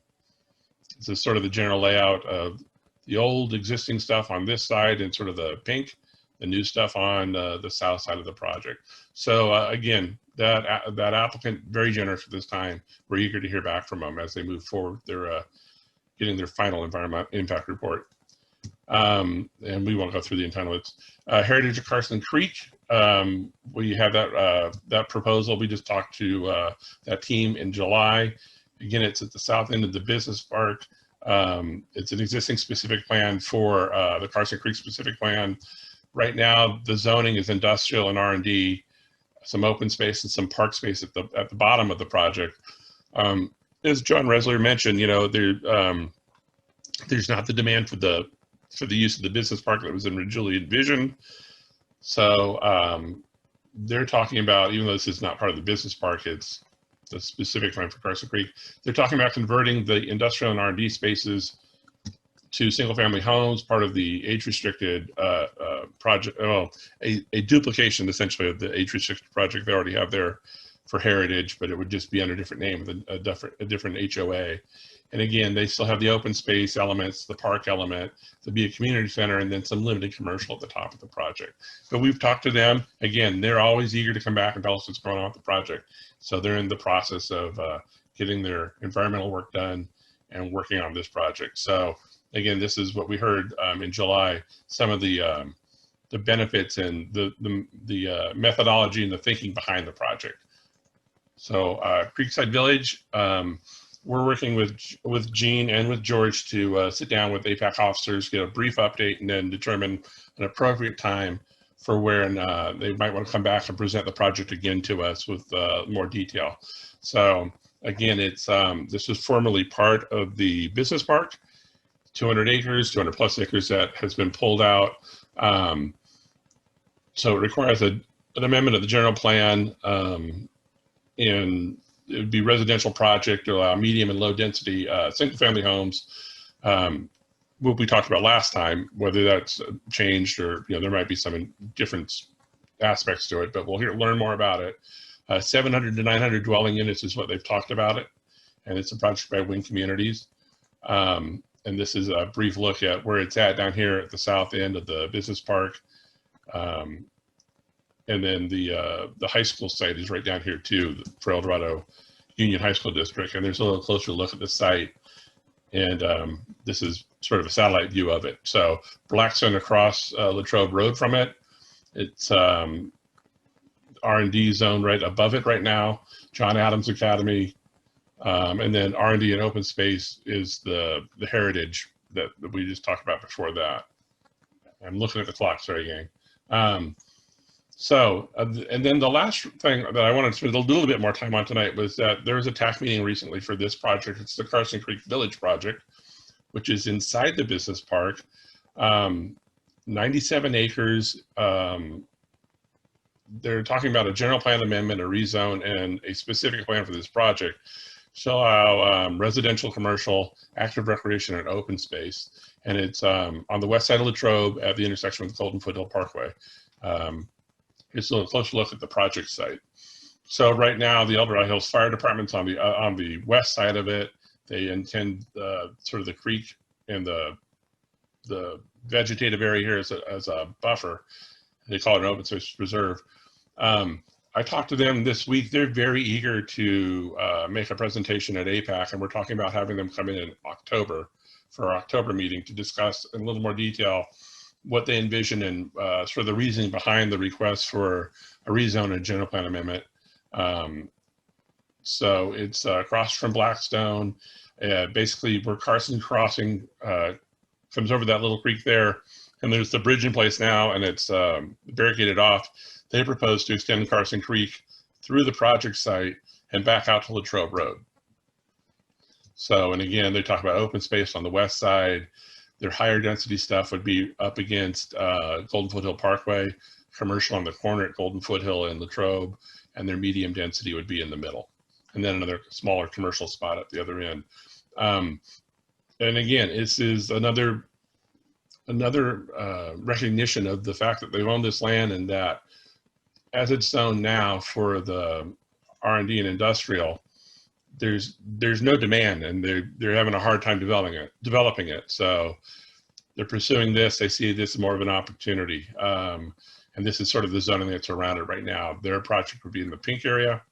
S1: This is sort of the general layout of the old existing stuff on this side and sort of the pink, the new stuff on the south side of the project. So again, that applicant, very generous at this time. We're eager to hear back from them as they move forward. They're getting their final environmental impact report. And we won't go through the entitlements. Heritage of Carson Creek, we have that proposal. We just talked to that team in July. Again, it's at the south end of the business park. It's an existing specific plan for the Carson Creek specific plan. Right now, the zoning is industrial and R&D, some open space and some park space at the bottom of the project. As John Resler mentioned, there's not the demand for the use of the business park that was originally envisioned. So they're talking about, even though this is not part of the business park, it's the specific plan for Carson Creek. They're talking about converting the industrial and R&D spaces to single-family homes, part of the age-restricted project, a duplication essentially of the age-restricted project they already have there for Heritage, but it would just be under a different name with a different HOA. And again, they still have the open space elements, the park element, to be a community center, and then some limited commercial at the top of the project. But we've talked to them. Again, they're always eager to come back and tell us what's going on with the project. So they're in the process of getting their environmental work done and working on this project. So again, this is what we heard in July, some of the benefits and the methodology and the thinking behind the project. So Creekside Village, we're working with Gene and with George to sit down with APAC officers, get a brief update, and then determine an appropriate time for when they might want to come back and present the project again to us with more detail. So again, it's this was formerly part of the business park, 200 acres, 200 plus acres that has been pulled out. So it requires an amendment of the general plan, and it would be residential project to allow medium and low density single family homes. what we talked about last time, whether that's changed or, there might be some different aspects to it, but we'll learn more about it. 700 to 900 dwelling units is what they've talked about it. And it's a project by Wing Communities. And this is a brief look at where it's at down here at the south end of the business park. And then the high school site is right down here too, for El Dorado Union High School District. And there's a little closer look at the site. And this is sort of a satellite view of it. So Blackstone across Latrobe Road from it. It's R&D zone right above it right now, John Adams Academy. And then R&D and open space is the heritage that we just talked about before that. I'm looking at the clock, sorry gang. And then the last thing that I wanted to spend a little bit more time on tonight was that there was a TAC meeting recently for this project. It's the Carson Creek Village project, which is inside the business park. 97 acres. They're talking about a general plan amendment, a rezone, and a specific plan for this project. So residential, commercial, active recreation, and open space. And it's on the west side of Latrobe at the intersection with the Golden Foothill Parkway. Here's a little closer look at the project site. So right now, the El Dorado Hills Fire Department's on the west side of it. They intend sort of the creek and the vegetative area here as a buffer. They call it an open space reserve. I talked to them this week. They're very eager to make a presentation at APAC, and we're talking about having them come in October for our October meeting to discuss in a little more detail what they envision and sort of the reasoning behind the request for a rezone and general plan amendment. So it's across from Blackstone, basically where Carson Crossing comes over that little creek there, and there's the bridge in place now, and it's barricaded off. They propose to extend Carson Creek through the project site and back out to Latrobe Road. So, and again, they talk about open space on the west side. Their higher density stuff would be up against Golden Foothill Parkway, commercial on the corner at Golden Foothill and Latrobe, and their medium density would be in the middle. And then another smaller commercial spot at the other end. And again, this is another recognition of the fact that they've owned this land, and that as it's zoned now for the R&D and industrial, there's no demand, and they're having a hard time developing it. So they're pursuing this. They see this as more of an opportunity. And this is sort of the zoning that's around it right now. Their project would be in the pink area,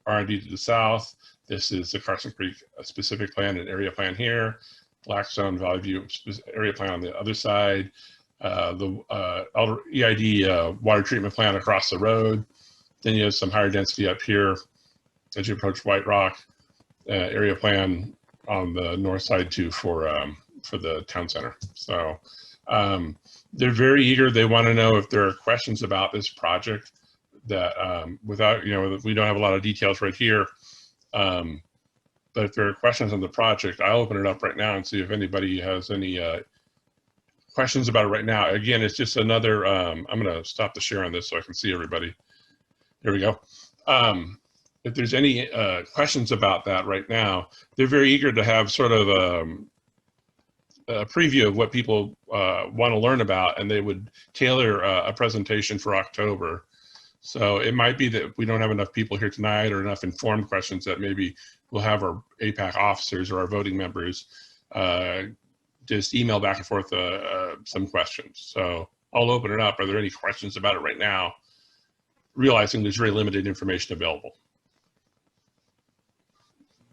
S1: R&D to the south. This is the Carson Creek specific plan and area plan here. Blackstone Valley View area plan on the other side. The EID water treatment plant across the road. Then you have some higher density up here as you approach White Rock. Area plan on the north side too for the town center. So they're very eager. They want to know if there are questions about this project that without, we don't have a lot of details right here. But if there are questions on the project, I'll open it up right now and see if anybody has any questions about it right now. Again, it's just another, I'm going to stop the share on this so I can see everybody. There we go. If there's any questions about that right now, they're very eager to have sort of a preview of what people want to learn about, and they would tailor a presentation for October. So it might be that we don't have enough people here tonight or enough informed questions that maybe we'll have our APAC officers or our voting members just email back and forth some questions. So I'll open it up. Are there any questions about it right now? Realizing there's very limited information available.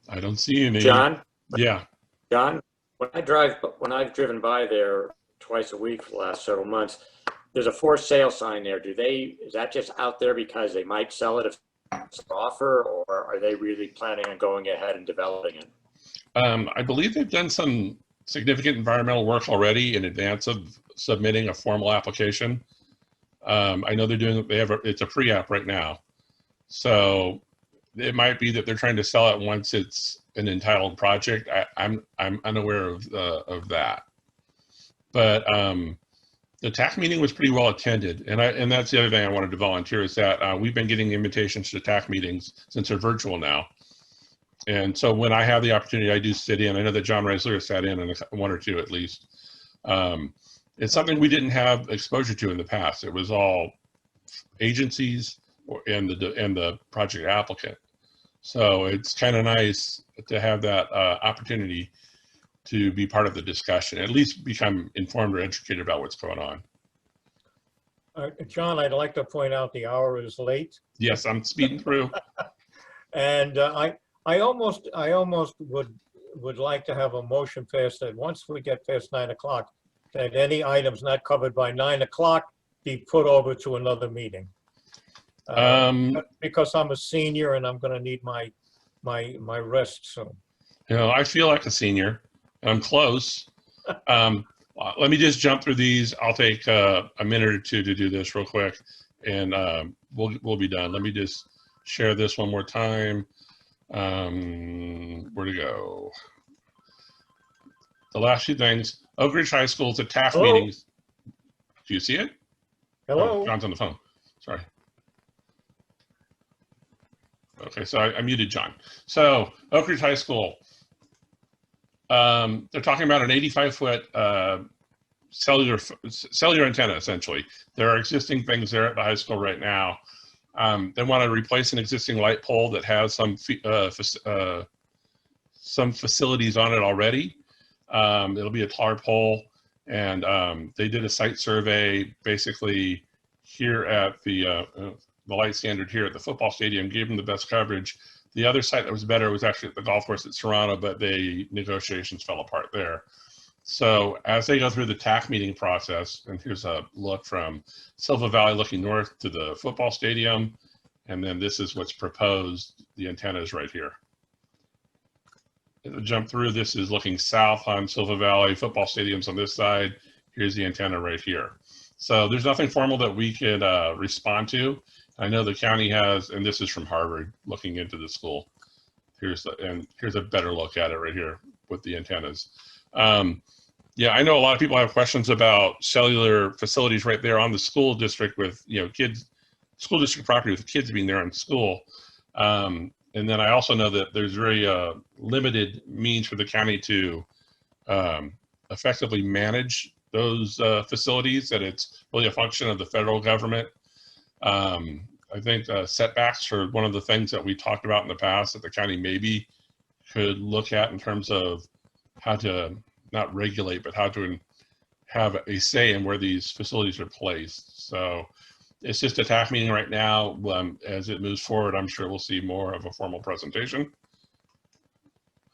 S1: I don't see any.
S4: John?
S1: Yeah.
S4: John, when I've driven by there twice a week for the last several months, there's a for sale sign there. Is that just out there because they might sell it if it's an offer, or are they really planning on going ahead and developing it?
S1: I believe they've done some significant environmental work already in advance of submitting a formal application. I know it's a pre-app right now. So it might be that they're trying to sell it once it's an entitled project. I'm unaware of that. But the TAC meeting was pretty well attended, and that's the other thing I wanted to volunteer is that we've been getting invitations to TAC meetings since they're virtual now. And so when I have the opportunity, I do sit in. I know that John Reisler has sat in on one or two at least. It's something we didn't have exposure to in the past. It was all agencies and the project applicant. So it's kind of nice to have that opportunity to be part of the discussion, at least become informed or educated about what's going on.
S3: John, I'd like to point out the hour is late.
S1: Yes, I'm speeding through.
S3: And I almost would like to have a motion passed that once we get past 9 o'clock, that any items not covered by 9 o'clock be put over to another meeting. Because I'm a senior and I'm going to need my rest soon.
S1: You know, I feel like a senior. I'm close. Let me just jump through these. I'll take a minute or two to do this real quick, and we'll be done. Let me just share this one more time. Where to go? The last few things. Oak Ridge High School's at TAF meetings. Do you see it?
S3: Hello?
S1: Oh, John's on the phone. Sorry. Okay, so I muted John. So Oak Ridge High School, they're talking about an 85-foot cellular antenna, essentially. There are existing things there at the high school right now. They want to replace an existing light pole that has some facilities on it already. It'll be a taller pole, and they did a site survey basically here at the light standard here at the football stadium, gave them the best coverage. The other site that was better was actually at the golf course at Serrano, but the negotiations fell apart there. So as they go through the TAC meeting process, and here's a look from Silva Valley looking north to the football stadium, and then this is what's proposed. The antenna is right here. Jump through, this is looking south on Silva Valley, football stadiums on this side. Here's the antenna right here. So there's nothing formal that we could respond to. I know the county has, and this is from Harvard, looking into the school. Here's a better look at it right here with the antennas. Yeah, I know a lot of people have questions about cellular facilities right there on the school district with, you know, kids, school district property with kids being there in school. And then I also know that there's very limited means for the county to effectively manage those facilities, that it's really a function of the federal government. I think setbacks are one of the things that we talked about in the past that the county maybe could look at in terms of how to not regulate, but how to have a say in where these facilities are placed. So it's just a TAC meeting right now. As it moves forward, I'm sure we'll see more of a formal presentation.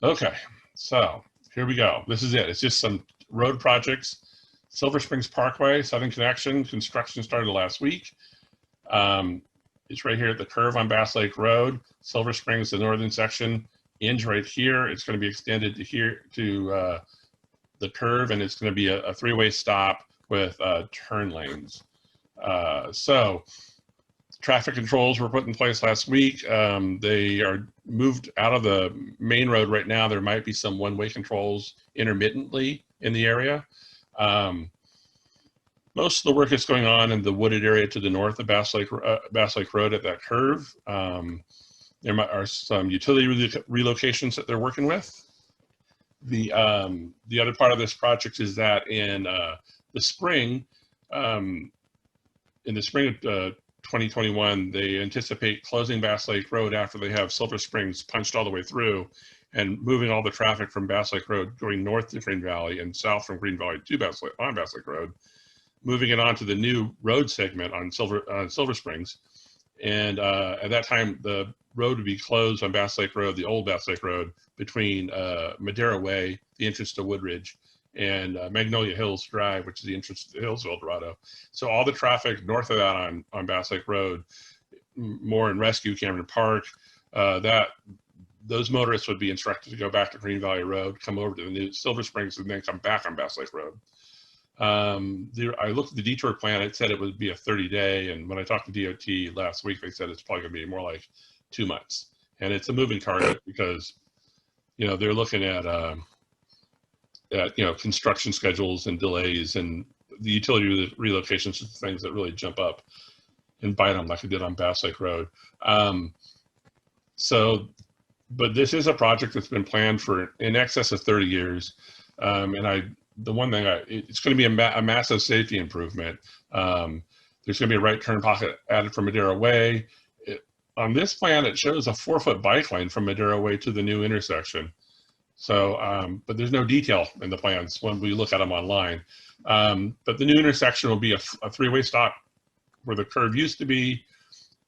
S1: Okay, so here we go. This is it. It's just some road projects. Silver Springs Parkway, Southern Connection, construction started last week. It's right here at the curve on Bass Lake Road. Silver Springs, the northern section, ends right here. It's going to be extended to here to the curve, and it's going to be a three-way stop with turn lanes. So traffic controls were put in place last week. They are moved out of the main road right now. There might be some one-way controls intermittently in the area. Most of the work is going on in the wooded area to the north of Bass Lake Road at that curve. There are some utility relocations that they're working with. The other part of this project is that in the spring of 2021, they anticipate closing Bass Lake Road after they have Silver Springs punched all the way through and moving all the traffic from Bass Lake Road going north to Green Valley and south from Green Valley to Bass Lake Road, moving it onto the new road segment on Silver Springs. And at that time, the road would be closed on Bass Lake Road, the old Bass Lake Road, between Madera Way, the entrance to Woodridge, and Magnolia Hills Drive, which is the entrance to the Hillsville, Dorado. So all the traffic north of that on Bass Lake Road, more in Rescue, Cameron Park, those motorists would be instructed to go back to Green Valley Road, come over to the new Silver Springs, and then come back on Bass Lake Road. I looked at the detour plan. It said it would be a 30-day, and when I talked to DOT last week, they said it's probably going to be more like 2 months. And it's a moving target because, you know, they're looking at you know, construction schedules and delays, and the utility relocations are things that really jump up and bite them like it did on Bass Lake Road. But this is a project that's been planned for in excess of 30 years. And the one thing, it's going to be a massive safety improvement. There's going to be a right turn pocket added from Madera Way. On this plan, it shows a 4-foot bike lane from Madera Way to the new intersection. So, but there's no detail in the plans when we look at them online. But the new intersection will be a 3-way stop where the curve used to be.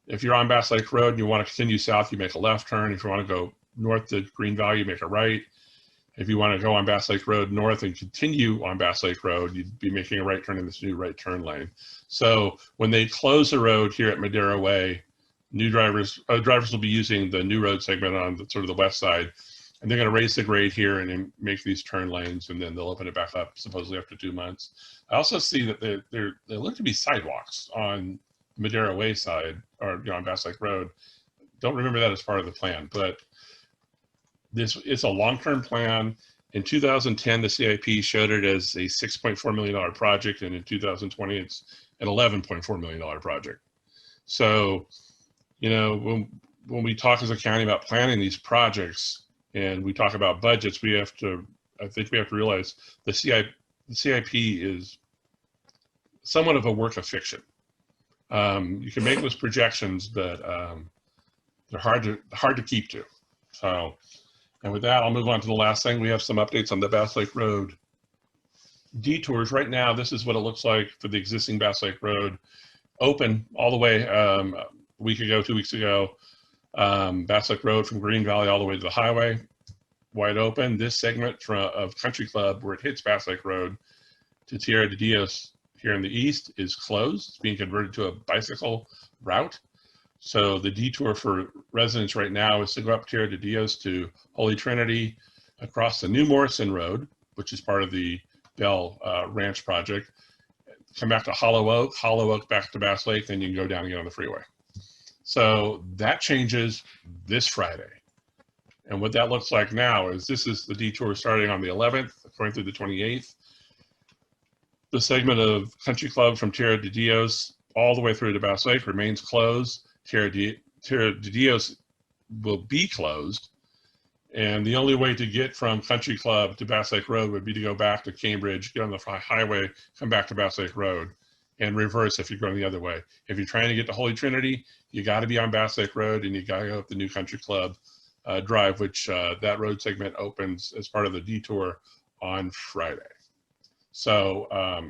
S1: If you're on Bass Lake Road and you want to continue south, you make a left turn. If you want to go north to Green Valley, you make a right. If you want to go on Bass Lake Road north and continue on Bass Lake Road, you'd be making a right turn in this new right turn lane. So when they close the road here at Madera Way, new drivers will be using the new road segment on the, sort of the west side, and they're going to raise the grade here and then make these turn lanes, and then they'll open it back up supposedly after 2 months. I also see that there look to be sidewalks on Madera Way side, or on Bass Lake Road. Don't remember that as part of the plan, but it's a long-term plan. In 2010, the CIP showed it as a $6.4 million project, and in 2020, it's an $11.4 million project. So, you know, when we talk as a county about planning these projects and we talk about budgets, I think we have to realize the CIP is somewhat of a work of fiction. You can make those projections, but they're hard to keep to. So, and with that, I'll move on to the last thing. We have some updates on the Bass Lake Road detours. Right now, this is what it looks like for the existing Bass Lake Road, open all the way a week ago, 2 weeks ago. Bass Lake Road from Green Valley all the way to the highway, wide open. This segment of Country Club, where it hits Bass Lake Road to Tierra de Dios here in the east, is closed. It's being converted to a bicycle route. So the detour for residents right now is to go up Tierra de Dios to Holy Trinity, across the New Morrison Road, which is part of the Bell Ranch project, come back to Hollow Oak back to Bass Lake, then you can go down and get on the freeway. So that changes this Friday. And what that looks like now is this is the detour starting on the 11th, going through the 28th. The segment of Country Club from Tierra de Dios all the way through to Bass Lake remains closed. Tierra de Dios will be closed. And the only way to get from Country Club to Bass Lake Road would be to go back to Cambridge, get on the highway, come back to Bass Lake Road, and reverse if you're going the other way. If you're trying to get to Holy Trinity, you got to be on Bass Lake Road, and you got to go up the new Country Club drive, which that road segment opens as part of the detour on Friday. So,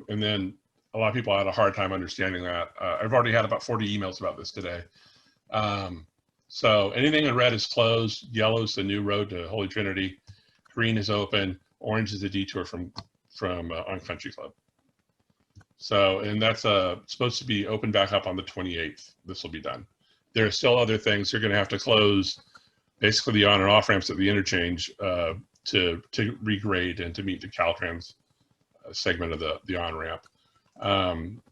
S1: and then a lot of people had a hard time understanding that. I've already had about 40 emails about this today. So anything in red is closed, yellow is the new road to Holy Trinity, green is open, orange is the detour from on Country Club. So, and that's supposed to be open back up on the 28th. This will be done. There are still other things. You're going to have to close basically the on and off ramps at the interchange to regrade and to meet the Caltrans segment of the on ramp.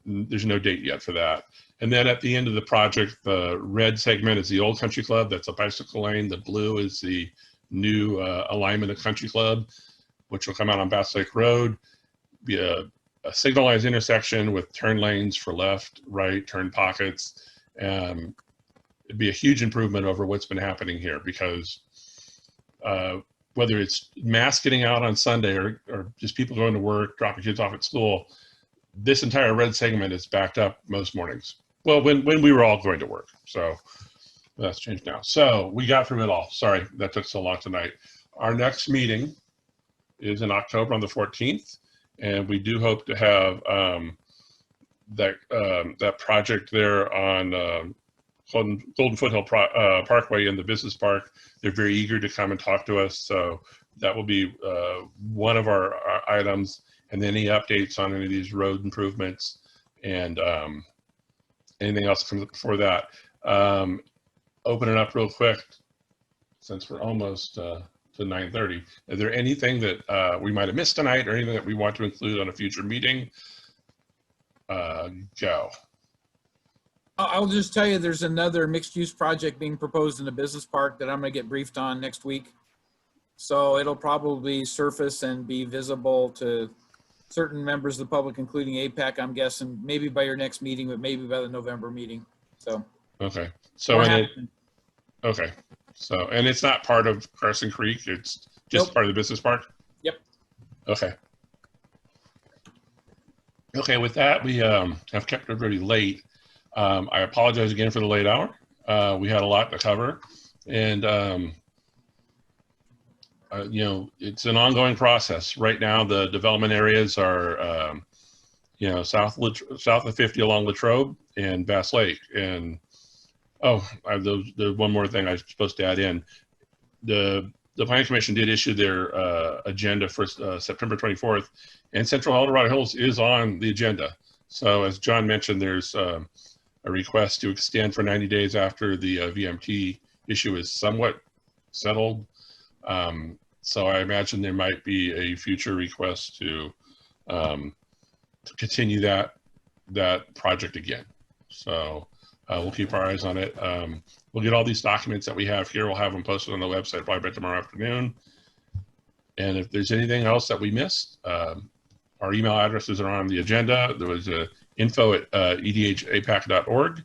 S1: There's no date yet for that. And then at the end of the project, the red segment is the old Country Club. That's a bicycle lane. The blue is the new alignment of Country Club, which will come out on Bass Lake Road. Be a signalized intersection with turn lanes for left, right, turn pockets. It'd be a huge improvement over what's been happening here, because whether it's mass getting out on Sunday or just people going to work, dropping kids off at school, this entire red segment is backed up most mornings. Well, when we were all going to work. So that's changed now. So we got through it all. Sorry that took so long tonight. Our next meeting is in October on the 14th. And we do hope to have that project there on Golden Foothill Parkway in the business park. They're very eager to come and talk to us. So that will be one of our items. And then any updates on any of these road improvements and anything else comes up before that. Open it up real quick, since we're almost to 9:30. Is there anything that we might have missed tonight, or anything that we want to include on a future meeting? Go.
S2: I'll just tell you, there's another mixed-use project being proposed in the business park that I'm going to get briefed on next week. So it'll probably surface and be visible to certain members of the public, including APAC, I'm guessing, maybe by your next meeting, but maybe by the November meeting. So.
S1: Okay. So, okay. So, and it's not part of Carson Creek, it's just part of the business park?
S2: Yep.
S1: Okay. Okay, with that, we have kept everybody late. I apologize again for the late hour. We had a lot to cover, and you know, it's an ongoing process. Right now, the development areas are, you know, south of 50 along Latrobe and Bass Lake. And oh, there's one more thing I was supposed to add in. The Planning Commission did issue their agenda for September 24th, and Central El Dorado Hills is on the agenda. So as John mentioned, there's a request to extend for 90 days after the VMT issue is somewhat settled. So I imagine there might be a future request to continue that project again. So we'll keep our eyes on it. We'll get all these documents that we have here. We'll have them posted on the website probably by tomorrow afternoon. And if there's anything else that we missed, our email addresses are on the agenda. There was info@edhapac.org.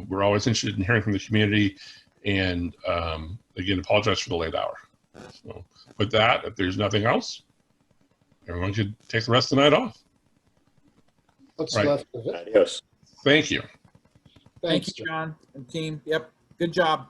S1: We're always interested in hearing from the community. And again, apologize for the late hour. So with that, if there's nothing else, everyone should take the rest of the night off.
S5: What's
S1: Right.
S5: left of it?
S4: Adios.
S1: Thank you.
S2: Thank you, John and team. Yep, good job.